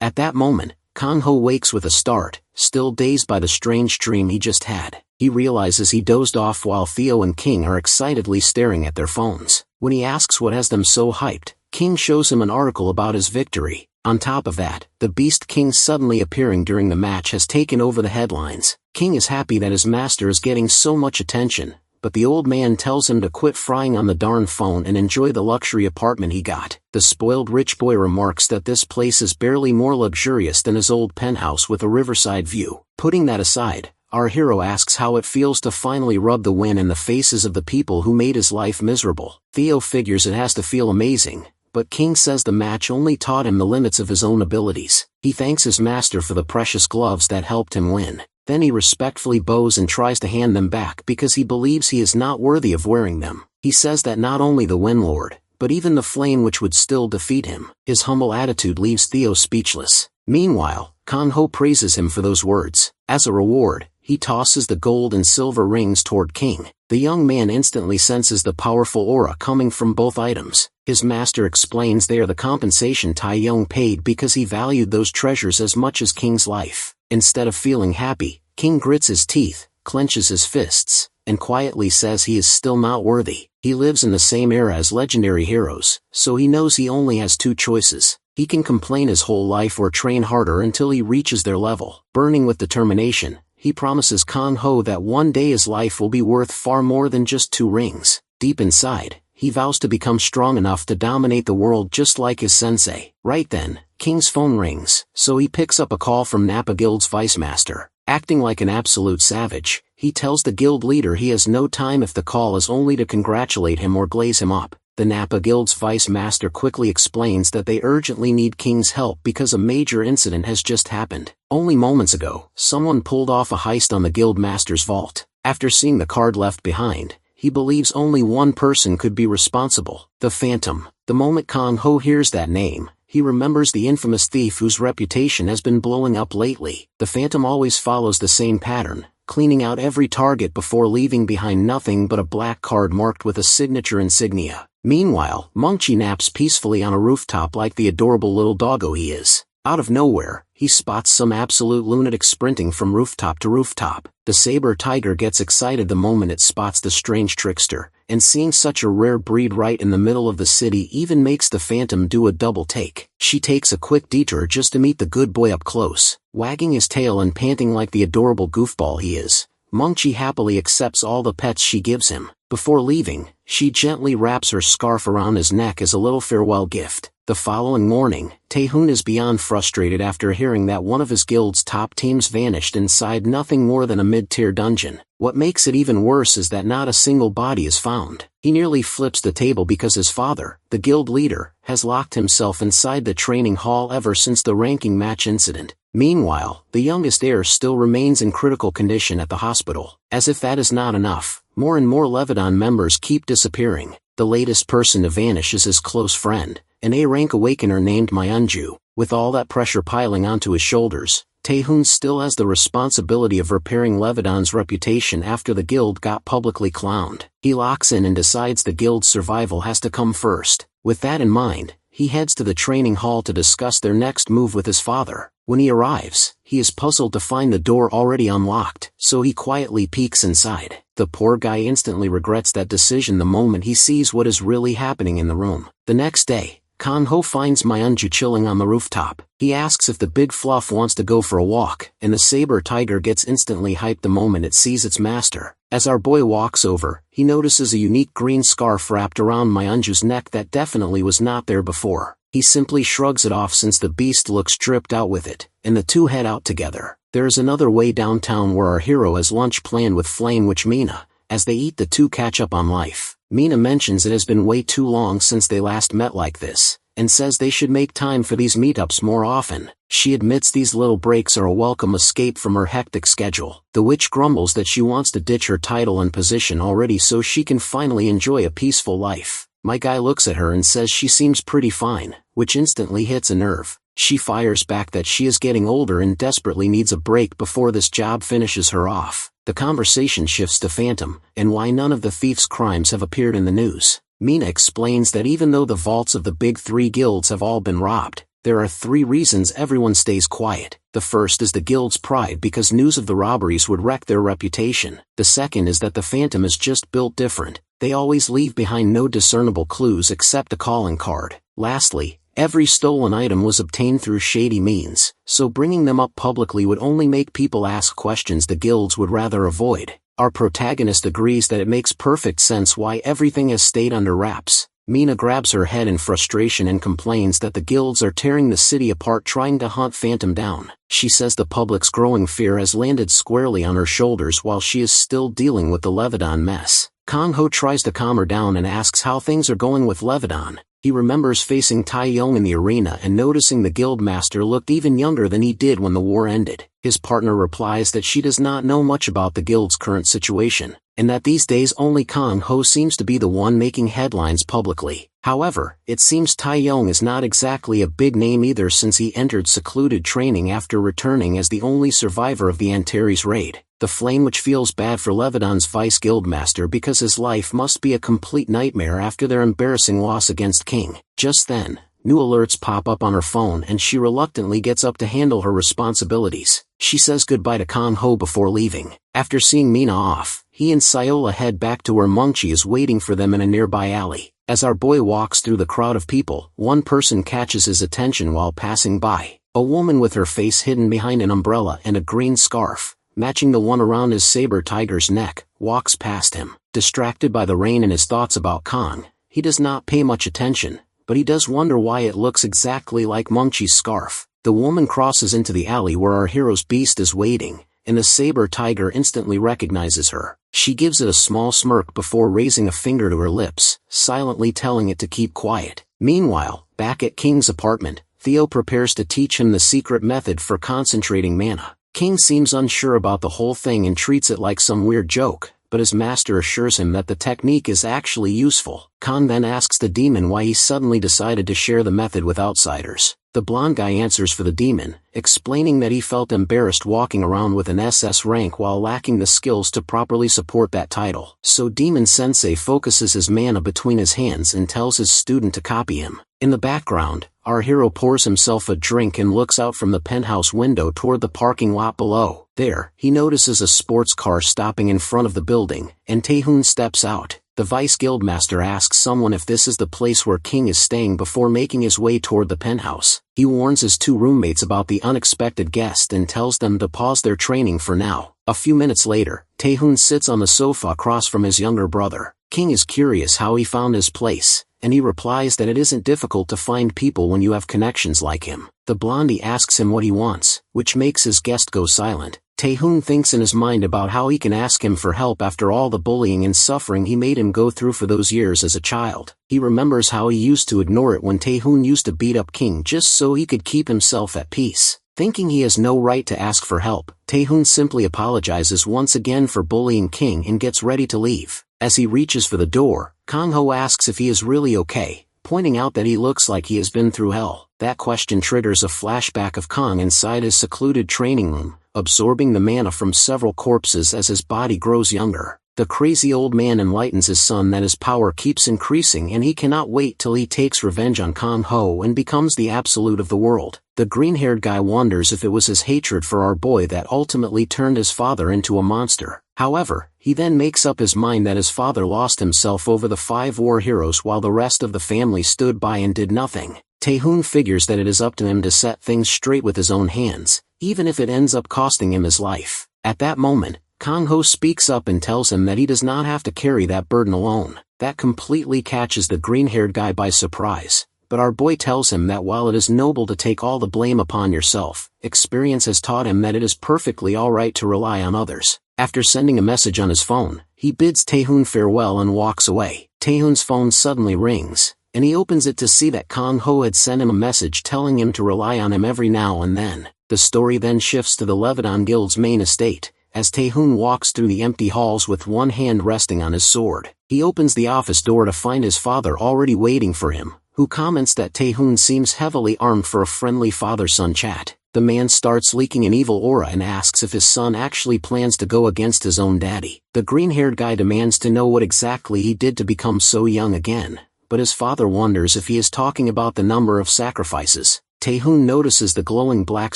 At that moment, Kang-ho wakes with a start, still dazed by the strange dream he just had. He realizes he dozed off while Theo and King are excitedly staring at their phones. When he asks what has them so hyped, King shows him an article about his victory. On top of that, the Beast King suddenly appearing during the match has taken over the headlines. King is happy that his master is getting so much attention, but the old man tells him to quit frying on the darn phone and enjoy the luxury apartment he got. The spoiled rich boy remarks that this place is barely more luxurious than his old penthouse with a riverside view. Putting that aside, our hero asks how it feels to finally rub the win in the faces of the people who made his life miserable. Theo figures it has to feel amazing, but King says the match only taught him the limits of his own abilities. He thanks his master for the precious gloves that helped him win. Then he respectfully bows and tries to hand them back because he believes he is not worthy of wearing them. He says that not only the Wind Lord, but even the Flame Witch would still defeat him. His humble attitude leaves Theo speechless. Meanwhile, Kang-ho praises him for those words. As a reward, he tosses the gold and silver rings toward King. The young man instantly senses the powerful aura coming from both items. His master explains they are the compensation Taeyong paid because he valued those treasures as much as King's life. Instead of feeling happy, King grits his teeth, clenches his fists, and quietly says he is still not worthy. He lives in the same era as legendary heroes, so he knows he only has two choices. He can complain his whole life or train harder until he reaches their level. Burning with determination, he promises Kang-ho that one day his life will be worth far more than just 2 rings. Deep inside, he vows to become strong enough to dominate the world just like his sensei. Right then, King's phone rings, so he picks up a call from Nappa Guild's vice master. Acting like an absolute savage, he tells the guild leader he has no time if the call is only to congratulate him or glaze him up. The Nappa Guild's vice master quickly explains that they urgently need King's help because a major incident has just happened. Only moments ago, someone pulled off a heist on the guild master's vault. After seeing the card left behind, he believes only one person could be responsible: the Phantom. The moment Kang-ho hears that name, he remembers the infamous thief whose reputation has been blowing up lately. The Phantom always follows the same pattern, cleaning out every target before leaving behind nothing but a black card marked with a signature insignia. Meanwhile, Mungchi naps peacefully on a rooftop like the adorable little doggo he is. Out of nowhere, he spots some absolute lunatic sprinting from rooftop to rooftop. The saber tiger gets excited the moment it spots the strange trickster, and seeing such a rare breed right in the middle of the city even makes the Phantom do a double take. She takes a quick detour just to meet the good boy up close. Wagging his tail and panting like the adorable goofball he is, Mungchi happily accepts all the pets she gives him. Before leaving, she gently wraps her scarf around his neck as a little farewell gift. The following morning, Taehoon is beyond frustrated after hearing that one of his guild's top teams vanished inside nothing more than a mid-tier dungeon. What makes it even worse is that not a single body is found. He nearly flips the table because his father, the guild leader, has locked himself inside the training hall ever since the ranking match incident. Meanwhile, the youngest heir still remains in critical condition at the hospital. As if that is not enough, more and more Leviton members keep disappearing. The latest person to vanish is his close friend, an A-rank awakener named Myunju. With all that pressure piling onto his shoulders, Taehoon still has the responsibility of repairing Leviton's reputation after the guild got publicly clowned. He locks in and decides the guild's survival has to come first. With that in mind, he heads to the training hall to discuss their next move with his father. When he arrives, he is puzzled to find the door already unlocked, so he quietly peeks inside. The poor guy instantly regrets that decision the moment he sees what is really happening in the room. The next day, Kanho finds Myunju chilling on the rooftop. He asks if the big fluff wants to go for a walk, and the saber tiger gets instantly hyped the moment it sees its master. As our boy walks over, he notices a unique green scarf wrapped around Myunju's neck that definitely was not there before. He simply shrugs it off since the beast looks tripped out with it, and the two head out together. There is another way downtown where our hero has lunch planned with Flame Witch Mina. As they eat, the two catch up on life. Mina mentions it has been way too long since they last met like this, and says they should make time for these meetups more often. She admits these little breaks are a welcome escape from her hectic schedule. The witch grumbles that she wants to ditch her title and position already so she can finally enjoy a peaceful life. My guy looks at her and says she seems pretty fine, which instantly hits a nerve. She fires back that she is getting older and desperately needs a break before this job finishes her off. The conversation shifts to Phantom, and why none of the thief's crimes have appeared in the news. Mina explains that even though the vaults of the big three guilds have all been robbed, there are 3 reasons everyone stays quiet. The first is the guild's pride because news of the robberies would wreck their reputation. The second is that the Phantom is just built different. They always leave behind no discernible clues except a calling card. Lastly, every stolen item was obtained through shady means, so bringing them up publicly would only make people ask questions the guilds would rather avoid. Our protagonist agrees that it makes perfect sense why everything has stayed under wraps. Mina grabs her head in frustration and complains that the guilds are tearing the city apart trying to hunt Phantom down. She says the public's growing fear has landed squarely on her shoulders while she is still dealing with the Leviton mess. Kang-ho tries to calm her down and asks how things are going with Leviton. He remembers facing Tai-young in the arena and noticing the guild master looked even younger than he did when the war ended. His partner replies that she does not know much about the guild's current situation, and that these days only Kang-ho seems to be the one making headlines publicly. However, it seems Tai-young is not exactly a big name either since he entered secluded training after returning as the only survivor of the Antares raid. The Flame Witch feels bad for Leviton's vice guildmaster because his life must be a complete nightmare after their embarrassing loss against King. Just then, new alerts pop up on her phone and she reluctantly gets up to handle her responsibilities. She says goodbye to Kang-ho before leaving. After seeing Mina off, he and Sayola head back to where Mungchi is waiting for them in a nearby alley. As our boy walks through the crowd of people, one person catches his attention while passing by. A woman with her face hidden behind an umbrella and a green scarf, matching the one around his saber tiger's neck, walks past him. Distracted by the rain and his thoughts about Kang, he does not pay much attention, but he does wonder why it looks exactly like Mungchi's scarf. The woman crosses into the alley where our hero's beast is waiting, and the saber tiger instantly recognizes her. She gives it a small smirk before raising a finger to her lips, silently telling it to keep quiet. Meanwhile, back at King's apartment, Theo prepares to teach him the secret method for concentrating mana. King seems unsure about the whole thing and treats it like some weird joke, but his master assures him that the technique is actually useful. Khan then asks the demon why he suddenly decided to share the method with outsiders. The blonde guy answers for the demon, explaining that he felt embarrassed walking around with an SS rank while lacking the skills to properly support that title. So Demon Sensei focuses his mana between his hands and tells his student to copy him. In the background, our hero pours himself a drink and looks out from the penthouse window toward the parking lot below. There, he notices a sports car stopping in front of the building, and Taehoon steps out. The vice guildmaster asks someone if this is the place where King is staying before making his way toward the penthouse. He warns his 2 roommates about the unexpected guest and tells them to pause their training for now. A few minutes later, Taehoon sits on the sofa across from his younger brother. King is curious how he found his place, and he replies that it isn't difficult to find people when you have connections like him. The blondie asks him what he wants, which makes his guest go silent. Taehoon thinks in his mind about how he can ask him for help after all the bullying and suffering he made him go through for those years as a child. He remembers how he used to ignore it when Taehoon used to beat up King just so he could keep himself at peace. Thinking he has no right to ask for help, Taehoon simply apologizes once again for bullying King and gets ready to leave. As he reaches for the door, Kang-ho asks if he is really okay, pointing out that he looks like he has been through hell. That question triggers a flashback of Kang inside his secluded training room, absorbing the mana from several corpses as his body grows younger. The crazy old man enlightens his son that his power keeps increasing and he cannot wait till he takes revenge on Kang-ho and becomes the absolute of the world. The green-haired guy wonders if it was his hatred for our boy that ultimately turned his father into a monster. However, he then makes up his mind that his father lost himself over the 5 war heroes while the rest of the family stood by and did nothing. Taehoon figures that it is up to him to set things straight with his own hands, even if it ends up costing him his life. At that moment, Kang-ho speaks up and tells him that he does not have to carry that burden alone. That completely catches the green-haired guy by surprise, but our boy tells him that while it is noble to take all the blame upon yourself, experience has taught him that it is perfectly alright to rely on others. After sending a message on his phone, he bids Taehoon farewell and walks away. Taehoon's phone suddenly rings, and he opens it to see that Kang-ho had sent him a message telling him to rely on him every now and then. The story then shifts to the Leviton Guild's main estate, as Taehoon walks through the empty halls with one hand resting on his sword. He opens the office door to find his father already waiting for him, who comments that Taehoon seems heavily armed for a friendly father-son chat. The man starts leaking an evil aura and asks if his son actually plans to go against his own daddy. The green-haired guy demands to know what exactly he did to become so young again, but his father wonders if he is talking about the number of sacrifices. Taehoon notices the glowing black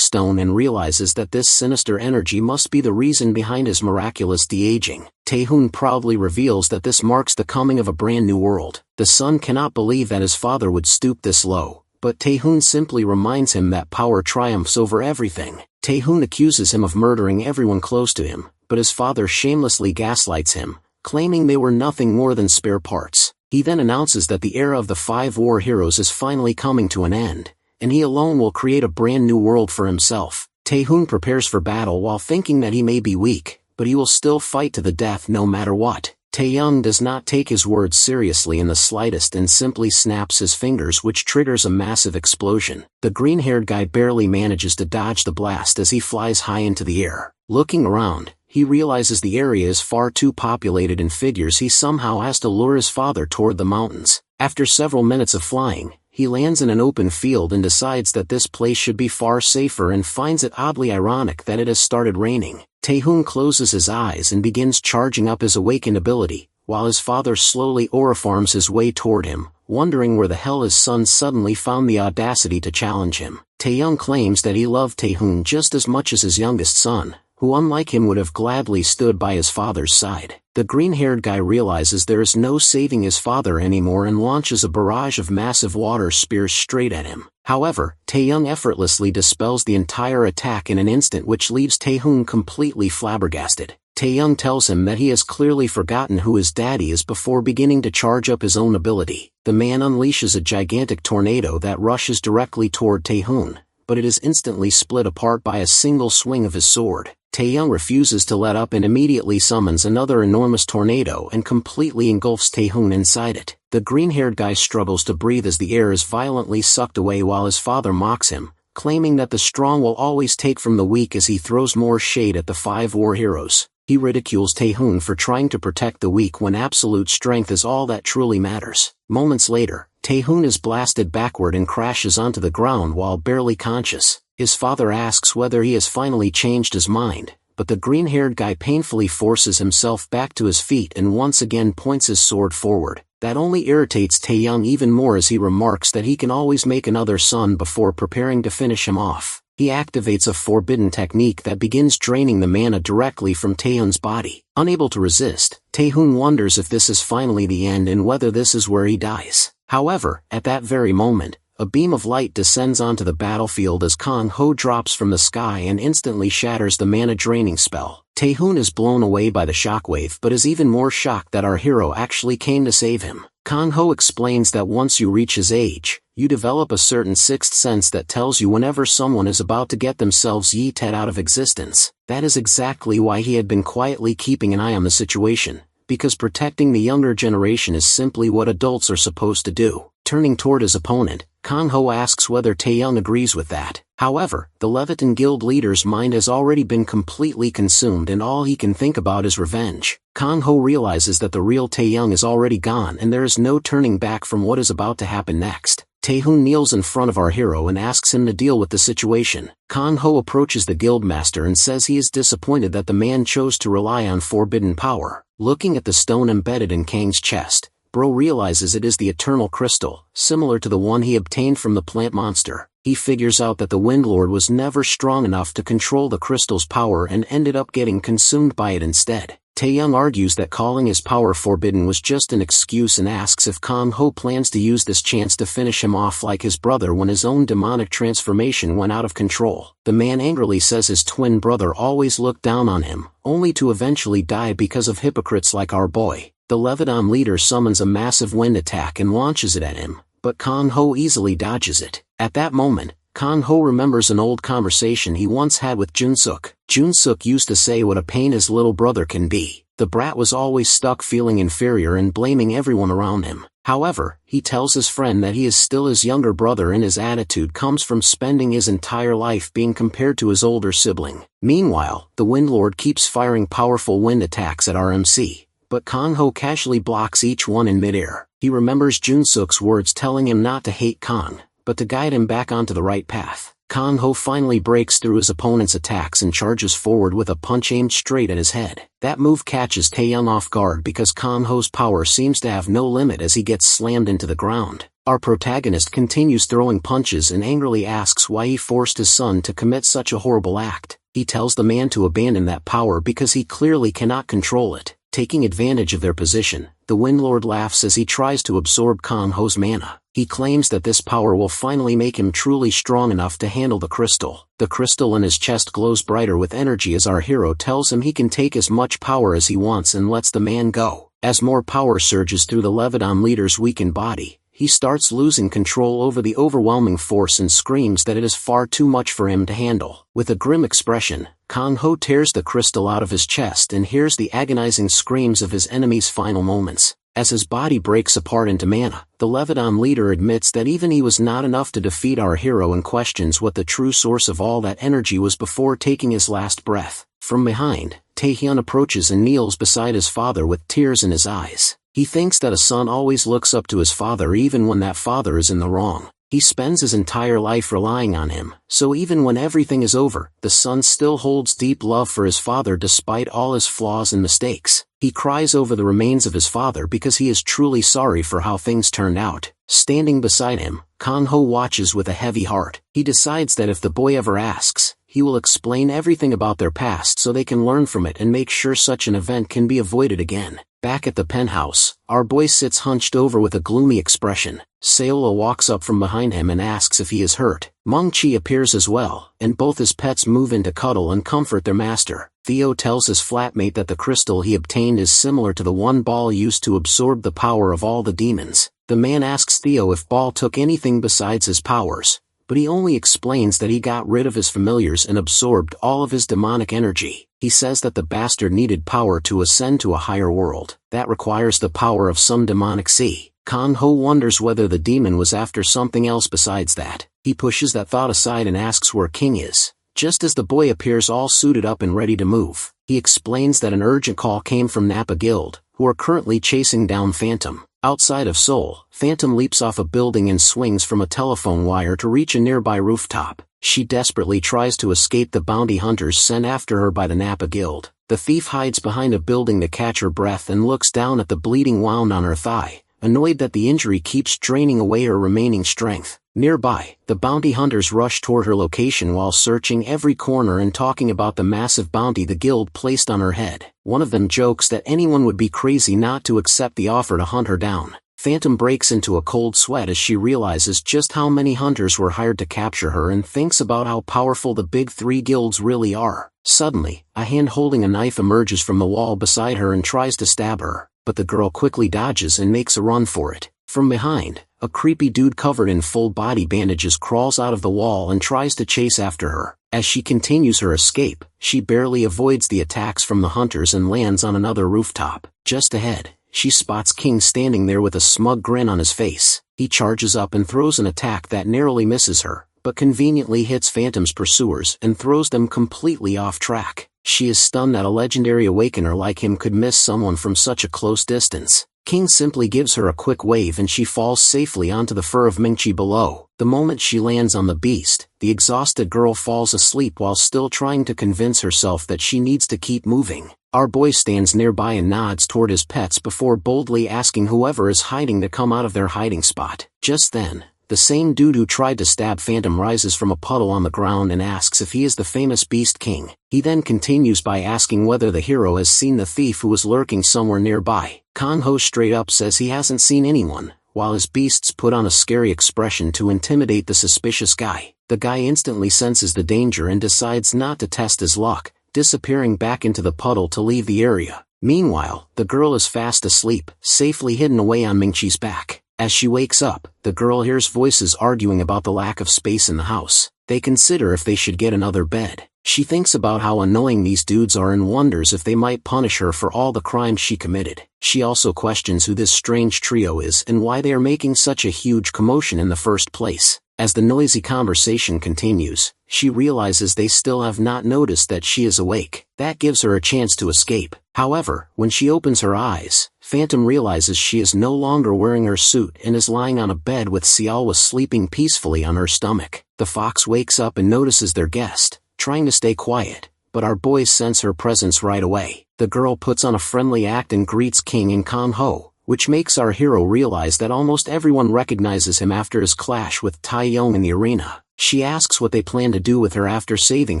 stone and realizes that this sinister energy must be the reason behind his miraculous de-aging. Taehoon proudly reveals that this marks the coming of a brand new world. The son cannot believe that his father would stoop this low, but Taehoon simply reminds him that power triumphs over everything. Taehoon accuses him of murdering everyone close to him, but his father shamelessly gaslights him, claiming they were nothing more than spare parts. He then announces that the era of the 5 war heroes is finally coming to an end, and he alone will create a brand new world for himself. Taehoon prepares for battle while thinking that he may be weak, but he will still fight to the death no matter what. Taeyoung does not take his words seriously in the slightest and simply snaps his fingers, which triggers a massive explosion. The green-haired guy barely manages to dodge the blast as he flies high into the air. Looking around, he realizes the area is far too populated and figures he somehow has to lure his father toward the mountains. After several minutes of flying, he lands in an open field and decides that this place should be far safer and finds it oddly ironic that it has started raining. Taehoon closes his eyes and begins charging up his awakened ability, while his father slowly auriforms his way toward him, wondering where the hell his son suddenly found the audacity to challenge him. Taeyoung claims that he loved Taehoon just as much as his youngest son, who unlike him would have gladly stood by his father's side. The green-haired guy realizes there is no saving his father anymore and launches a barrage of massive water spears straight at him. However, Taeyoung effortlessly dispels the entire attack in an instant, which leaves Taehoon completely flabbergasted. Taeyoung tells him that he has clearly forgotten who his daddy is before beginning to charge up his own ability. The man unleashes a gigantic tornado that rushes directly toward Taehoon, but it is instantly split apart by a single swing of his sword. Taeyoung refuses to let up and immediately summons another enormous tornado and completely engulfs Taehoon inside it. The green-haired guy struggles to breathe as the air is violently sucked away while his father mocks him, claiming that the strong will always take from the weak as he throws more shade at the 5 war heroes. He ridicules Taehoon for trying to protect the weak when absolute strength is all that truly matters. Moments later, Taehoon is blasted backward and crashes onto the ground while barely conscious. His father asks whether he has finally changed his mind, but the green-haired guy painfully forces himself back to his feet and once again points his sword forward. That only irritates Taeyoung even more as he remarks that he can always make another son before preparing to finish him off. He activates a forbidden technique that begins draining the mana directly from Taehoon's body. Unable to resist, Taehoon wonders if this is finally the end and whether this is where he dies. However, at that very moment, a beam of light descends onto the battlefield as Kang-ho drops from the sky and instantly shatters the mana-draining spell. Taehoon is blown away by the shockwave but is even more shocked that our hero actually came to save him. Kang-ho explains that once you reach his age, you develop a certain sixth sense that tells you whenever someone is about to get themselves yeeted out of existence. That is exactly why he had been quietly keeping an eye on the situation, because protecting the younger generation is simply what adults are supposed to do. Turning toward his opponent, Kang-ho asks whether Tae-young agrees with that. However, the Leviton Guild leader's mind has already been completely consumed and all he can think about is revenge. Kang-ho realizes that the real Tae-young is already gone and there is no turning back from what is about to happen next. Tae-hoon kneels in front of our hero and asks him to deal with the situation. Kang-ho approaches the guildmaster and says he is disappointed that the man chose to rely on forbidden power. Looking at the stone embedded in Kang's chest, Bro realizes it is the eternal crystal, similar to the one he obtained from the plant monster. He figures out that the Windlord was never strong enough to control the crystal's power and ended up getting consumed by it instead. Tae-young argues that calling his power forbidden was just an excuse and asks if Kang-ho plans to use this chance to finish him off like his brother when his own demonic transformation went out of control. The man angrily says his twin brother always looked down on him, only to eventually die because of hypocrites like our boy. The Leviton leader summons a massive wind attack and launches it at him, but Kang-ho easily dodges it. At that moment, Kang-ho remembers an old conversation he once had with Jun-suk. Jun-suk used to say what a pain his little brother can be. The brat was always stuck feeling inferior and blaming everyone around him. However, he tells his friend that he is still his younger brother and his attitude comes from spending his entire life being compared to his older sibling. Meanwhile, the Windlord keeps firing powerful wind attacks at RMC, but Kang-ho casually blocks each one in midair. He remembers Jun-suk's words telling him not to hate Kang, but to guide him back onto the right path. Kang-ho finally breaks through his opponent's attacks and charges forward with a punch aimed straight at his head. That move catches Tae-young off guard because Kang-ho's power seems to have no limit as he gets slammed into the ground. Our protagonist continues throwing punches and angrily asks why he forced his son to commit such a horrible act. He tells the man to abandon that power because he clearly cannot control it. Taking advantage of their position, the Windlord laughs as he tries to absorb Kang-ho's mana. He claims that this power will finally make him truly strong enough to handle the crystal. The crystal in his chest glows brighter with energy as our hero tells him he can take as much power as he wants and lets the man go. As more power surges through the Leviton leader's weakened body, he starts losing control over the overwhelming force and screams that it is far too much for him to handle. With a grim expression, Kang-ho tears the crystal out of his chest and hears the agonizing screams of his enemy's final moments. As his body breaks apart into mana, the Leviton leader admits that even he was not enough to defeat our hero and questions what the true source of all that energy was before taking his last breath. From behind, Tae-hyun approaches and kneels beside his father with tears in his eyes. He thinks that a son always looks up to his father even when that father is in the wrong. He spends his entire life relying on him, so even when everything is over, the son still holds deep love for his father despite all his flaws and mistakes. He cries over the remains of his father because he is truly sorry for how things turned out. Standing beside him, Kang-ho watches with a heavy heart. He decides that if the boy ever asks, he will explain everything about their past so they can learn from it and make sure such an event can be avoided again. Back at the penthouse, our boy sits hunched over with a gloomy expression. Seola walks up from behind him and asks if he is hurt. Mung-chi appears as well, and both his pets move in to cuddle and comfort their master. Theo tells his flatmate that the crystal he obtained is similar to the one Ball used to absorb the power of all the demons. The man asks Theo if Ball took anything besides his powers, but he only explains that he got rid of his familiars and absorbed all of his demonic energy. He says that the bastard needed power to ascend to a higher world. That requires the power of some demonic sea. Kang-ho wonders whether the demon was after something else besides that. He pushes that thought aside and asks where King is. Just as the boy appears all suited up and ready to move, he explains that an urgent call came from Nappa Guild, who are currently chasing down Phantom. Outside of Seoul, Phantom leaps off a building and swings from a telephone wire to reach a nearby rooftop. She desperately tries to escape the bounty hunters sent after her by the Nappa Guild. The thief hides behind a building to catch her breath and looks down at the bleeding wound on her thigh, annoyed that the injury keeps draining away her remaining strength. Nearby, the bounty hunters rush toward her location while searching every corner and talking about the massive bounty the guild placed on her head. One of them jokes that anyone would be crazy not to accept the offer to hunt her down. Phantom breaks into a cold sweat as she realizes just how many hunters were hired to capture her and thinks about how powerful the big three guilds really are. Suddenly, a hand holding a knife emerges from the wall beside her and tries to stab her, but the girl quickly dodges and makes a run for it. From behind, a creepy dude covered in full body bandages crawls out of the wall and tries to chase after her. As she continues her escape, she barely avoids the attacks from the hunters and lands on another rooftop. Just ahead, she spots King standing there with a smug grin on his face. He charges up and throws an attack that narrowly misses her, but conveniently hits Phantom's pursuers and throws them completely off track. She is stunned that a legendary awakener like him could miss someone from such a close distance. King simply gives her a quick wave and she falls safely onto the fur of Mingchi below. The moment she lands on the beast, the exhausted girl falls asleep while still trying to convince herself that she needs to keep moving. Our boy stands nearby and nods toward his pets before boldly asking whoever is hiding to come out of their hiding spot. Just then, the same dude who tried to stab Phantom rises from a puddle on the ground and asks if he is the famous Beast King. He then continues by asking whether the hero has seen the thief who was lurking somewhere nearby. Kang-ho straight up says he hasn't seen anyone, while his beasts put on a scary expression to intimidate the suspicious guy. The guy instantly senses the danger and decides not to test his luck, disappearing back into the puddle to leave the area. Meanwhile, the girl is fast asleep, safely hidden away on Mingchi's back. As she wakes up, the girl hears voices arguing about the lack of space in the house. They consider if they should get another bed. She thinks about how annoying these dudes are and wonders if they might punish her for all the crimes she committed. She also questions who this strange trio is and why they are making such a huge commotion in the first place. As the noisy conversation continues, she realizes they still have not noticed that she is awake. That gives her a chance to escape. However, when she opens her eyes, Phantom realizes she is no longer wearing her suit and is lying on a bed with Xiaowa sleeping peacefully on her stomach. The fox wakes up and notices their guest, trying to stay quiet, but our boys sense her presence right away. The girl puts on a friendly act and greets King and Kang-ho, which makes our hero realize that almost everyone recognizes him after his clash with Tai Yong in the arena. She asks what they plan to do with her after saving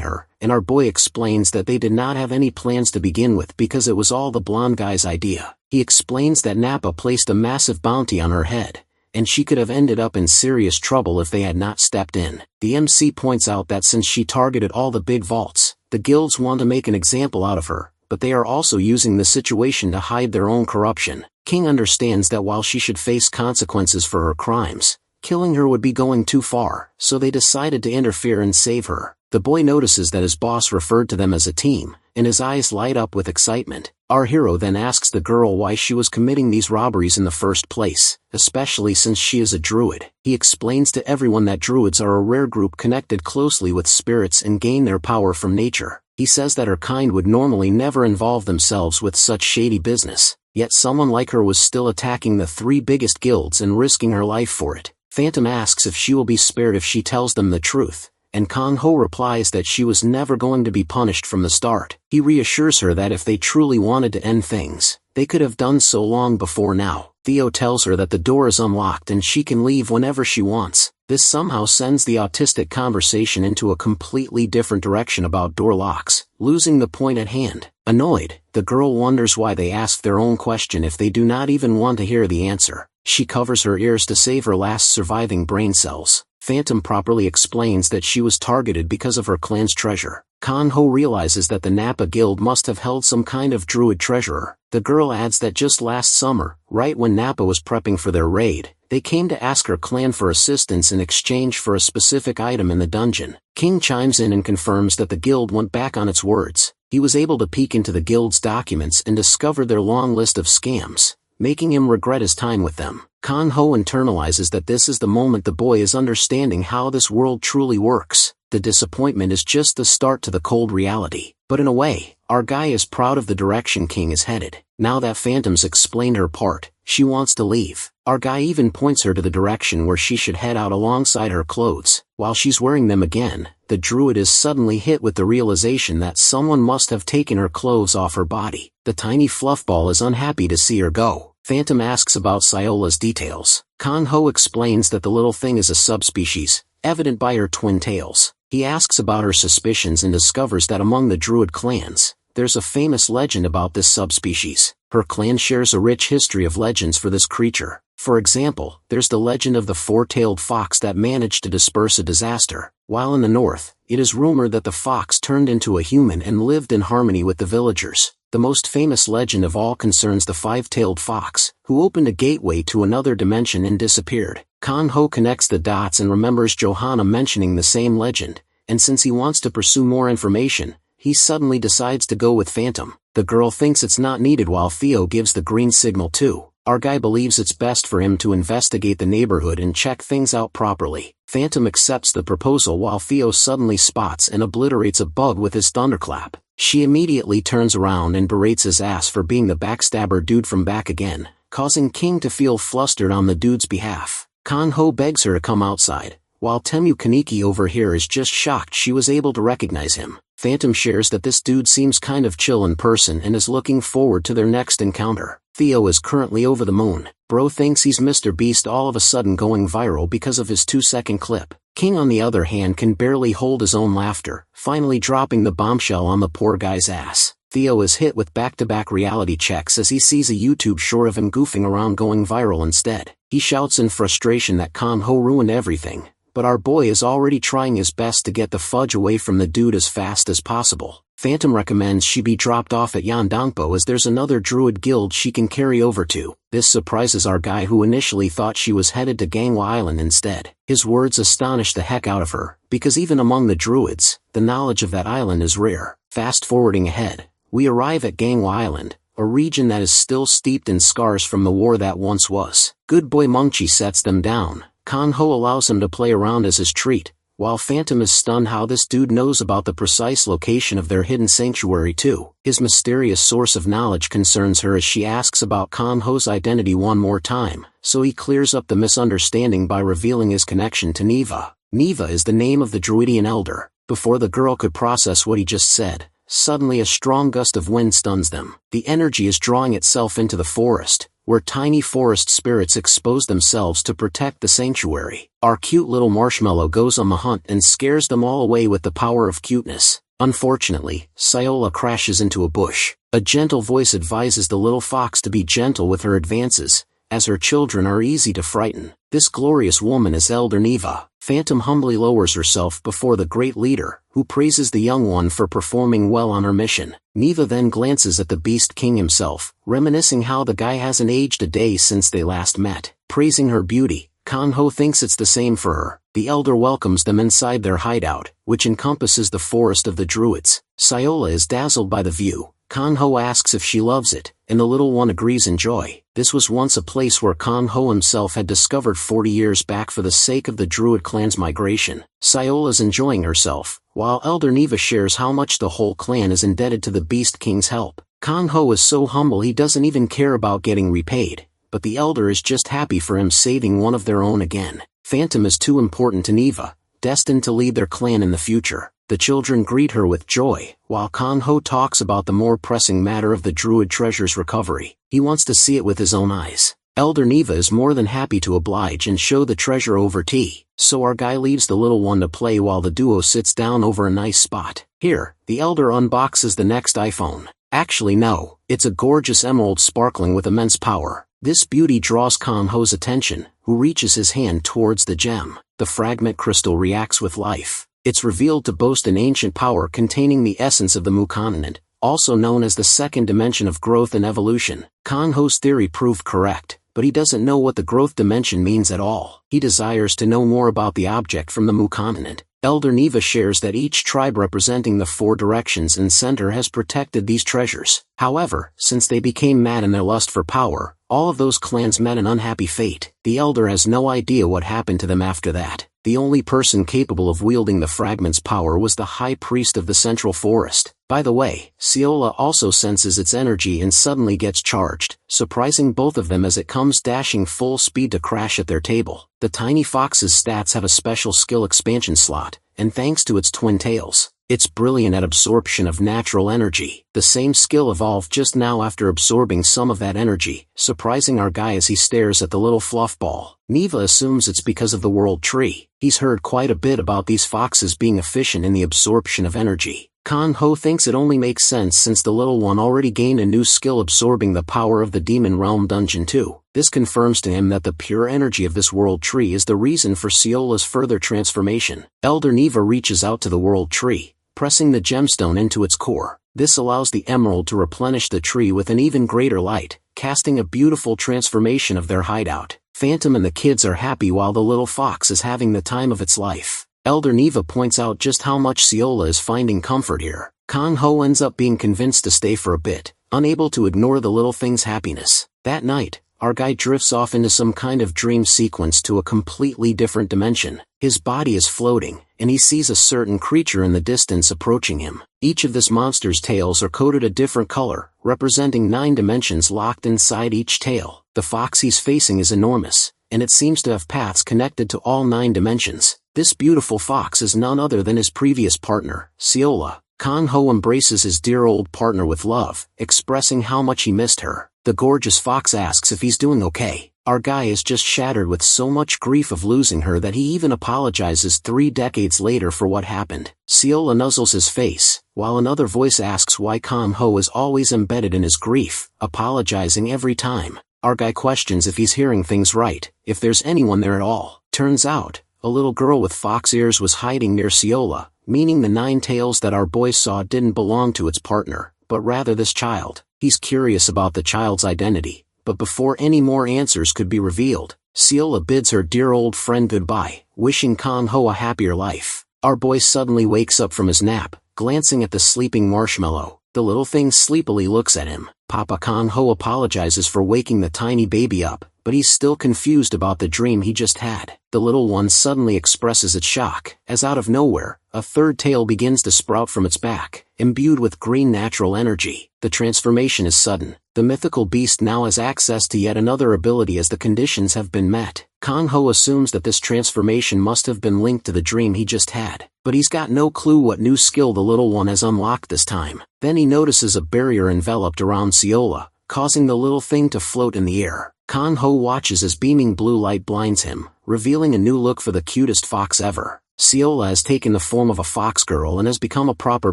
her, and our boy explains that they did not have any plans to begin with because it was all the blonde guy's idea. He explains that Nappa placed a massive bounty on her head, and she could have ended up in serious trouble if they had not stepped in. The MC points out that since she targeted all the big vaults, the guilds want to make an example out of her, but they are also using the situation to hide their own corruption. King understands that while she should face consequences for her crimes, killing her would be going too far, so they decided to interfere and save her. The boy notices that his boss referred to them as a team, and his eyes light up with excitement. Our hero then asks the girl why she was committing these robberies in the first place, especially since she is a druid. He explains to everyone that druids are a rare group connected closely with spirits and gain their power from nature. He says that her kind would normally never involve themselves with such shady business, yet someone like her was still attacking the three biggest guilds and risking her life for it. Phantom asks if she will be spared if she tells them the truth, and Kang-ho replies that she was never going to be punished from the start. He reassures her that if they truly wanted to end things, they could have done so long before now. Theo tells her that the door is unlocked and she can leave whenever she wants. This somehow sends the autistic conversation into a completely different direction about door locks, losing the point at hand. Annoyed, the girl wonders why they ask their own question if they do not even want to hear the answer. She covers her ears to save her last surviving brain cells. Phantom properly explains that she was targeted because of her clan's treasure. Kang-ho realizes that the Nappa Guild must have held some kind of druid treasurer. The girl adds that just last summer, right when Nappa was prepping for their raid, they came to ask her clan for assistance in exchange for a specific item in the dungeon. King chimes in and confirms that the guild went back on its words. He was able to peek into the guild's documents and discover their long list of scams, making him regret his time with them. Kang-ho internalizes that this is the moment the boy is understanding how this world truly works. The disappointment is just the start to the cold reality. But in a way, our guy is proud of the direction King is headed. Now that Phantom's explained her part, she wants to leave. Our guy even points her to the direction where she should head out alongside her clothes. While she's wearing them again, the druid is suddenly hit with the realization that someone must have taken her clothes off her body. The tiny fluffball is unhappy to see her go. Phantom asks about Siola's details. Kang-ho explains that the little thing is a subspecies, evident by her twin tails. He asks about her suspicions and discovers that among the druid clans, there's a famous legend about this subspecies. Her clan shares a rich history of legends for this creature. For example, there's the legend of the four-tailed fox that managed to disperse a disaster. While in the north, it is rumored that the fox turned into a human and lived in harmony with the villagers. The most famous legend of all concerns the five-tailed fox, who opened a gateway to another dimension and disappeared. Kanho connects the dots and remembers Johanna mentioning the same legend, and since he wants to pursue more information, he suddenly decides to go with Phantom. The girl thinks it's not needed while Theo gives the green signal too. Our guy believes it's best for him to investigate the neighborhood and check things out properly. Phantom accepts the proposal while Theo suddenly spots and obliterates a bug with his thunderclap. She immediately turns around and berates his ass for being the backstabber dude from back again, causing King to feel flustered on the dude's behalf. Kanho begs her to come outside, while Temu Kaneki over here is just shocked she was able to recognize him. Phantom shares that this dude seems kind of chill in person and is looking forward to their next encounter. Theo is currently over the moon. Bro thinks he's Mr. Beast all of a sudden going viral because of his 2-second clip. King on the other hand can barely hold his own laughter, finally dropping the bombshell on the poor guy's ass. Theo is hit with back-to-back reality checks as he sees a YouTube short of him goofing around going viral instead. He shouts in frustration that Kanho ruined everything, but our boy is already trying his best to get the fudge away from the dude as fast as possible. Phantom recommends she be dropped off at Yandangpo as there's another druid guild she can carry over to. This surprises our guy who initially thought she was headed to Gangwa Island instead. His words astonish the heck out of her, because even among the druids, the knowledge of that island is rare. Fast forwarding ahead, we arrive at Gangwa Island, a region that is still steeped in scars from the war that once was. Good boy Mungchi sets them down. Kanho allows him to play around as his treat, while Phantom is stunned how this dude knows about the precise location of their hidden sanctuary too. His mysterious source of knowledge concerns her as she asks about Kanho's identity one more time, so he clears up the misunderstanding by revealing his connection to Neva. Neva is the name of the Druidian elder. Before the girl could process what he just said, suddenly a strong gust of wind stuns them. The energy is drawing itself into the forest, where tiny forest spirits expose themselves to protect the sanctuary. Our cute little marshmallow goes on the hunt and scares them all away with the power of cuteness. Unfortunately, Sayola crashes into a bush. A gentle voice advises the little fox to be gentle with her advances, as her children are easy to frighten. This glorious woman is Elder Neva. Phantom humbly lowers herself before the great leader, who praises the young one for performing well on her mission. Neva then glances at the Beast King himself, reminiscing how the guy hasn't aged a day since they last met. Praising her beauty, Kanho thinks it's the same for her. The elder welcomes them inside their hideout, which encompasses the forest of the druids. Sayola is dazzled by the view. Kanho asks if she loves it, and the little one agrees in joy. This was once a place where Kanho himself had discovered 40 years back for the sake of the druid clan's migration. Sayola's enjoying herself, while Elder Neva shares how much the whole clan is indebted to the Beast King's help. Kanho is so humble he doesn't even care about getting repaid, but the elder is just happy for him saving one of their own again. Phantom is too important to Neva, destined to lead their clan in the future. The children greet her with joy, while Kanho talks about the more pressing matter of the druid treasure's recovery. He wants to see it with his own eyes. Elder Neva is more than happy to oblige and show the treasure over tea, so our guy leaves the little one to play while the duo sits down over a nice spot. Here, the elder unboxes the next iPhone. Actually no, it's a gorgeous emerald sparkling with immense power. This beauty draws Kanho's attention, who reaches his hand towards the gem. The fragment crystal reacts with life. It's revealed to boast an ancient power containing the essence of the Mu continent, also known as the second dimension of growth and evolution. Kanho's theory proved correct, but he doesn't know what the growth dimension means at all. He desires to know more about the object from the Mu continent. Elder Neva shares that each tribe representing the 4 directions and center has protected these treasures. However, since they became mad in their lust for power, all of those clans met an unhappy fate. The elder has no idea what happened to them after that. The only person capable of wielding the fragment's power was the high priest of the central forest. By the way, Sayola also senses its energy and suddenly gets charged, surprising both of them as it comes dashing full speed to crash at their table. The tiny fox's stats have a special skill expansion slot, and thanks to its twin tails, it's brilliant at absorption of natural energy. The same skill evolved just now after absorbing some of that energy, surprising our guy as he stares at the little fluff ball. Neva assumes it's because of the world tree. He's heard quite a bit about these foxes being efficient in the absorption of energy. Kanho thinks it only makes sense since the little one already gained a new skill absorbing the power of the Demon Realm dungeon too. This confirms to him that the pure energy of this world tree is the reason for Sayola's further transformation. Elder Neva reaches out to the world tree, pressing the gemstone into its core. This allows the emerald to replenish the tree with an even greater light, casting a beautiful transformation of their hideout. Phantom and the kids are happy while the little fox is having the time of its life. Elder Neva points out just how much Seola is finding comfort here. Kang Ho ends up being convinced to stay for a bit, unable to ignore the little thing's happiness. That night, our guy drifts off into some kind of dream sequence to a completely different dimension. His body is floating, and he sees a certain creature in the distance approaching him. Each of this monster's tails are coated a different color, representing 9 dimensions locked inside each tail. The fox he's facing is enormous, and it seems to have paths connected to all 9 dimensions. This beautiful fox is none other than his previous partner, Seola. Kang Ho embraces his dear old partner with love, expressing how much he missed her. The gorgeous fox asks if he's doing okay. Our guy is just shattered with so much grief of losing her that he even apologizes 3 decades later for what happened. Seola nuzzles his face, while another voice asks why Kang Ho is always embedded in his grief, apologizing every time. Our guy questions if he's hearing things right, if there's anyone there at all. Turns out, a little girl with fox ears was hiding near Seola, meaning the 9 tails that our boy saw didn't belong to its partner, but rather this child. He's curious about the child's identity, but before any more answers could be revealed, Seola bids her dear old friend goodbye, wishing Kang Ho a happier life. Our boy suddenly wakes up from his nap, glancing at the sleeping marshmallow. The little thing sleepily looks at him. Papa Kang Ho apologizes for waking the tiny baby up, but he's still confused about the dream he just had. The little one suddenly expresses its shock, as out of nowhere, a 3rd tail begins to sprout from its back, imbued with green natural energy. The transformation is sudden. The mythical beast now has access to yet another ability as the conditions have been met. Kang Ho assumes that this transformation must have been linked to the dream he just had, but he's got no clue what new skill the little one has unlocked this time. Then he notices a barrier enveloped around Seola, causing the little thing to float in the air. Kang Ho watches as beaming blue light blinds him, revealing a new look for the cutest fox ever. Seola has taken the form of a fox girl and has become a proper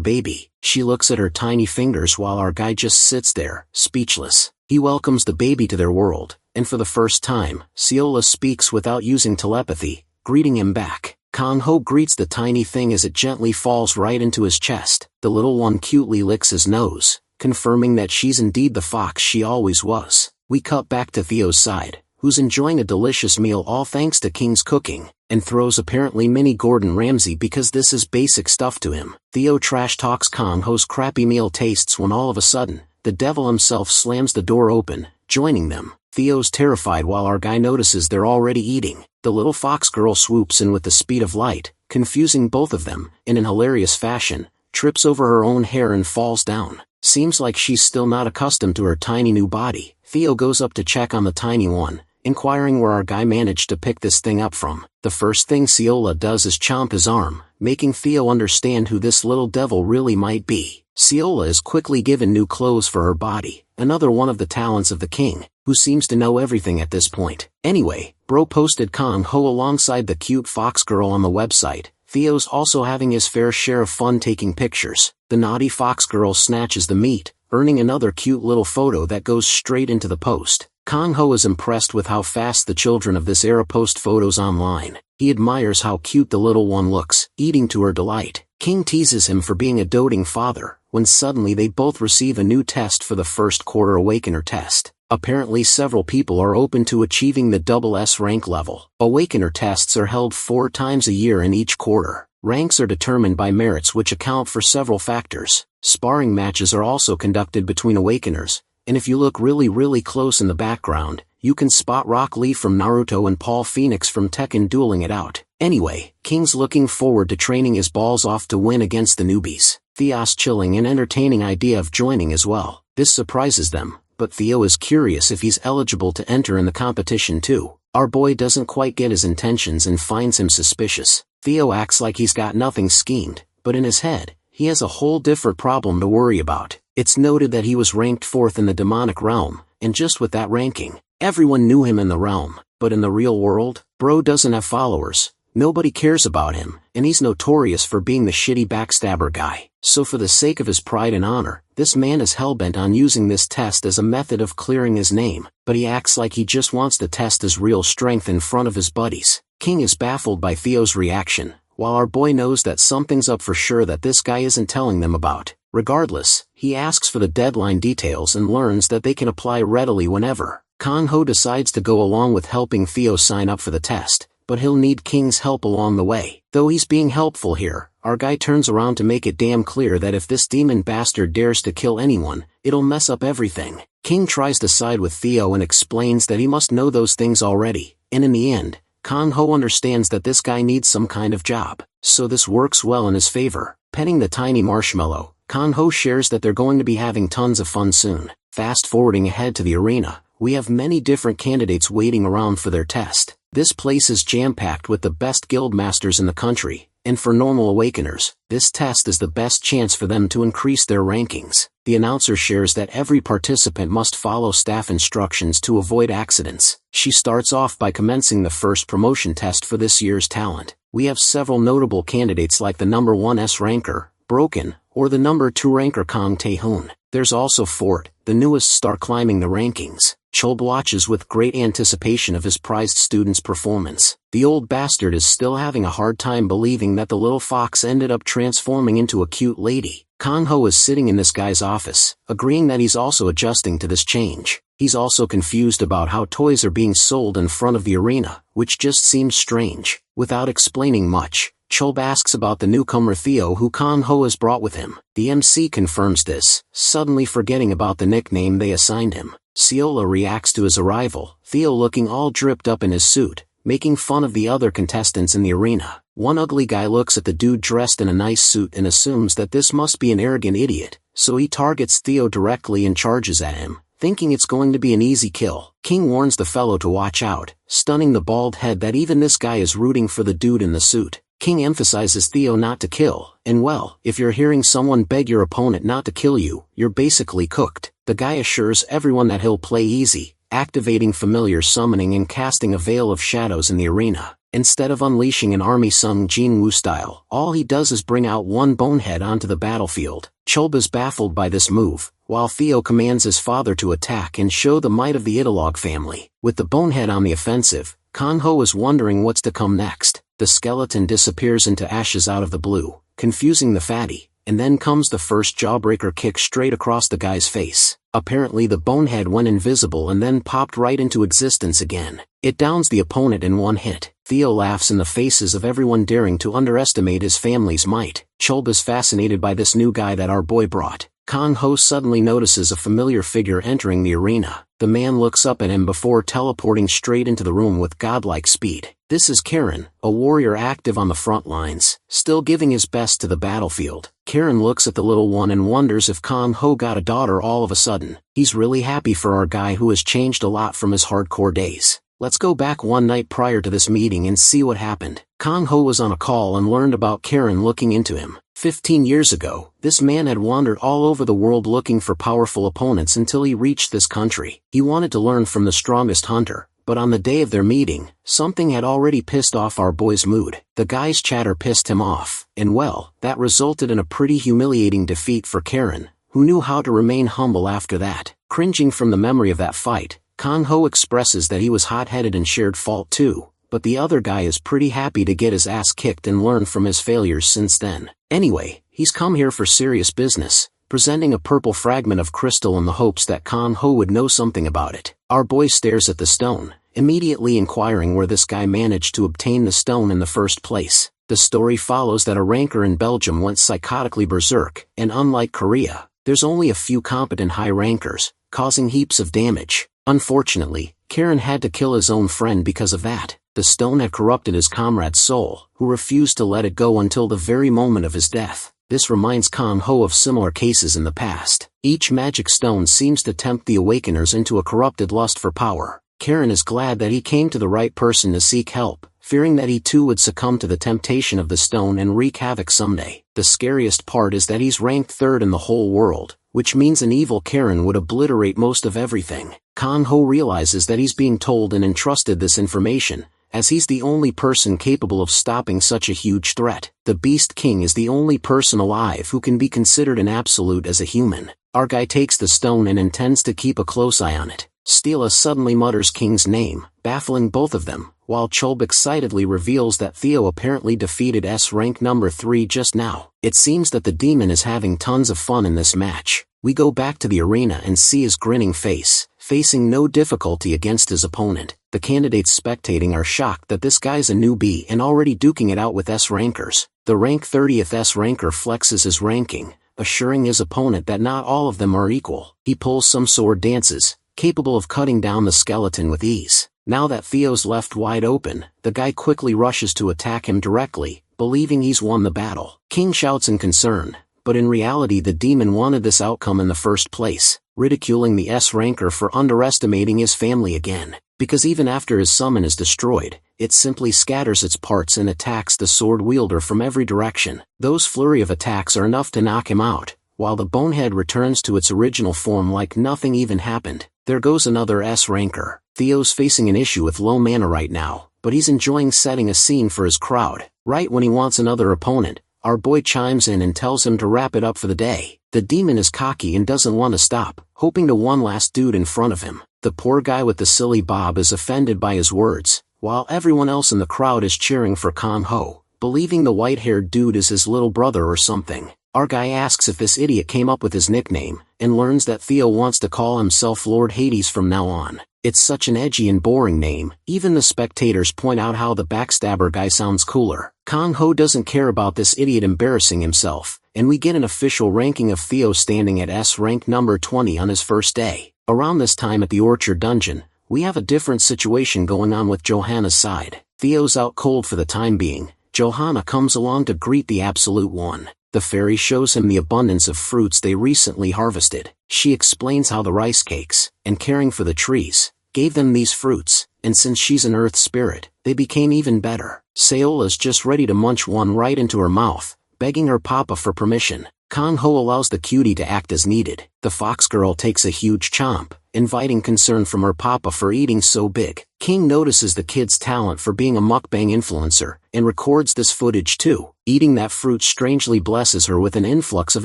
baby. She looks at her tiny fingers while our guy just sits there, speechless. He welcomes the baby to their world, and for the first time, Seola speaks without using telepathy, greeting him back. Kang Ho greets the tiny thing as it gently falls right into his chest. The little one cutely licks his nose, confirming that she's indeed the fox she always was. We cut back to Theo's side, who's enjoying a delicious meal all thanks to King's cooking, and throws apparently mini Gordon Ramsay because this is basic stuff to him. Theo trash talks Kang Ho's crappy meal tastes when all of a sudden, the devil himself slams the door open, joining them. Theo's terrified while our guy notices they're already eating. The little fox girl swoops in with the speed of light, confusing both of them, in an hilarious fashion, trips over her own hair and falls down. Seems like she's still not accustomed to her tiny new body. Theo goes up to check on the tiny one, inquiring where our guy managed to pick this thing up from. The first thing Seola does is chomp his arm, making Theo understand who this little devil really might be. Seola is quickly given new clothes for her body, another one of the talents of the king, who seems to know everything at this point. Anyway, bro posted Kang Ho alongside the cute fox girl on the website. Theo's also having his fair share of fun taking pictures. The naughty fox girl snatches the meat, earning another cute little photo that goes straight into the post. Kang Ho is impressed with how fast the children of this era post photos online. He admires how cute the little one looks, eating to her delight. King teases him for being a doting father, when suddenly they both receive a new test for the first quarter Awakener test. Apparently several people are open to achieving the SS rank level. Awakener tests are held 4 times a year in each quarter. Ranks are determined by merits which account for several factors. Sparring matches are also conducted between Awakeners, and if you look really close in the background, you can spot Rock Lee from Naruto and Paul Phoenix from Tekken dueling it out. Anyway, King's looking forward to training his balls off to win against the newbies. Theo's chilling and entertaining idea of joining as well. This surprises them, but Theo is curious if he's eligible to enter in the competition too. Our boy doesn't quite get his intentions and finds him suspicious. Theo acts like he's got nothing schemed, but in his head, he has a whole different problem to worry about. It's noted that he was ranked 4th in the demonic realm, and just with that ranking, everyone knew him in the realm. But in the real world, bro doesn't have followers, nobody cares about him, and he's notorious for being the shitty backstabber guy. So for the sake of his pride and honor, this man is hellbent on using this test as a method of clearing his name, but he acts like he just wants to test his real strength in front of his buddies. King is baffled by Theo's reaction, while our boy knows that something's up for sure that this guy isn't telling them about. Regardless, he asks for the deadline details and learns that they can apply readily whenever. Kang-ho decides to go along with helping Theo sign up for the test, but he'll need King's help along the way. Though he's being helpful here, our guy turns around to make it damn clear that if this demon bastard dares to kill anyone, it'll mess up everything. King tries to side with Theo and explains that he must know those things already, and in the end, Kang-ho understands that this guy needs some kind of job, so this works well in his favor. Petting the tiny marshmallow, Kang-ho shares that they're going to be having tons of fun soon. Fast forwarding ahead to the arena, we have many different candidates waiting around for their test. This place is jam-packed with the best guild masters in the country, and for normal awakeners, this test is the best chance for them to increase their rankings. The announcer shares that every participant must follow staff instructions to avoid accidents. She starts off by commencing the first promotion test for this year's talent. We have several notable candidates like the number 1 S ranker, Broken, or the number 2 ranker Kang Tae-hoon. There's also Fort, the newest star climbing the rankings. Chulb watches with great anticipation of his prized student's performance. The old bastard is still having a hard time believing that the little fox ended up transforming into a cute lady. Kang-ho is sitting in this guy's office, agreeing that he's also adjusting to this change. He's also confused about how toys are being sold in front of the arena, which just seems strange. Without explaining much, Chulb asks about the newcomer Theo who Kang-ho has brought with him. The MC confirms this, suddenly forgetting about the nickname they assigned him. Seola reacts to his arrival, Theo looking all dripped up in his suit, making fun of the other contestants in the arena. One ugly guy looks at the dude dressed in a nice suit and assumes that this must be an arrogant idiot, so he targets Theo directly and charges at him, thinking it's going to be an easy kill. King warns the fellow to watch out, stunning the bald head that even this guy is rooting for the dude in the suit. King emphasizes Theo not to kill, and well, if you're hearing someone beg your opponent not to kill you, you're basically cooked. The guy assures everyone that he'll play easy, activating familiar summoning and casting a veil of shadows in the arena. Instead of unleashing an army Sung Jin-woo style, all he does is bring out one bonehead onto the battlefield. Chulb is baffled by this move, while Theo commands his father to attack and show the might of the Italog family. With the bonehead on the offensive, Kang-ho is wondering what's to come next. The skeleton disappears into ashes out of the blue, confusing the fatty, and then comes the first jawbreaker kick straight across the guy's face. Apparently the bonehead went invisible and then popped right into existence again. It downs the opponent in one hit. Theo laughs in the faces of everyone daring to underestimate his family's might. Chulb is fascinated by this new guy that our boy brought. Kang-ho suddenly notices a familiar figure entering the arena. The man looks up at him before teleporting straight into the room with godlike speed. This is Karen, a warrior active on the front lines, still giving his best to the battlefield. Karen looks at the little one and wonders if Kang-ho got a daughter all of a sudden. He's really happy for our guy who has changed a lot from his hardcore days. Let's go back one night prior to this meeting and see what happened. Kang-ho was on a call and learned about Karen looking into him. 15 years ago, this man had wandered all over the world looking for powerful opponents until he reached this country. He wanted to learn from the strongest hunter, but on the day of their meeting, something had already pissed off our boy's mood. The guy's chatter pissed him off, and well, that resulted in a pretty humiliating defeat for Karen, who knew how to remain humble after that. Cringing from the memory of that fight, Kang-ho expresses that he was hot-headed and shared fault too, but the other guy is pretty happy to get his ass kicked and learn from his failures since then. Anyway, he's come here for serious business, presenting a purple fragment of crystal in the hopes that Kang-ho would know something about it. Our boy stares at the stone, immediately inquiring where this guy managed to obtain the stone in the first place. The story follows that a ranker in Belgium went psychotically berserk, and unlike Korea, there's only a few competent high rankers, causing heaps of damage. Unfortunately, Karen had to kill his own friend because of that. The stone had corrupted his comrade's soul, who refused to let it go until the very moment of his death. This reminds Kang-ho of similar cases in the past. Each magic stone seems to tempt the awakeners into a corrupted lust for power. Karen is glad that he came to the right person to seek help, fearing that he too would succumb to the temptation of the stone and wreak havoc someday. The scariest part is that he's ranked 3rd in the whole world, which means an evil Karen would obliterate most of everything. Kang-ho realizes that he's being told and entrusted this information, as he's the only person capable of stopping such a huge threat. The Beast King is the only person alive who can be considered an absolute as a human. Our guy takes the stone and intends to keep a close eye on it. Stila suddenly mutters King's name, baffling both of them, while Chulb excitedly reveals that Theo apparently defeated S-Rank number 3 just now. It seems that the demon is having tons of fun in this match. We go back to the arena and see his grinning face, facing no difficulty against his opponent. The candidates spectating are shocked that this guy's a newbie and already duking it out with S-Rankers. The rank 30th S-Ranker flexes his ranking, assuring his opponent that not all of them are equal. He pulls some sword dances, capable of cutting down the skeleton with ease. Now that Theo's left wide open, the guy quickly rushes to attack him directly, believing he's won the battle. King shouts in concern, but in reality the demon wanted this outcome in the first place, ridiculing the S-Ranker for underestimating his family again. Because even after his summon is destroyed, it simply scatters its parts and attacks the sword wielder from every direction. Those flurry of attacks are enough to knock him out, while the bonehead returns to its original form like nothing even happened. There goes another S-Ranker. Theo's facing an issue with low mana right now, but he's enjoying setting a scene for his crowd. Right when he wants another opponent, our boy chimes in and tells him to wrap it up for the day. The demon is cocky and doesn't want to stop, hoping to one last dude in front of him. The poor guy with the silly bob is offended by his words, while everyone else in the crowd is cheering for Kang Ho, believing the white-haired dude is his little brother or something. Our guy asks if this idiot came up with his nickname, and learns that Theo wants to call himself Lord Hades from now on. It's such an edgy and boring name, even the spectators point out how the backstabber guy sounds cooler. Kang Ho doesn't care about this idiot embarrassing himself, and we get an official ranking of Theo standing at S-Rank number 20 on his first day. Around this time at the Orchard Dungeon, we have a different situation going on with Johanna's side. Theo's out cold for the time being. Johanna comes along to greet the Absolute One. The fairy shows him the abundance of fruits they recently harvested. She explains how the rice cakes, and caring for the trees, gave them these fruits, and since she's an earth spirit, they became even better. Sayola's just ready to munch one right into her mouth, begging her papa for permission. Kang Ho allows the cutie to act as needed. The fox girl takes a huge chomp, inviting concern from her papa for eating so big. King notices the kid's talent for being a mukbang influencer, and records this footage too. Eating that fruit strangely blesses her with an influx of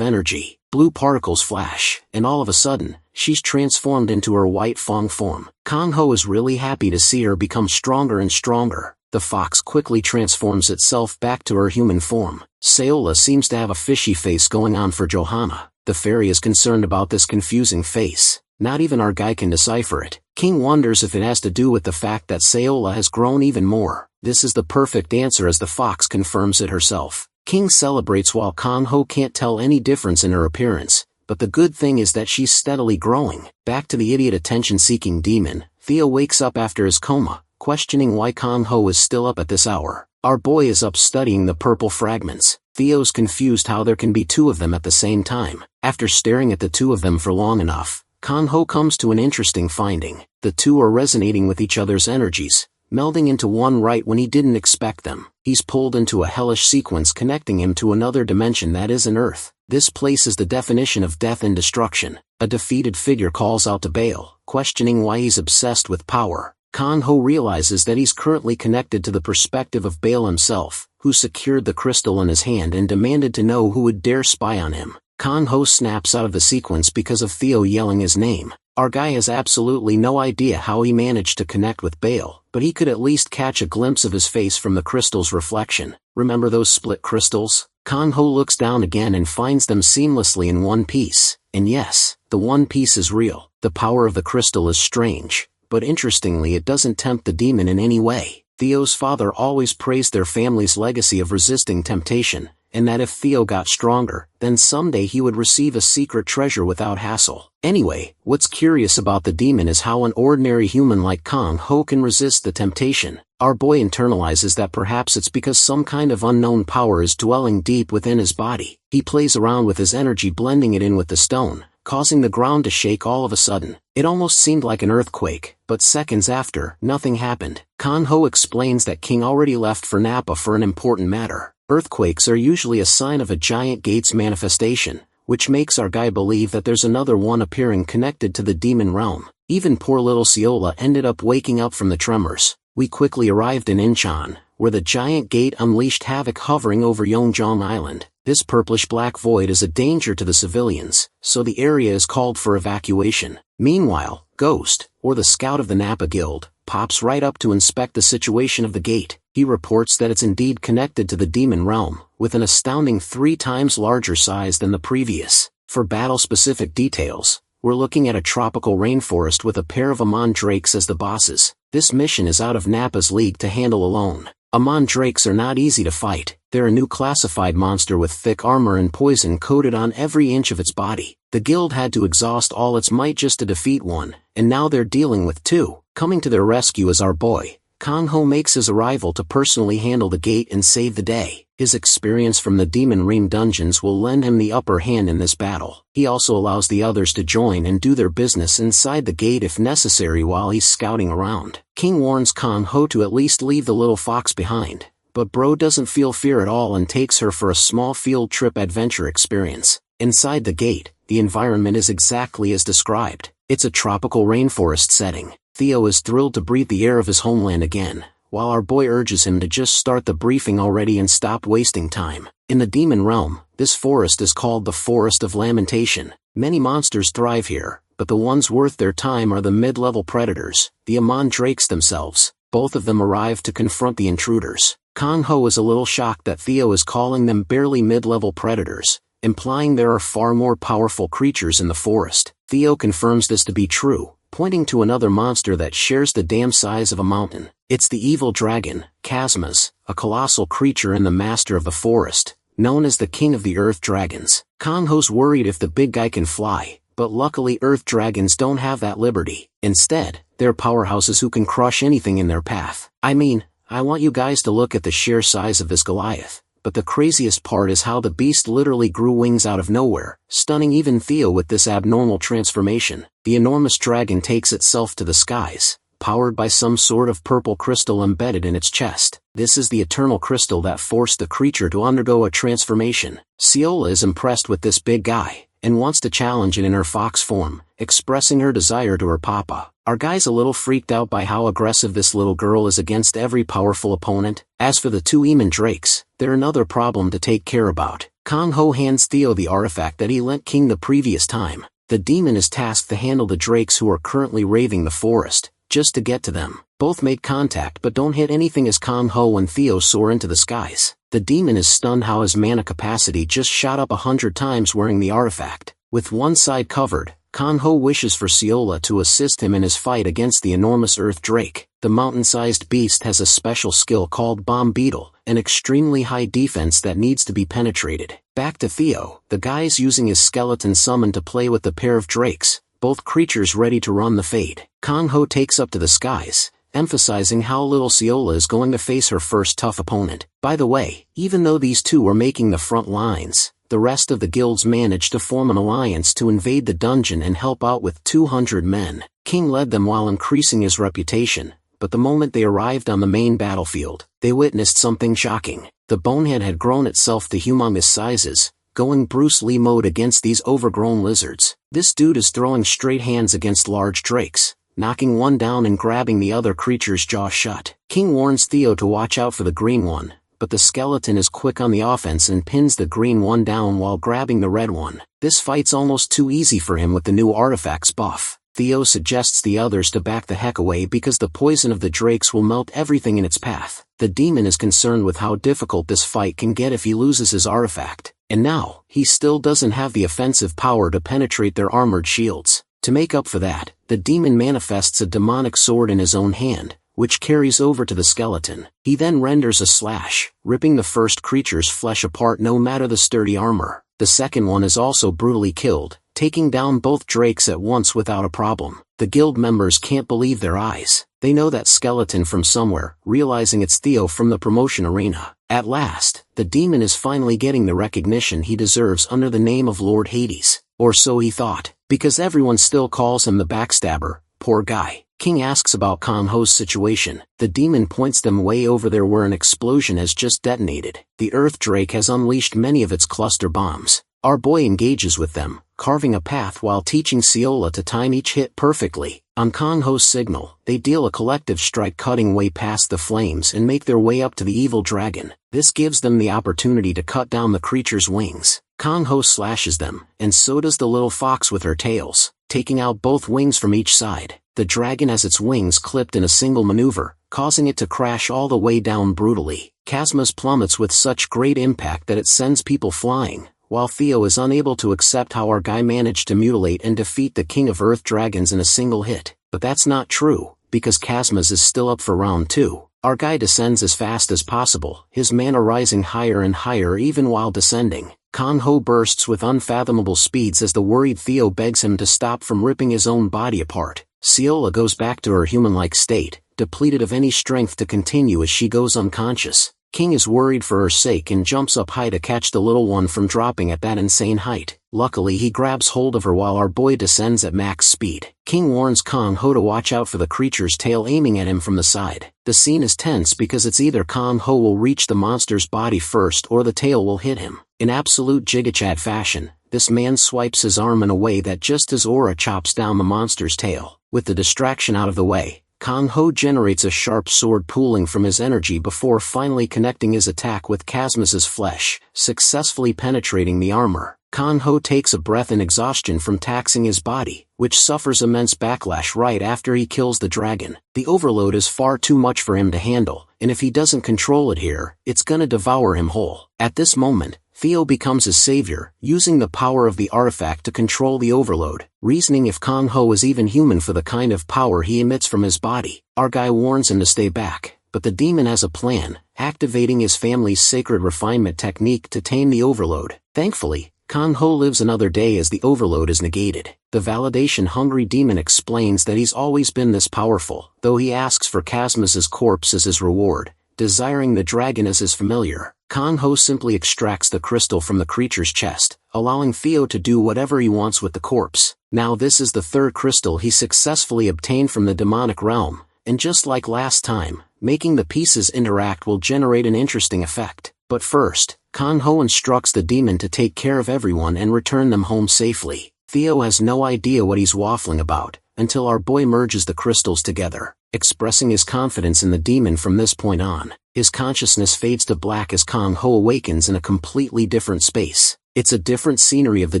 energy. Blue particles flash, and all of a sudden, she's transformed into her white Fong form. Kang Ho is really happy to see her become stronger and stronger. The fox quickly transforms itself back to her human form. Sayola seems to have a fishy face going on for Johanna. The fairy is concerned about this confusing face. Not even our guy can decipher it. King wonders if it has to do with the fact that Sayola has grown even more. This is the perfect answer as the fox confirms it herself. King celebrates while Kang Ho can't tell any difference in her appearance, but the good thing is that she's steadily growing. Back to the idiot attention-seeking demon, Theo wakes up after his coma, questioning why Kang Ho is still up at this hour. Our boy is up studying the purple fragments. Theo's confused how there can be two of them at the same time. After staring at the two of them for long enough, Kang Ho comes to an interesting finding. The two are resonating with each other's energies, melding into one right when he didn't expect them. He's pulled into a hellish sequence connecting him to another dimension that isn't Earth. This place is the definition of death and destruction. A defeated figure calls out to Baal, questioning why he's obsessed with power. Kang Ho realizes that he's currently connected to the perspective of Baal himself, who secured the crystal in his hand and demanded to know who would dare spy on him. Kang Ho snaps out of the sequence because of Theo yelling his name. Our guy has absolutely no idea how he managed to connect with Baal, but he could at least catch a glimpse of his face from the crystal's reflection. Remember those split crystals? Kang Ho looks down again and finds them seamlessly in one piece. And yes, the one piece is real. The power of the crystal is strange, but interestingly it doesn't tempt the demon in any way. Theo's father always praised their family's legacy of resisting temptation, and that if Theo got stronger, then someday he would receive a secret treasure without hassle. Anyway, what's curious about the demon is how an ordinary human like Kang Ho can resist the temptation. Our boy internalizes that perhaps it's because some kind of unknown power is dwelling deep within his body. He plays around with his energy, blending it in with the stone, causing the ground to shake all of a sudden. It almost seemed like an earthquake, but seconds after, nothing happened. Kang Ho explains that King already left for Napa for an important matter. Earthquakes are usually a sign of a giant gate's manifestation, which makes our guy believe that there's another one appearing connected to the demon realm. Even poor little Sayola ended up waking up from the tremors. We quickly arrived in Incheon, where the giant gate unleashed havoc hovering over Yeongjong Island. This purplish-black void is a danger to the civilians, so the area is called for evacuation. Meanwhile, Ghost, or the scout of the Nappa Guild, pops right up to inspect the situation of the gate. He reports that it's indeed connected to the demon realm, with an astounding 3 times larger size than the previous. For battle-specific details, we're looking at a tropical rainforest with a pair of Amon Drakes as the bosses. This mission is out of Nappa's league to handle alone. Amon Drakes are not easy to fight. They're a new classified monster with thick armor and poison coated on every inch of its body. The guild had to exhaust all its might just to defeat one, and now they're dealing with 2. Coming to their rescue is our boy. Kang-ho makes his arrival to personally handle the gate and save the day. His experience from the Demon Ream dungeons will lend him the upper hand in this battle. He also allows the others to join and do their business inside the gate if necessary while he's scouting around. King warns Kang-ho to at least leave the little fox behind, but bro doesn't feel fear at all and takes her for a small field trip adventure experience. Inside the gate, the environment is exactly as described. It's a tropical rainforest setting. Theo is thrilled to breathe the air of his homeland again, while our boy urges him to just start the briefing already and stop wasting time. In the demon realm, this forest is called the Forest of Lamentation. Many monsters thrive here, but the ones worth their time are the mid-level predators, the Amon Drakes themselves. Both of them arrive to confront the intruders. Kang-ho is a little shocked that Theo is calling them barely mid-level predators, implying there are far more powerful creatures in the forest. Theo confirms this to be true, pointing to another monster that shares the damn size of a mountain. It's the evil dragon, Chasmas, a colossal creature and the master of the forest, known as the king of the earth dragons. Kang-ho's worried if the big guy can fly, but luckily earth dragons don't have that liberty. Instead, they're powerhouses who can crush anything in their path. I mean, I want you guys to look at the sheer size of this Goliath. But the craziest part is how the beast literally grew wings out of nowhere, stunning even Theo with this abnormal transformation. The enormous dragon takes itself to the skies, powered by some sort of purple crystal embedded in its chest. This is the eternal crystal that forced the creature to undergo a transformation. Seola is impressed with this big guy, and wants to challenge it in her fox form, expressing her desire to her papa. Our guy's a little freaked out by how aggressive this little girl is against every powerful opponent. As for the 2 Amon Drakes, they're another problem to take care about. Kang-ho hands Theo the artifact that he lent King the previous time. The demon is tasked to handle the Drakes who are currently raving the forest, just to get to them. Both make contact but don't hit anything as Kang-ho and Theo soar into the skies. The demon is stunned how his mana capacity just shot up 100 times wearing the artifact. With one side covered, Kang-ho wishes for Seola to assist him in his fight against the enormous earth drake. The mountain-sized beast has a special skill called Bomb Beetle, an extremely high defense that needs to be penetrated. Back to Theo, the guy's using his skeleton summon to play with the pair of drakes, both creatures ready to run the fade. Kang-ho takes up to the skies, emphasizing how little Seola is going to face her first tough opponent. By the way, even though these two are making the front lines, the rest of the guilds managed to form an alliance to invade the dungeon and help out with 200 men. King led them while increasing his reputation, but the moment they arrived on the main battlefield, they witnessed something shocking. The bonehead had grown itself to humongous sizes, going Bruce Lee mode against these overgrown lizards. This dude is throwing straight hands against large drakes, knocking one down and grabbing the other creature's jaw shut. King warns Theo to watch out for the green one, but the skeleton is quick on the offense and pins the green one down while grabbing the red one. This fight's almost too easy for him with the new artifacts buff. Theo suggests the others to back the heck away because the poison of the drakes will melt everything in its path. The demon is concerned with how difficult this fight can get if he loses his artifact, and now, he still doesn't have the offensive power to penetrate their armored shields. To make up for that, the demon manifests a demonic sword in his own hand, which carries over to the skeleton. He then renders a slash, ripping the first creature's flesh apart no matter the sturdy armor. The second one is also brutally killed, taking down both drakes at once without a problem. The guild members can't believe their eyes. They know that skeleton from somewhere, realizing it's Theo from the promotion arena. At last, the demon is finally getting the recognition he deserves under the name of Lord Hades. Or so he thought, because everyone still calls him the backstabber. Poor guy. King asks about Kang-ho's situation. The demon points them way over there where an explosion has just detonated. The earth drake has unleashed many of its cluster bombs. Our boy engages with them, carving a path while teaching Seola to time each hit perfectly. On Kang-ho's signal, they deal a collective strike cutting way past the flames and make their way up to the evil dragon. This gives them the opportunity to cut down the creature's wings. Kang-ho slashes them, and so does the little fox with her tails, taking out both wings from each side. the dragon has its wings clipped in a single maneuver, causing it to crash all the way down brutally. Kazma's plummets with such great impact that it sends people flying, while Theo is unable to accept how our guy managed to mutilate and defeat the king of earth dragons in a single hit. But that's not true, because Kazma's is still up for round 2. Our guy descends as fast as possible, his mana rising higher and higher even while descending. Kanho bursts with unfathomable speeds as the worried Theo begs him to stop from ripping his own body apart. Seola goes back to her human-like state, depleted of any strength to continue as she goes unconscious. King is worried for her sake and jumps up high to catch the little one from dropping at that insane height. Luckily he grabs hold of her while our boy descends at max speed. King warns Kang Ho to watch out for the creature's tail aiming at him from the side. The scene is tense because it's either Kang Ho will reach the monster's body first or the tail will hit him. In absolute Jigachad fashion, this man swipes his arm in a way that just as aura chops down the monster's tail. With the distraction out of the way, Kang Ho generates a sharp sword pooling from his energy before finally connecting his attack with Kazma's flesh, successfully penetrating the armor. Kang Ho takes a breath in exhaustion from taxing his body, which suffers immense backlash right after he kills the dragon. The overload is far too much for him to handle, and if he doesn't control it here, it's gonna devour him whole. At this moment, Theo becomes his savior, using the power of the artifact to control the overload, reasoning if Kang Ho is even human for the kind of power he emits from his body. Our guy warns him to stay back, but the demon has a plan, activating his family's sacred refinement technique to tame the overload. Thankfully, Kang Ho lives another day as the overload is negated. The validation-hungry demon explains that he's always been this powerful, though he asks for Kazma's corpse as his reward, desiring the dragon as his familiar. Kang Ho simply extracts the crystal from the creature's chest, allowing Theo to do whatever he wants with the corpse. Now this is the third crystal he successfully obtained from the demonic realm, and just like last time, making the pieces interact will generate an interesting effect. But first, Kang Ho instructs the demon to take care of everyone and return them home safely. Theo has no idea what he's waffling about, until our boy merges the crystals together, expressing his confidence in the demon from this point on. His consciousness fades to black as Kang Ho awakens in a completely different space. It's a different scenery of the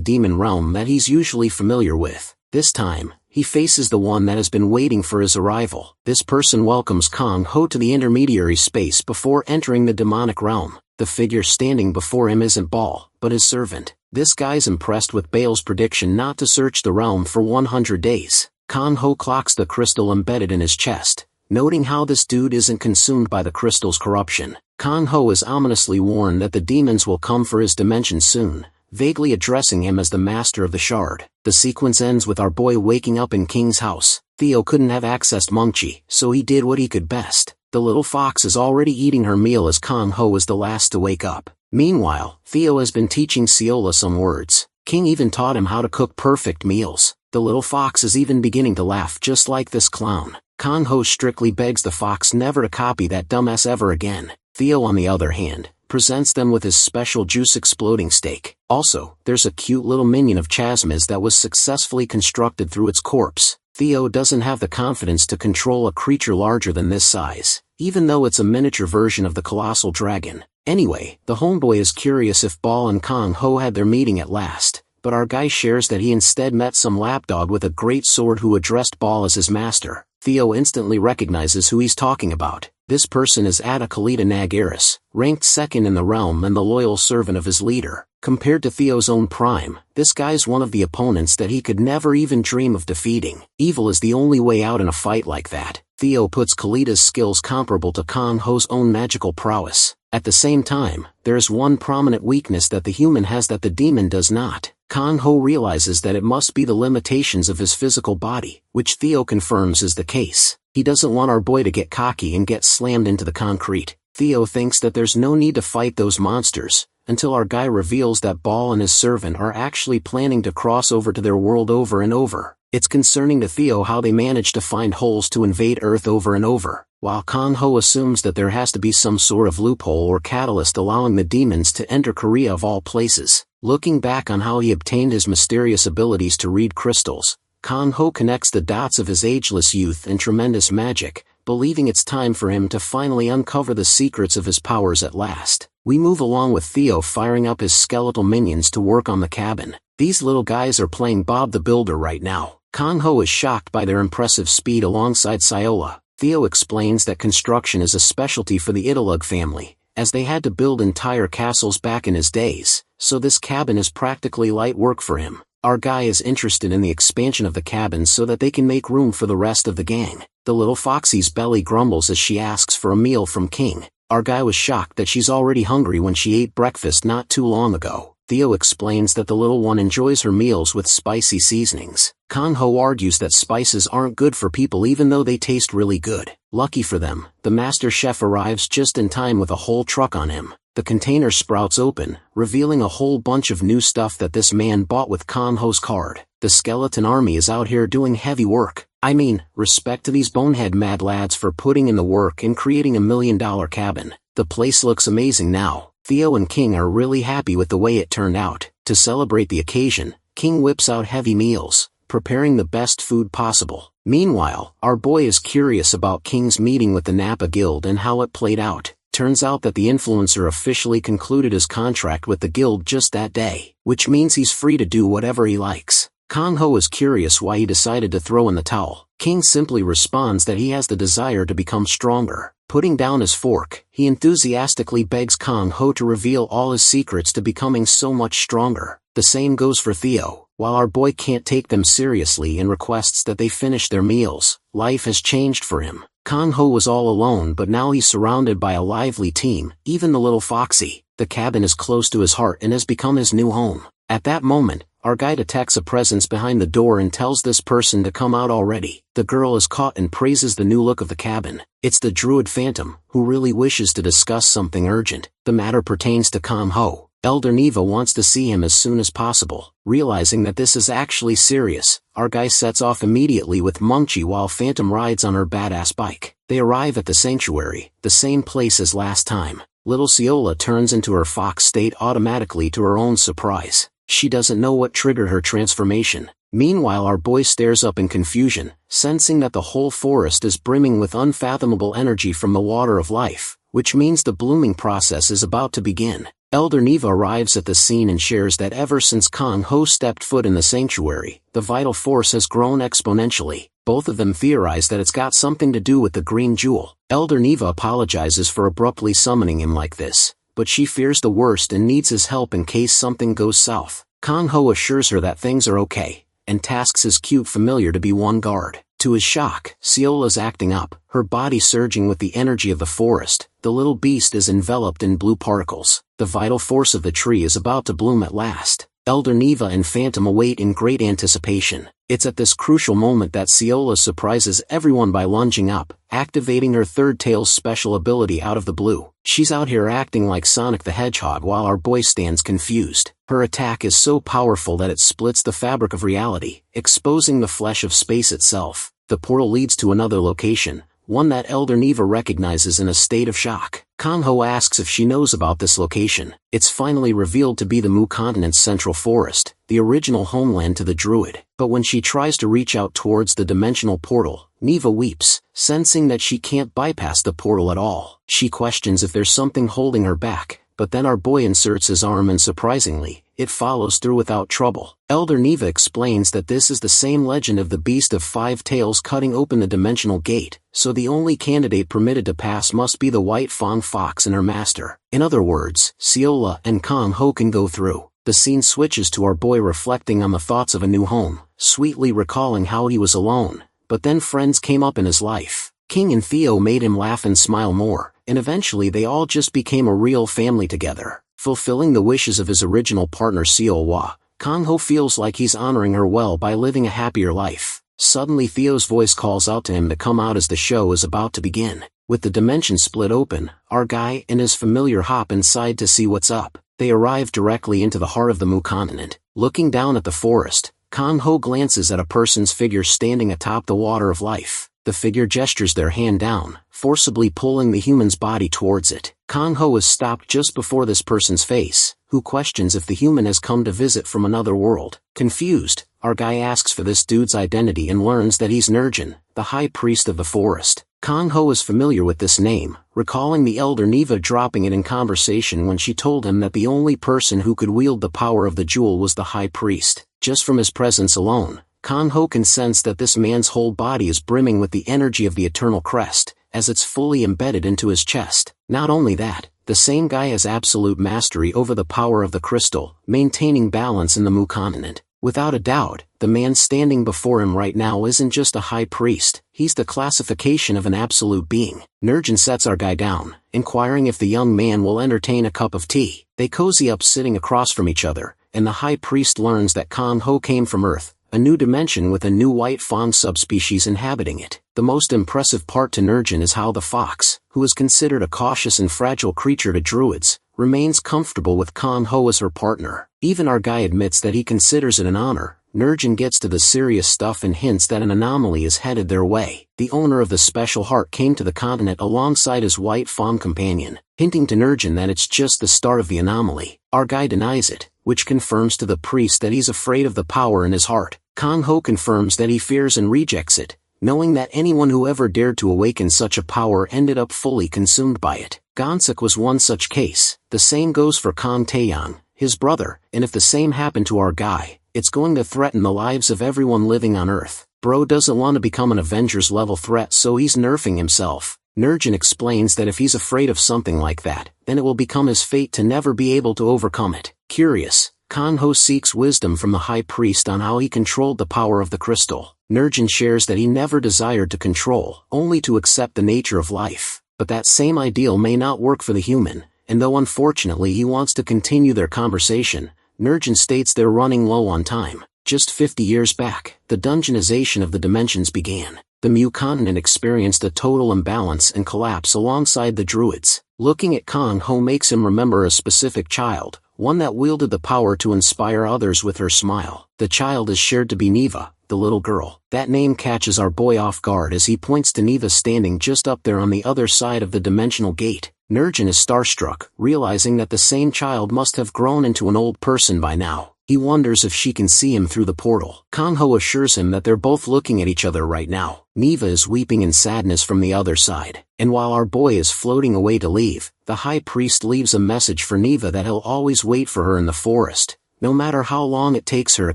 demon realm that he's usually familiar with. This time, he faces the one that has been waiting for his arrival. This person welcomes Kang Ho to the intermediary space before entering the demonic realm. The figure standing before him isn't Baal, but his servant. This guy's impressed with Baal's prediction not to search the realm for 100 days. Kang Ho clocks the crystal embedded in his chest, noting how this dude isn't consumed by the crystal's corruption. Kang Ho is ominously warned that the demons will come for his dimension soon, vaguely addressing him as the master of the shard. The sequence ends with our boy waking up in King's house. Theo couldn't have accessed Mungchi, so he did what he could best. The little fox is already eating her meal as Kang Ho is the last to wake up. Meanwhile, Theo has been teaching Seola some words. King even taught him how to cook perfect meals. The little fox is even beginning to laugh just like this clown. Kang Ho strictly begs the fox never to copy that dumbass ever again. Theo on the other hand, presents them with his special juice exploding steak. Also, there's a cute little minion of Chasmiz that was successfully constructed through its corpse. Theo doesn't have the confidence to control a creature larger than this size, even though it's a miniature version of the colossal dragon. Anyway, the homeboy is curious if Baal and Kang Ho had their meeting at last, but our guy shares that he instead met some lapdog with a great sword who addressed Baal as his master. Theo instantly recognizes who he's talking about. This person is Ada Kalita Nagaris, ranked second in the realm and the loyal servant of his leader. Compared to Theo's own prime, this guy's one of the opponents that he could never even dream of defeating. Evil is the only way out in a fight like that. Theo puts Kalita's skills comparable to Kang Ho's own magical prowess. At the same time, there is one prominent weakness that the human has that the demon does not. Kang Ho realizes that it must be the limitations of his physical body, which Theo confirms is the case. He doesn't want our boy to get cocky and get slammed into the concrete. Theo thinks that there's no need to fight those monsters, until our guy reveals that Baal and his servant are actually planning to cross over to their world over and over. It's concerning to Theo how they manage to find holes to invade Earth over and over, while Kang Ho assumes that there has to be some sort of loophole or catalyst allowing the demons to enter Korea of all places. Looking back on how he obtained his mysterious abilities to read crystals, Kang Ho connects the dots of his ageless youth and tremendous magic, believing it's time for him to finally uncover the secrets of his powers at last. We move along with Theo firing up his skeletal minions to work on the cabin. These little guys are playing Bob the Builder right now. Kang Ho is shocked by their impressive speed alongside Siola. Theo explains that construction is a specialty for the Italug family, as they had to build entire castles back in his days, so this cabin is practically light work for him. Our guy is interested in the expansion of the cabin so that they can make room for the rest of the gang. The little foxy's belly grumbles as she asks for a meal from King. Our guy was shocked that she's already hungry when she ate breakfast not too long ago. Theo explains that the little one enjoys her meals with spicy seasonings. Kang Ho argues that spices aren't good for people even though they taste really good. Lucky for them, the master chef arrives just in time with a whole truck on him. The container sprouts open, revealing a whole bunch of new stuff that this man bought with Kang Ho's card. The skeleton army is out here doing heavy work. I mean, respect to these bonehead mad lads for putting in the work and creating a $1 million cabin. The place looks amazing now. Theo and King are really happy with the way it turned out. To celebrate the occasion, King whips out heavy meals, preparing the best food possible. Meanwhile, our boy is curious about King's meeting with the Napa Guild and how it played out. Turns out that the influencer officially concluded his contract with the guild just that day, which means he's free to do whatever he likes. Kang Ho is curious why he decided to throw in the towel. King simply responds that he has the desire to become stronger. Putting down his fork, he enthusiastically begs Kang Ho to reveal all his secrets to becoming so much stronger. The same goes for Theo. While our boy can't take them seriously and requests that they finish their meals, life has changed for him. Kang Ho was all alone, but now he's surrounded by a lively team, even the little foxy. The cabin is close to his heart and has become his new home. At that moment, our guy detects a presence behind the door and tells this person to come out already. The girl is caught and praises the new look of the cabin. It's the druid Phantom, who really wishes to discuss something urgent. The matter pertains to Kang Ho. Elder Neva wants to see him as soon as possible. Realizing that this is actually serious, our guy sets off immediately with Mungchi while Phantom rides on her badass bike. They arrive at the sanctuary, the same place as last time. Little Siola turns into her fox state automatically to her own surprise. She doesn't know what triggered her transformation. Meanwhile, our boy stares up in confusion, sensing that the whole forest is brimming with unfathomable energy from the water of life, which means the blooming process is about to begin. Elder Neva arrives at the scene and shares that ever since Kang Ho stepped foot in the sanctuary, the vital force has grown exponentially. Both of them theorize that it's got something to do with the green jewel. Elder Neva apologizes for abruptly summoning him like this, but she fears the worst and needs his help in case something goes south. Kang Ho assures her that things are okay, and tasks his cute familiar to be one guard. To his shock, Siola's acting up, her body surging with the energy of the forest. The little beast is enveloped in blue particles. The vital force of the tree is about to bloom at last. Elder Neva and Phantom await in great anticipation. It's at this crucial moment that Siola surprises everyone by lunging up, activating her third tail's special ability out of the blue. She's out here acting like Sonic the Hedgehog while our boy stands confused. Her attack is so powerful that it splits the fabric of reality, exposing the flesh of space itself. The portal leads to another location, one that Elder Neva recognizes in a state of shock. Kang Ho asks if she knows about this location. It's finally revealed to be the Mu Continent's central forest, the original homeland to the druid. But when she tries to reach out towards the dimensional portal, Neva weeps, sensing that she can't bypass the portal at all. She questions if there's something holding her back, but then our boy inserts his arm and surprisingly, it follows through without trouble. Elder Neva explains that this is the same legend of the Beast of Five Tails cutting open the dimensional gate, so the only candidate permitted to pass must be the White Fang Fox and her master. In other words, Siola and Kang Ho can go through. The scene switches to our boy reflecting on the thoughts of a new home, sweetly recalling how he was alone, but then friends came up in his life. King and Theo made him laugh and smile more, and eventually they all just became a real family together. Fulfilling the wishes of his original partner Siola, Kang Ho feels like he's honoring her well by living a happier life. Suddenly Theo's voice calls out to him to come out as the show is about to begin. With the dimension split open, our guy and his familiar hop inside to see what's up. They arrive directly into the heart of the Mu Continent. Looking down at the forest, Kang Ho glances at a person's figure standing atop the water of life. The figure gestures their hand down, forcibly pulling the human's body towards it. Kang Ho is stopped just before this person's face, who questions if the human has come to visit from another world. Confused, our guy asks for this dude's identity and learns that he's Nurjan, the high priest of the forest. Kang Ho is familiar with this name, recalling the Elder Neva dropping it in conversation when she told him that the only person who could wield the power of the jewel was the high priest. Just from his presence alone, Kanho can sense that this man's whole body is brimming with the energy of the eternal crest, as it's fully embedded into his chest. Not only that, the same guy has absolute mastery over the power of the crystal, maintaining balance in the Mu continent. Without a doubt, the man standing before him right now isn't just a high priest, he's the classification of an absolute being. Nurjan sets our guy down, inquiring if the young man will entertain a cup of tea. They cozy up sitting across from each other, and the high priest learns that Kanho came from Earth, a new dimension with a new white fawn subspecies inhabiting it. The most impressive part to Nurjan is how the fox, who is considered a cautious and fragile creature to druids, remains comfortable with Kanho as her partner. Even our guy admits that he considers it an honor. Nurjan gets to the serious stuff and hints that an anomaly is headed their way. The owner of the special heart came to the continent alongside his white fawn companion, hinting to Nurjan that it's just the start of the anomaly. Our guy denies it, which confirms to the priest that he's afraid of the power in his heart. Kanho confirms that he fears and rejects it, knowing that anyone who ever dared to awaken such a power ended up fully consumed by it. Gonsak was one such case. The same goes for Kan Taeyang, his brother, and if the same happened to our guy, it's going to threaten the lives of everyone living on Earth. Bro doesn't want to become an Avengers level threat, so he's nerfing himself. Nurjan explains that if he's afraid of something like that, then it will become his fate to never be able to overcome it. Curious, Kanho seeks wisdom from the high priest on how he controlled the power of the crystal. Nurjan shares that he never desired to control, only to accept the nature of life. But that same ideal may not work for the human, and though unfortunately he wants to continue their conversation, Nurjan states they're running low on time. Just 50 years back, the dungeonization of the dimensions began. The Mu continent experienced a total imbalance and collapse alongside the druids. Looking at Kanho makes him remember a specific child, one that wielded the power to inspire others with her smile. The child is shared to be Neva, the little girl. That name catches our boy off guard as he points to Neva standing just up there on the other side of the dimensional gate. Nurjan is starstruck, realizing that the same child must have grown into an old person by now. He wonders if she can see him through the portal. Kanho assures him that they're both looking at each other right now. Neva is weeping in sadness from the other side, and while our boy is floating away to leave, the high priest leaves a message for Neva that he'll always wait for her in the forest, no matter how long it takes her to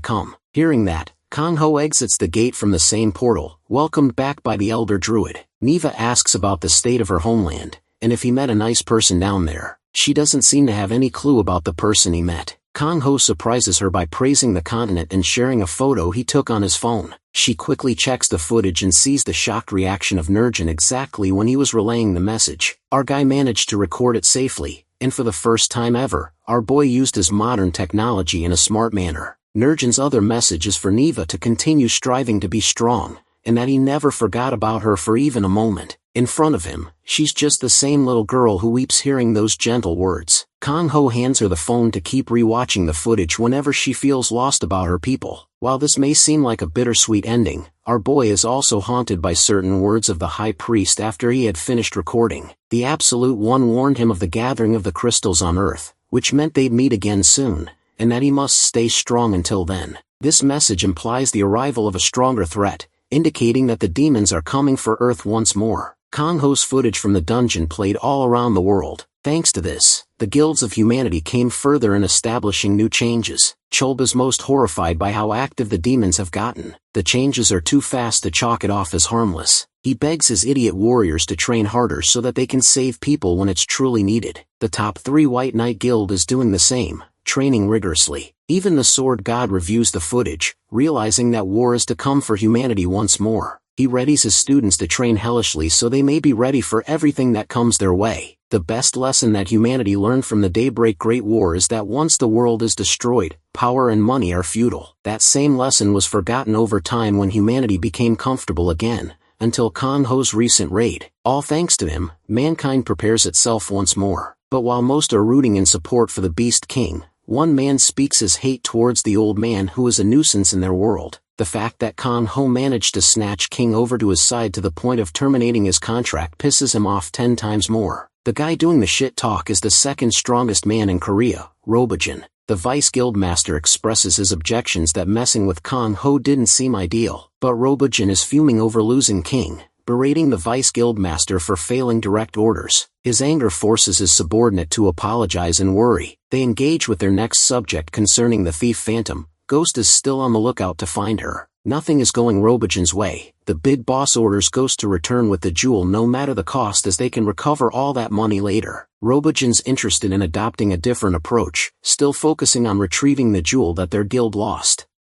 come. Hearing that, Kanho exits the gate from the same portal, welcomed back by the elder druid. Neva asks about the state of her homeland, and if he met a nice person down there. She doesn't seem to have any clue about the person he met. Kanho surprises her by praising the continent and sharing a photo he took on his phone. She quickly checks the footage and sees the shocked reaction of Nurjan exactly when he was relaying the message. Our guy managed to record it safely, and for the first time ever, our boy used his modern technology in a smart manner. Nurjan's other message is for Neva to continue striving to be strong, and that he never forgot about her for even a moment. In front of him, she's just the same little girl who weeps hearing those gentle words. Kanho hands her the phone to keep rewatching the footage whenever she feels lost about her people. While this may seem like a bittersweet ending, our boy is also haunted by certain words of the high priest after he had finished recording. The Absolute One warned him of the gathering of the crystals on Earth, which meant they'd meet again soon, and that he must stay strong until then. This message implies the arrival of a stronger threat, indicating that the demons are coming for Earth once more. Kanho's footage from the dungeon played all around the world. Thanks to this, the guilds of humanity came further in establishing new changes. Cholba's most horrified by how active the demons have gotten. The changes are too fast to chalk it off as harmless. He begs his idiot warriors to train harder so that they can save people when it's truly needed. The top 3 White Knight Guild is doing the same, training rigorously. Even the Sword God reviews the footage, realizing that war is to come for humanity once more. He readies his students to train hellishly so they may be ready for everything that comes their way. The best lesson that humanity learned from the Daybreak Great War is that once the world is destroyed, power and money are futile. That same lesson was forgotten over time when humanity became comfortable again, until Kanho's recent raid. All thanks to him, mankind prepares itself once more. But while most are rooting in support for the Beast King, one man speaks his hate towards the old man who is a nuisance in their world. The fact that Kanho managed to snatch King over to his side to the point of terminating his contract pisses him off 10 times more. The guy doing the shit talk is the second strongest man in Korea, Robojin. The Vice Guildmaster expresses his objections that messing with Kanho didn't seem ideal, but Robojin is fuming over losing King, berating the Vice Guildmaster for failing direct orders. His anger forces his subordinate to apologize and worry. They engage with their next subject concerning the thief Phantom. Ghost is still on the lookout to find her. Nothing is going Robogen's way. The big boss orders Ghost to return with the jewel no matter the cost, as they can recover all that money later. Robogen's interested in adopting a different approach, still focusing on retrieving the jewel that their guild lost.